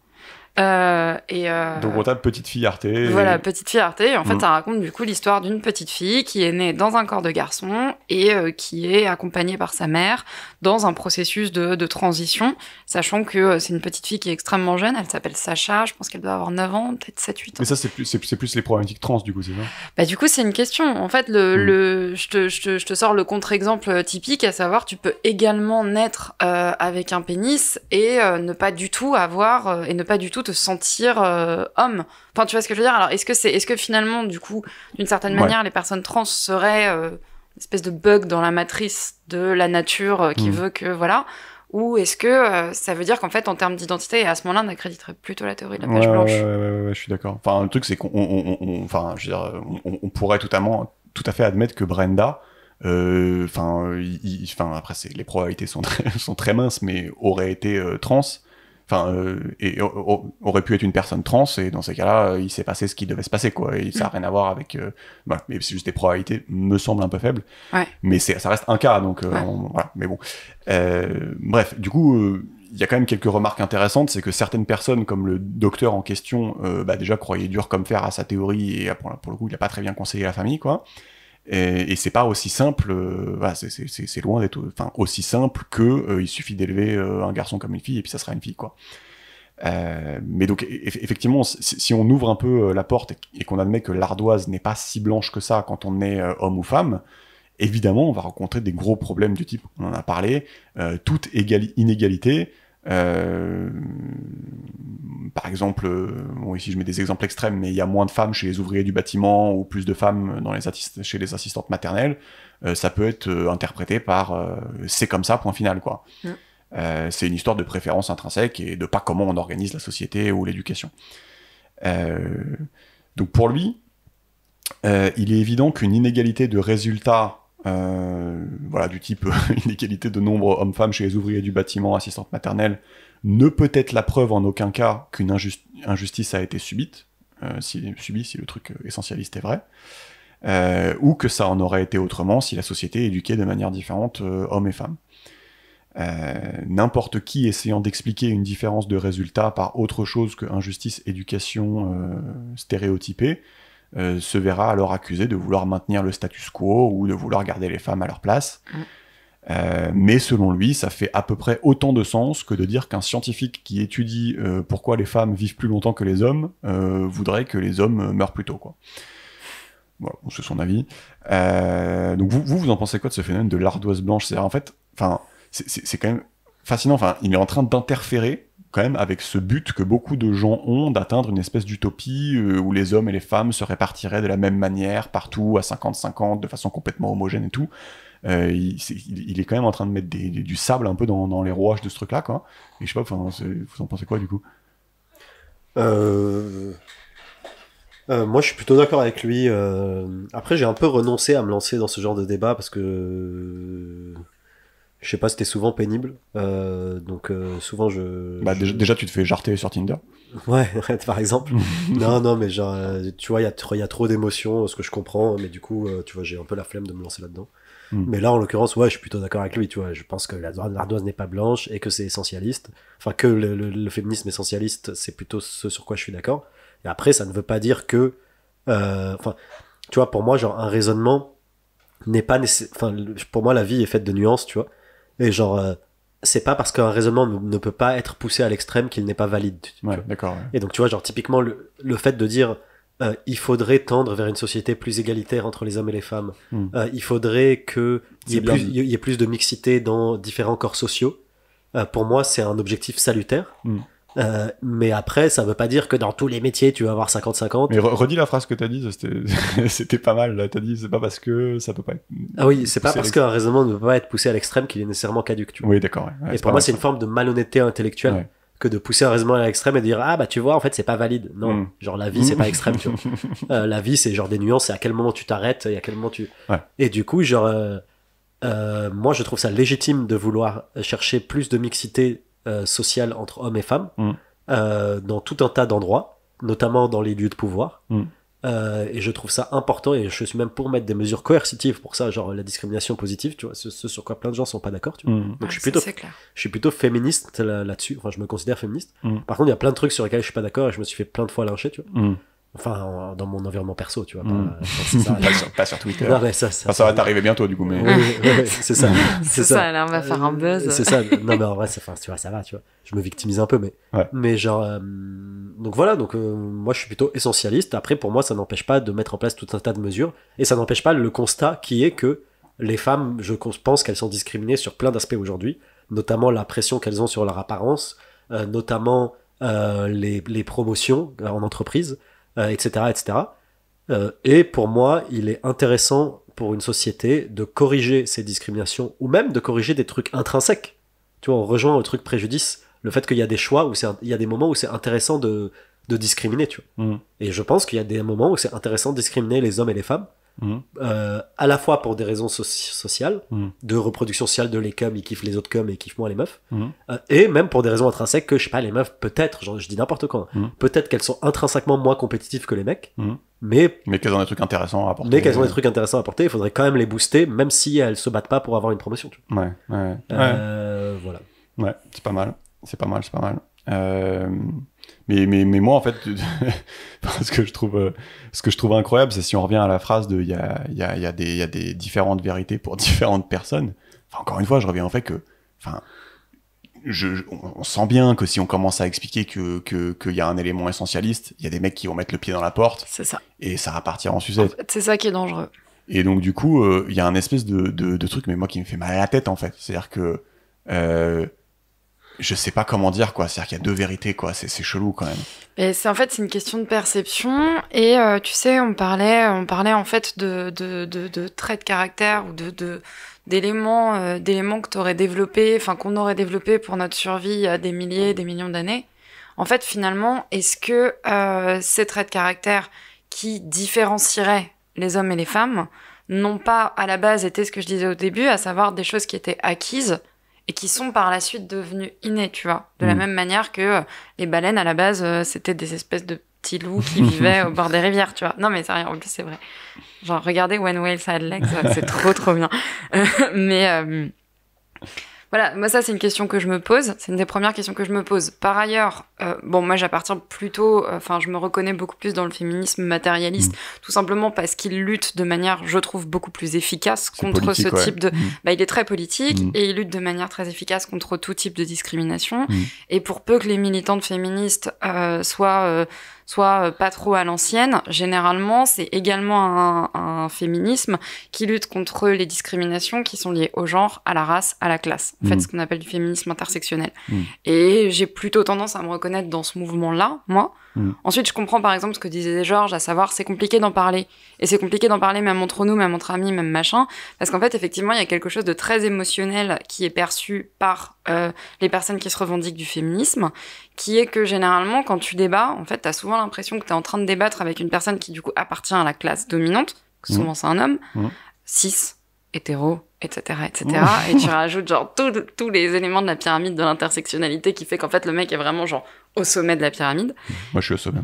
Donc on tape Petite fille Arte. Voilà, Petite fille Arte. Et en fait, ça raconte du coup l'histoire d'une petite fille qui est née dans un corps de garçon et qui est accompagnée par sa mère dans un processus de transition, sachant que c'est une petite fille qui est extrêmement jeune. Elle s'appelle Sacha. Je pense qu'elle doit avoir 9 ans, peut-être 7-8 ans. Mais ça, c'est plus les problématiques trans, du coup, c'est ça? Bah, du coup, c'est une question. En fait, je te sors le contre-exemple typique, à savoir, tu peux également naître avec un pénis et ne pas du tout avoir et ne pas du tout te sentir homme. Enfin, tu vois ce que je veux dire? Alors, est-ce que finalement, du coup, d'une certaine manière, les personnes trans seraient une espèce de bug dans la matrice de la nature qui veut que, voilà, ou est-ce que ça veut dire qu'en fait, en termes d'identité, à ce moment-là, on accréditerait plutôt la théorie de la page blanche? Ouais, je suis d'accord. Enfin, le truc, c'est qu'on pourrait tout à fait admettre que Brenda, après, les probabilités sont très minces, mais aurait été trans. Et aurait pu être une personne trans, et dans ces cas-là, il s'est passé ce qui devait se passer, quoi. Et ça n'a rien à voir avec... mais c'est juste des probabilités, me semblent un peu faibles. Ouais. Mais ça reste un cas, donc voilà. Mais bon. Bref, du coup, il y a quand même quelques remarques intéressantes, c'est que certaines personnes, comme le docteur en question, déjà croyaient dur comme fer à sa théorie, et pour le coup, il n'a pas très bien conseillé la famille, quoi. Et c'est pas aussi simple, c'est loin d'être aussi simple que il suffit d'élever un garçon comme une fille et puis ça sera une fille, quoi. Mais donc effectivement, si on ouvre un peu la porte et qu'on admet que l'ardoise n'est pas si blanche que ça quand on est homme ou femme, évidemment on va rencontrer des gros problèmes du type, on en a parlé, toute inégalité. Par exemple, ici je mets des exemples extrêmes, mais il y a moins de femmes chez les ouvriers du bâtiment ou plus de femmes chez les assistantes maternelles, ça peut être interprété par c'est comme ça, point final, quoi. C'est une histoire de préférence intrinsèque et de pas comment on organise la société ou l'éducation. Donc pour lui, il est évident qu'une inégalité de résultats, du type inégalité de nombre homme-femme chez les ouvriers du bâtiment, assistantes maternelles, ne peut être la preuve en aucun cas qu'une injustice a été subie, si le truc essentialiste est vrai, ou que ça en aurait été autrement si la société éduquait de manière différente hommes et femmes. N'importe qui essayant d'expliquer une différence de résultat par autre chose que injustice, éducation stéréotypée, se verra alors accusé de vouloir maintenir le status quo ou de vouloir garder les femmes à leur place. Mais selon lui, ça fait à peu près autant de sens que de dire qu'un scientifique qui étudie pourquoi les femmes vivent plus longtemps que les hommes voudrait que les hommes meurent plus tôt, quoi. Voilà, c'est son avis. Donc vous en pensez quoi de ce phénomène de l'ardoise blanche? C'est-à-dire, en fait, c'est quand même fascinant. Enfin, il est en train d'interférer quand même avec ce but que beaucoup de gens ont d'atteindre une espèce d'utopie où les hommes et les femmes se répartiraient de la même manière partout à 50-50 de façon complètement homogène et tout. Il est quand même en train de mettre du sable un peu dans les rouages de ce truc-là, quoi. Et je sais pas, vous en pensez quoi du coup? Moi, je suis plutôt d'accord avec lui. Après, j'ai un peu renoncé à me lancer dans ce genre de débat parce que je sais pas, c'était souvent pénible. Donc souvent déjà tu te fais jarter sur Tinder. Ouais, par exemple. non, mais genre, tu vois, il y a trop d'émotions, ce que je comprends, mais du coup, tu vois, j'ai un peu la flemme de me lancer là-dedans. Mais là, en l'occurrence, ouais, je suis plutôt d'accord avec lui, tu vois. Je pense que l'ardoise n'est pas blanche et que c'est essentialiste. Enfin, que le féminisme essentialiste, c'est plutôt ce sur quoi je suis d'accord. Et après, ça ne veut pas dire que, enfin, tu vois, pour moi, genre, un raisonnement n'est pas enfin, pour moi, la vie est faite de nuances, tu vois. Et genre, c'est pas parce qu'un raisonnement ne peut pas être poussé à l'extrême qu'il n'est pas valide. Ouais, d'accord. Ouais. Et donc, tu vois, genre, typiquement, le fait de dire, il faudrait tendre vers une société plus égalitaire entre les hommes et les femmes. Il faudrait qu'il y ait plus de mixité dans différents corps sociaux. Pour moi, c'est un objectif salutaire. Mais après, ça veut pas dire que dans tous les métiers, tu vas avoir 50-50. Mais redis la phrase que t'as dit, c'était pas mal. Là. T'as dit, c'est pas parce que ça peut pas être... Ah oui, c'est pas parce qu'un raisonnement ne peut pas être poussé à l'extrême qu'il est nécessairement caduque. Tu vois. Oui, d'accord. Ouais. Et pour moi, c'est une forme de malhonnêteté intellectuelle que de pousser un raisonnement à l'extrême et de dire, ah bah tu vois, en fait, c'est pas valide. Non, genre la vie, c'est pas extrême. Tu vois. La vie, c'est genre des nuances, c'est à quel moment tu t'arrêtes, et à quel moment tu... Et du coup, genre, moi, je trouve ça légitime de vouloir chercher plus de mixité sociale entre hommes et femmes dans tout un tas d'endroits, notamment dans les lieux de pouvoir. Et je trouve ça important et je suis même pour mettre des mesures coercitives pour ça, genre la discrimination positive, tu vois, ce sur quoi plein de gens sont pas d'accord, tu vois. Donc je suis plutôt féministe là-dessus, enfin je me considère féministe. Par contre, il y a plein de trucs sur lesquels je suis pas d'accord et je me suis fait plein de fois lyncher, tu vois. Enfin, dans mon environnement perso, tu vois. Pas sur Twitter. Non, mais ça va t'arriver bientôt, du coup. Mais... Oui, c'est ça. C'est ça, là, on va faire un buzz. C'est ça. Non, mais en vrai, tu vois, ça va, tu vois. Je me victimise un peu, mais... Mais genre... Donc voilà, moi, je suis plutôt essentialiste. Après, pour moi, ça n'empêche pas de mettre en place tout un tas de mesures. Et ça n'empêche pas le constat qui est que les femmes, je pense qu'elles sont discriminées sur plein d'aspects aujourd'hui. Notamment la pression qu'elles ont sur leur apparence. Notamment les promotions en entreprise. Etc. Et pour moi, il est intéressant pour une société de corriger ces discriminations ou même de corriger des trucs intrinsèques. Tu vois, on rejoint au truc préjudice, le fait qu'il y a des choix, il y a des moments où c'est intéressant de discriminer, tu vois. Et je pense qu'il y a des moments où c'est intéressant de discriminer les hommes et les femmes, à la fois pour des raisons sociales, de reproduction sociale de les cums, ils kiffent les autres cums et ils kiffent moins les meufs, et même pour des raisons intrinsèques que, je sais pas, les meufs, peut-être, genre, je dis n'importe quoi, peut-être qu'elles sont intrinsèquement moins compétitives que les mecs, mais qu'elles ont des trucs intéressants à apporter. Il faudrait quand même les booster, même si elles se battent pas pour avoir une promotion, tu vois. Voilà. Ouais, c'est pas mal. Mais moi, en fait, ce que je trouve incroyable, c'est si on revient à la phrase de il y a des différentes vérités pour différentes personnes. Enfin, encore une fois, je reviens au fait que, enfin, on sent bien que si on commence à expliquer qu'il y a un élément essentialiste, il y a des mecs qui vont mettre le pied dans la porte. C'est ça. Et ça va partir en sucette. En fait, c'est ça qui est dangereux. Et donc, du coup, il y a un espèce de truc, mais moi, qui me fait mal à la tête, en fait. C'est-à-dire que, je sais pas comment dire, quoi. C'est-à-dire qu'il y a deux vérités, quoi. C'est chelou, quand même. Et c'est une question de perception. Et tu sais, on parlait en fait de traits de caractère ou d'éléments que t'aurais développés, enfin qu'on aurait développés pour notre survie il y a des milliers, des millions d'années. En fait, finalement, est-ce que ces traits de caractère qui différencieraient les hommes et les femmes n'ont pas à la base été ce que je disais au début, à savoir des choses qui étaient acquises et qui sont par la suite devenues innées, tu vois. De la même manière que les baleines, à la base, c'était des espèces de petits loups qui vivaient au bord des rivières, tu vois. Non, mais sérieux, en plus, c'est vrai. Genre, regardez When Whales Had Legs, c'est trop bien. Mais voilà, moi, ça, c'est une question que je me pose. C'est une des premières questions que je me pose. Par ailleurs, moi, j'appartiens plutôt... je me reconnais beaucoup plus dans le féminisme matérialiste, tout simplement parce qu'il lutte de manière, je trouve, beaucoup plus efficace contre ce type de... il est très politique et il lutte de manière très efficace contre tout type de discrimination. Et pour peu que les militantes féministes soient soit pas trop à l'ancienne, généralement, c'est également un féminisme qui lutte contre les discriminations qui sont liées au genre, à la race, à la classe. En fait, ce qu'on appelle du féminisme intersectionnel. Et j'ai plutôt tendance à me reconnaître dans ce mouvement-là, moi. Ensuite, je comprends par exemple ce que disait Georges, à savoir c'est compliqué d'en parler. Et c'est compliqué d'en parler même entre nous, même entre amis, même machin. Parce qu'en fait, effectivement, il y a quelque chose de très émotionnel qui est perçu par les personnes qui se revendiquent du féminisme, qui est que généralement, quand tu débats, en fait, t'as souvent l'impression que t'es en train de débattre avec une personne qui du coup appartient à la classe dominante, que souvent c'est un homme, cis, hétéro, etc., etc. Et tu rajoutes genre tous les éléments de la pyramide de l'intersectionnalité qui fait qu'en fait le mec est vraiment genre au sommet de la pyramide. Moi je suis au sommet.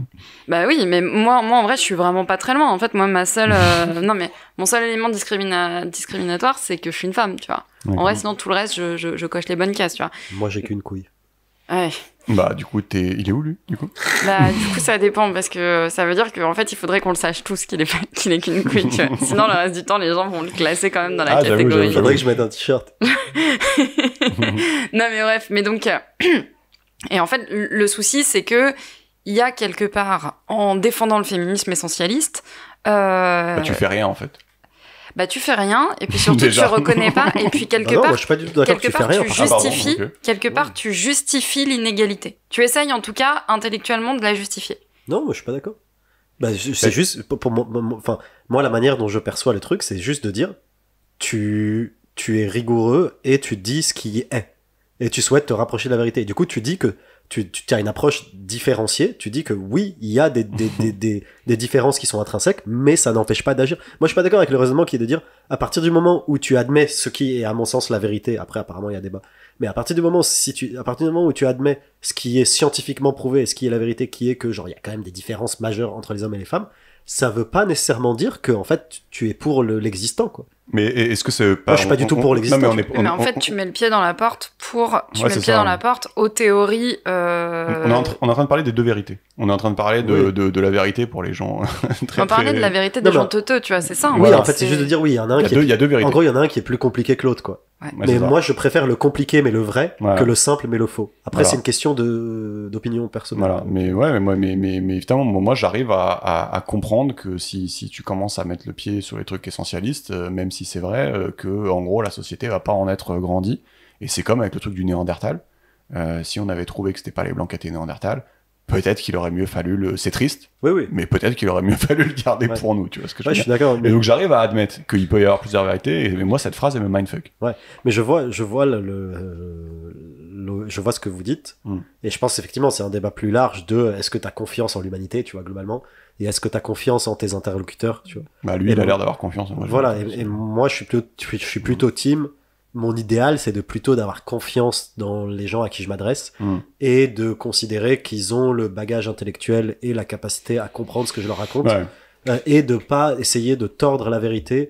Bah oui, mais moi en vrai je suis vraiment pas très loin. En fait moi ma seule non mais mon seul élément discriminatoire c'est que je suis une femme, tu vois. En vrai sinon tout le reste je coche les bonnes cases, tu vois. Moi j'ai qu'une couille. Ouais. Bah du coup il est où lui du coup? Bah du coup ça dépend parce que ça veut dire qu'en fait il faudrait qu'on le sache tous qu'il est qu'une couille, tu vois. Sinon le reste du temps les gens vont le classer quand même dans la catégorie. Il faudrait que je mette un t-shirt. Non mais bref, mais donc et en fait le souci c'est que il y a quelque part en défendant le féminisme essentialiste bah, tu fais rien en fait. Bah tu fais rien et puis surtout tu reconnais pas et puis quelque part moi, je suis pas du tout d'accord que tu fais rien, quelque part tu justifies l'inégalité. Tu essayes en tout cas intellectuellement de la justifier. Non, moi je suis pas d'accord. Bah c'est juste pour moi la manière dont je perçois le truc, c'est juste de dire tu es rigoureux et tu dis ce qui est et tu souhaites te rapprocher de la vérité. Et du coup, tu dis que tu as une approche différenciée, tu dis que oui, il y a des différences qui sont intrinsèques, mais ça n'empêche pas d'agir. Moi, je suis pas d'accord avec le raisonnement qui est de dire, à partir du moment où tu admets ce qui est, à mon sens, la vérité, après, apparemment, il y a débat, mais à partir du moment où tu admets ce qui est scientifiquement prouvé et ce qui est la vérité, qui est que, genre, il y a quand même des différences majeures entre les hommes et les femmes, ça veut pas nécessairement dire que, en fait, tu es pour l'existant, quoi. Mais est-ce que c'est pas... Moi, je suis pas du tout pour l'existence. Mais en fait, tu mets le pied dans la porte dans la porte aux théories... On est en train de parler des deux vérités. On est en train de parler de la vérité pour les gens On parlait de la vérité des gens teuteux, tu vois, c'est ça. Oui, en fait, c'est juste de dire, oui, il y en a un il y a deux vérités. En gros, il y en a un qui est plus compliqué que l'autre, quoi. Ouais. Mais moi, je préfère le compliqué mais le vrai que le simple mais le faux. Après, c'est une question d'opinion personnelle. Voilà, mais évidemment, moi, j'arrive à comprendre que si tu commences à mettre le pied sur les trucs essentialistes, même si c'est vrai, que en gros, la société va pas en être grandie. Et c'est comme avec le truc du Néandertal. Si on avait trouvé que c'était pas les Blancs qui étaient Néandertal, peut-être qu'il aurait mieux fallu c'est triste, mais peut-être qu'il aurait mieux fallu le garder pour nous, tu vois ce que je veux dire. Je suis d'accord. Et donc j'arrive à admettre qu'il peut y avoir plusieurs vérités, et moi cette phrase elle me mindfuck. Ouais, mais je vois je vois ce que vous dites, et je pense effectivement c'est un débat plus large de est-ce que t'as confiance en l'humanité, tu vois, globalement, et est-ce que t'as confiance en tes interlocuteurs, tu vois. Bah lui, il a l'air d'avoir confiance en moi. Voilà, et moi je suis plutôt team. Mon idéal, c'est plutôt d'avoir confiance dans les gens à qui je m'adresse et de considérer qu'ils ont le bagage intellectuel et la capacité à comprendre ce que je leur raconte et de pas essayer de tordre la vérité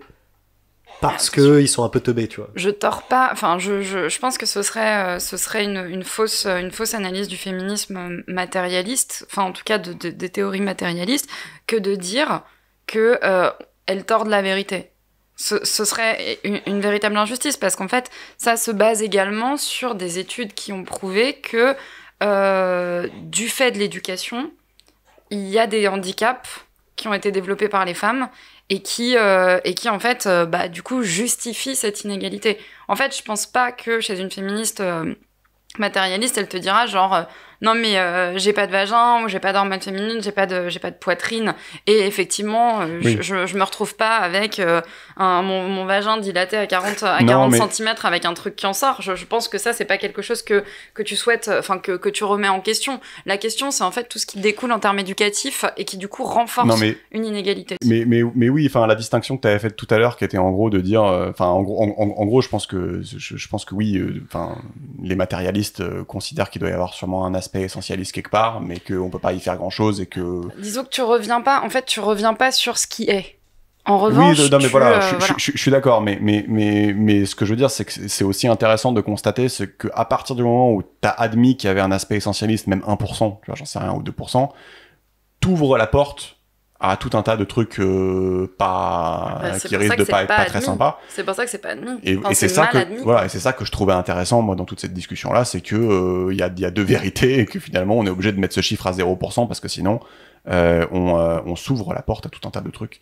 parce que ils sont un peu teubés, tu vois. Je tords pas, enfin je pense que ce serait une fausse analyse du féminisme matérialiste, enfin en tout cas des théories matérialistes, que de dire que elles tordent la vérité. Ce serait une véritable injustice parce qu'en fait, ça se base également sur des études qui ont prouvé que du fait de l'éducation, il y a des handicaps qui ont été développés par les femmes et qui en fait, du coup, justifient cette inégalité. En fait, je pense pas que chez une féministe matérialiste, elle te dira genre non mais j'ai pas de vagin ou j'ai pas d'hormones féminines, j'ai pas de poitrine et effectivement je me retrouve pas avec mon vagin dilaté à 40 cm avec un truc qui en sort. Je pense que ça c'est pas quelque chose que tu souhaites, enfin que tu remets en question. La question c'est en fait tout ce qui découle en termes éducatifs et qui du coup renforce une inégalité. Mais oui, enfin la distinction que tu avais faite tout à l'heure qui était en gros de dire en gros je pense que oui, enfin les matérialistes considèrent qu'il doit y avoir sûrement un aspect essentialiste quelque part, mais qu'on peut pas y faire grand chose et que... Disons que tu reviens pas sur ce qui est. En revanche, oui, non, mais je suis d'accord, mais ce que je veux dire, c'est que c'est aussi intéressant de constater, c'est qu'à partir du moment où t'as admis qu'il y avait un aspect essentialiste, même 1%, tu vois, j'en sais rien, ou 2%, t'ouvres la porte à tout un tas de trucs qui risquent de pas être pas très sympas. C'est pour ça que c'est pas admis. Et c'est ça et c'est ça que je trouvais intéressant moi dans toute cette discussion là, c'est que il y a deux vérités et que finalement on est obligé de mettre ce chiffre à 0% parce que sinon on s'ouvre la porte à tout un tas de trucs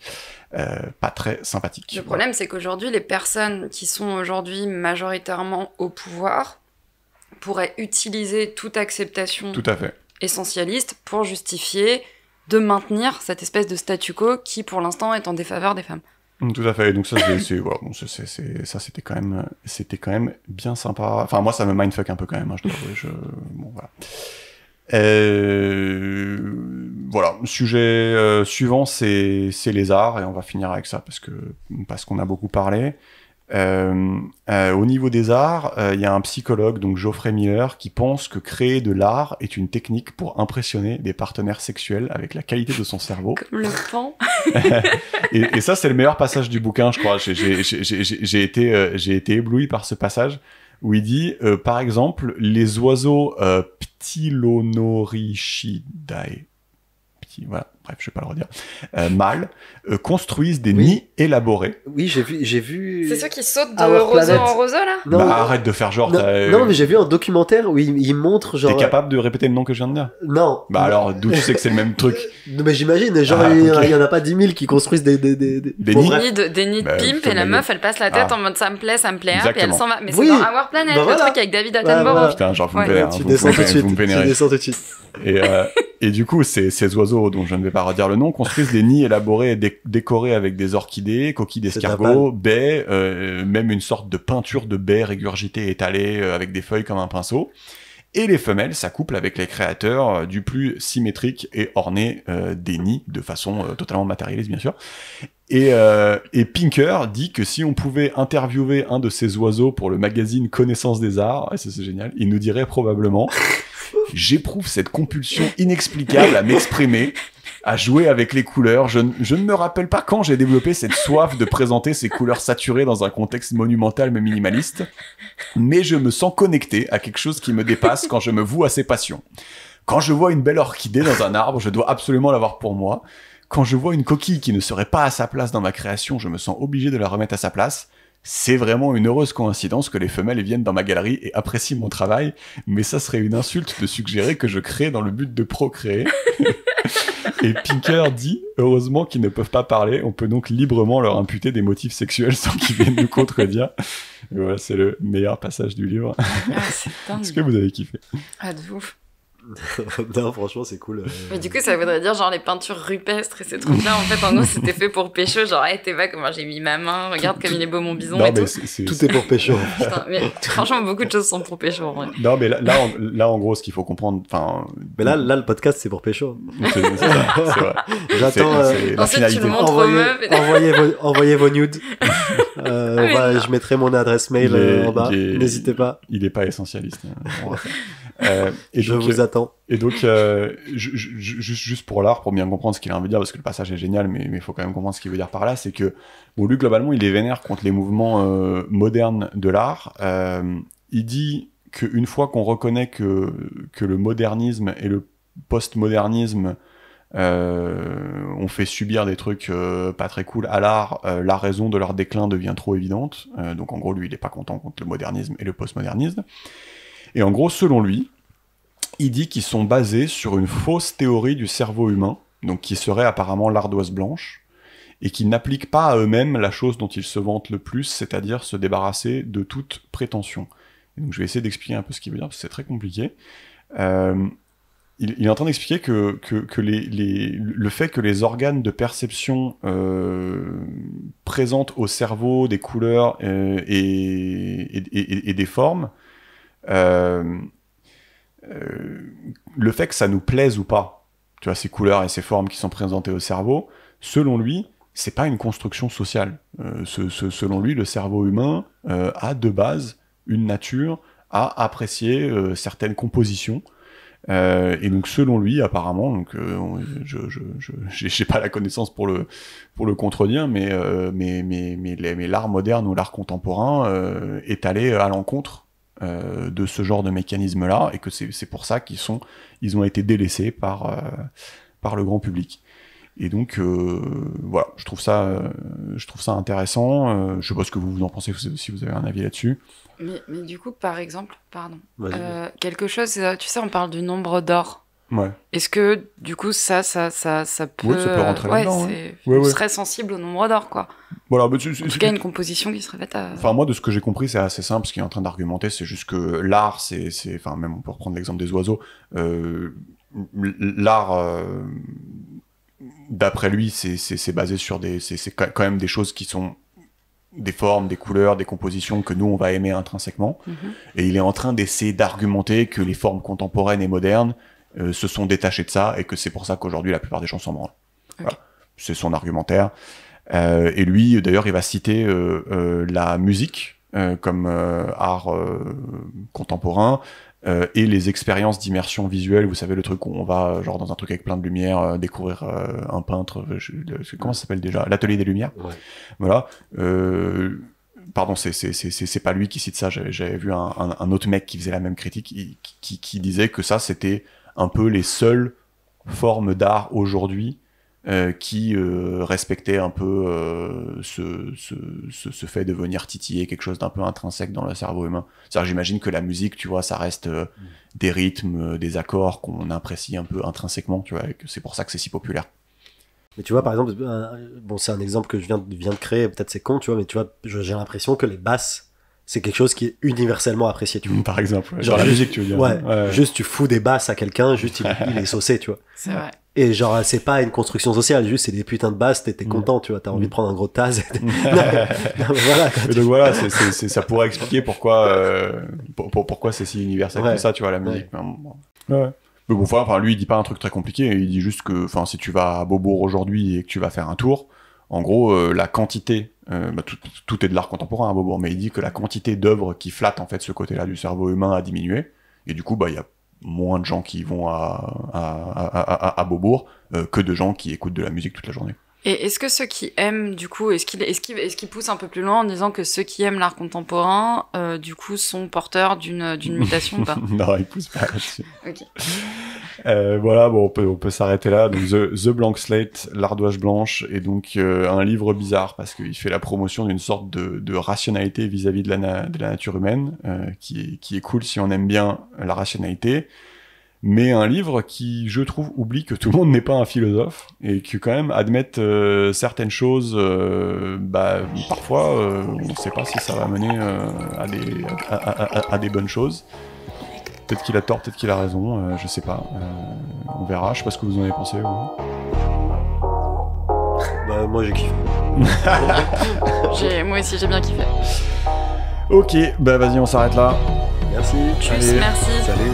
pas très sympathiques. Le problème c'est qu'aujourd'hui les personnes qui sont aujourd'hui majoritairement au pouvoir pourraient utiliser toute acceptation tout à fait essentialiste pour justifier de maintenir cette espèce de statu quo qui, pour l'instant, est en défaveur des femmes. Tout à fait. Et donc ça, c'était quand même bien sympa. Enfin, moi, ça me mindfuck un peu quand même. Hein, je dois avouer. Bon, voilà. Voilà. Sujet suivant, c'est les arts et on va finir avec ça parce qu'on a beaucoup parlé. Au niveau des arts, il y a un psychologue, donc Geoffrey Miller, qui pense que créer de l'art est une technique pour impressionner des partenaires sexuels avec la qualité de son cerveau. Comme le pan. et ça, c'est le meilleur passage du bouquin, je crois. J'ai été ébloui par ce passage où il dit, par exemple, les oiseaux Ptilonorichidae, voilà, bref, je vais pas le redire, mâles, construisent des nids élaborés. Oui, j'ai vu. C'est ceux qui sautent de roseau en roseau, là? Non, arrête de faire genre. Non, mais j'ai vu un documentaire où il montre genre. T'es capable de répéter le nom que je viens de dire? Non. Bah alors, d'où tu sais que c'est le même truc? Non, mais j'imagine, genre, il y en a pas 10 000 qui construisent des nids. Des nids de pimp, et la meuf, elle passe la tête en mode ça me plaît, puis elle s'en va. Mais c'est dans Our Planet, le truc avec David Attenborough. Putain, genre, vous me vénérez. Tu descends tout de suite. Et du coup, ces oiseaux, dont je ne vais pas redire le nom, construisent des nids élaborés et décorés avec des orchidées, coquilles d'escargot, baies, même une sorte de peinture de baies régurgitée étalée avec des feuilles comme un pinceau. Et les femelles s'accouplent avec les créateurs du plus symétrique et orné des nids, de façon totalement matérialiste, bien sûr. Et Pinker dit que si on pouvait interviewer un de ces oiseaux pour le magazine Connaissance des Arts, c'est génial, il nous dirait probablement « J'éprouve cette compulsion inexplicable à m'exprimer, à jouer avec les couleurs. Je ne me rappelle pas quand j'ai développé cette soif de présenter ces couleurs saturées dans un contexte monumental mais minimaliste, mais je me sens connecté à quelque chose qui me dépasse quand je me voue à ces passions. Quand je vois une belle orchidée dans un arbre, je dois absolument l'avoir pour moi. Quand je vois une coquille qui ne serait pas à sa place dans ma création, je me sens obligé de la remettre à sa place. C'est vraiment une heureuse coïncidence que les femelles viennent dans ma galerie et apprécient mon travail, mais ça serait une insulte de suggérer que je crée dans le but de procréer. » Et Pinker dit, heureusement qu'ils ne peuvent pas parler, on peut donc librement leur imputer des motifs sexuels sans qu'ils viennent nous contredire. Et voilà, c'est le meilleur passage du livre. C'est dingue. Est-ce que vous avez kiffé? Ah, de ouf. Non, franchement, c'est cool. Mais du coup, ça voudrait dire genre les peintures rupestres et ces trucs-là. En fait, en gros, c'était fait pour pécho. Genre, hey, t'es pas comment j'ai mis ma main, regarde comme il est beau mon bison et tout. Tout est pour pécho. Putain, mais franchement, beaucoup de choses sont pour pécho en vrai. Non, mais là en gros, ce qu'il faut comprendre. Mais là, le podcast, c'est pour pécho. C'est vrai. J'attends. La finalité. Tu le montres aux meufs. Envoyez vos nudes. Je mettrai mon adresse mail en bas. N'hésitez pas. Il est pas essentialiste. Et je vous attends. Et donc, juste pour l'art, pour bien comprendre ce qu'il a envie de dire, parce que le passage est génial, mais il faut quand même comprendre ce qu'il veut dire par là, c'est que, bon, lui, globalement, il est vénère contre les mouvements modernes de l'art. Il dit qu'une fois qu'on reconnaît que le modernisme et le postmodernisme ont fait subir des trucs pas très cool à l'art, la raison de leur déclin devient trop évidente. Donc, en gros, lui, il est pas content contre le modernisme et le postmodernisme. Et en gros, selon lui, il dit qu'ils sont basés sur une fausse théorie du cerveau humain, donc qui serait apparemment l'ardoise blanche, et qu'ils n'appliquent pas à eux-mêmes la chose dont ils se vantent le plus, c'est-à-dire se débarrasser de toute prétention. Et donc je vais essayer d'expliquer un peu ce qu'il veut dire, parce que c'est très compliqué. Il est en train d'expliquer que le fait que les organes de perception présentent au cerveau des couleurs et des formes, le fait que ça nous plaise ou pas, tu vois, ces couleurs et ces formes qui sont présentées au cerveau, selon lui, c'est pas une construction sociale. Selon lui, le cerveau humain a de base une nature à apprécier certaines compositions. Et donc selon lui, apparemment, donc j'ai pas la connaissance pour le contredire, mais l'art moderne ou l'art contemporain est allé à l'encontre de ce genre de mécanisme-là, et que c'est pour ça qu'ils ont été délaissés par le grand public. Et donc, voilà, je trouve ça intéressant. Je sais pas ce que vous en pensez, si vous avez un avis là-dessus. Mais du coup, par exemple, quelque chose, tu sais, on parle du nombre d'or. Ouais. Est-ce que, du coup, ça peut... Oui, ça peut rentrer là-dedans. On serait sensible au nombre d'or, quoi. Voilà, en tout cas, une composition qui serait faite à... Enfin, moi, de ce que j'ai compris, c'est assez simple. Ce qu'il est en train d'argumenter, c'est juste que l'art, enfin, même on peut reprendre l'exemple des oiseaux. L'art, d'après lui, c'est basé sur c'est quand même des choses qui sont des formes, des couleurs, des compositions que nous, on va aimer intrinsèquement. Et il est en train d'essayer d'argumenter que les formes contemporaines et modernes se sont détachées de ça, et que c'est pour ça qu'aujourd'hui, la plupart des gens s'en branlent. Okay. Voilà. C'est son argumentaire. Et lui, d'ailleurs, il va citer la musique comme art contemporain, et les expériences d'immersion visuelle. Vous savez, le truc où on va, genre, dans un truc avec plein de lumière, découvrir un peintre, comment ça s'appelle déjà ? L'Atelier des Lumières. Ouais. Voilà. Pardon, c'est pas lui qui cite ça. J'avais vu un autre mec qui faisait la même critique, qui disait que ça, c'était un peu les seules formes d'art aujourd'hui qui respectaient un peu ce fait de venir titiller quelque chose d'un peu intrinsèque dans le cerveau humain. C'est-à-dire, j'imagine que la musique, tu vois, ça reste des rythmes, des accords qu'on apprécie un peu intrinsèquement, tu vois, et que c'est pour ça que c'est si populaire. Mais tu vois, par exemple, bon, c'est un exemple que je viens de créer, peut-être c'est con, tu vois, mais tu vois, j'ai l'impression que les basses, c'est quelque chose qui est universellement apprécié, tu vois. Par exemple, ouais. Genre la musique, tu veux dire. Ouais. Juste tu fous des basses à quelqu'un, juste il est saucé, tu vois. C'est vrai. Et genre, c'est pas une construction sociale, juste c'est des putains de basses, t'es content, tu vois, t'as envie de prendre un gros taz. Voilà. Donc voilà, ça pourrait expliquer pourquoi c'est si universel comme ça, tu vois, la musique. Ouais. Mais bon, enfin, lui, il dit pas un truc très compliqué, il dit juste que, enfin, si tu vas à Beaubourg aujourd'hui et que tu vas faire un tour, en gros, la quantité, tout est de l'art contemporain à Beaubourg, mais il dit que la quantité d'œuvres qui flattent en fait ce côté-là du cerveau humain a diminué, et du coup, il y a moins de gens qui vont à Beaubourg que de gens qui écoutent de la musique toute la journée. Et est-ce que ceux qui aiment, du coup, est-ce qu'il pousse un peu plus loin en disant que ceux qui aiment l'art contemporain, du coup, sont porteurs d'une mutation ou pas ? Non, il pousse pas là-dessus. Ok. Voilà, bon, on peut s'arrêter là. Donc, The Blank Slate, l'ardoise blanche, est donc un livre bizarre parce qu'il fait la promotion d'une sorte de rationalité vis-à-vis de la nature humaine, qui est cool si on aime bien la rationalité. Mais un livre qui, je trouve, oublie que tout le monde n'est pas un philosophe, et que quand même admettre certaines choses, parfois, on ne sait pas si ça va mener à des bonnes choses. Peut-être qu'il a tort, peut-être qu'il a raison, je sais pas. On verra, je sais pas ce que vous en avez pensé. Moi j'ai kiffé. Moi aussi j'ai bien kiffé. Ok, vas-y, on s'arrête là. Merci. Tchuss, merci. Salut.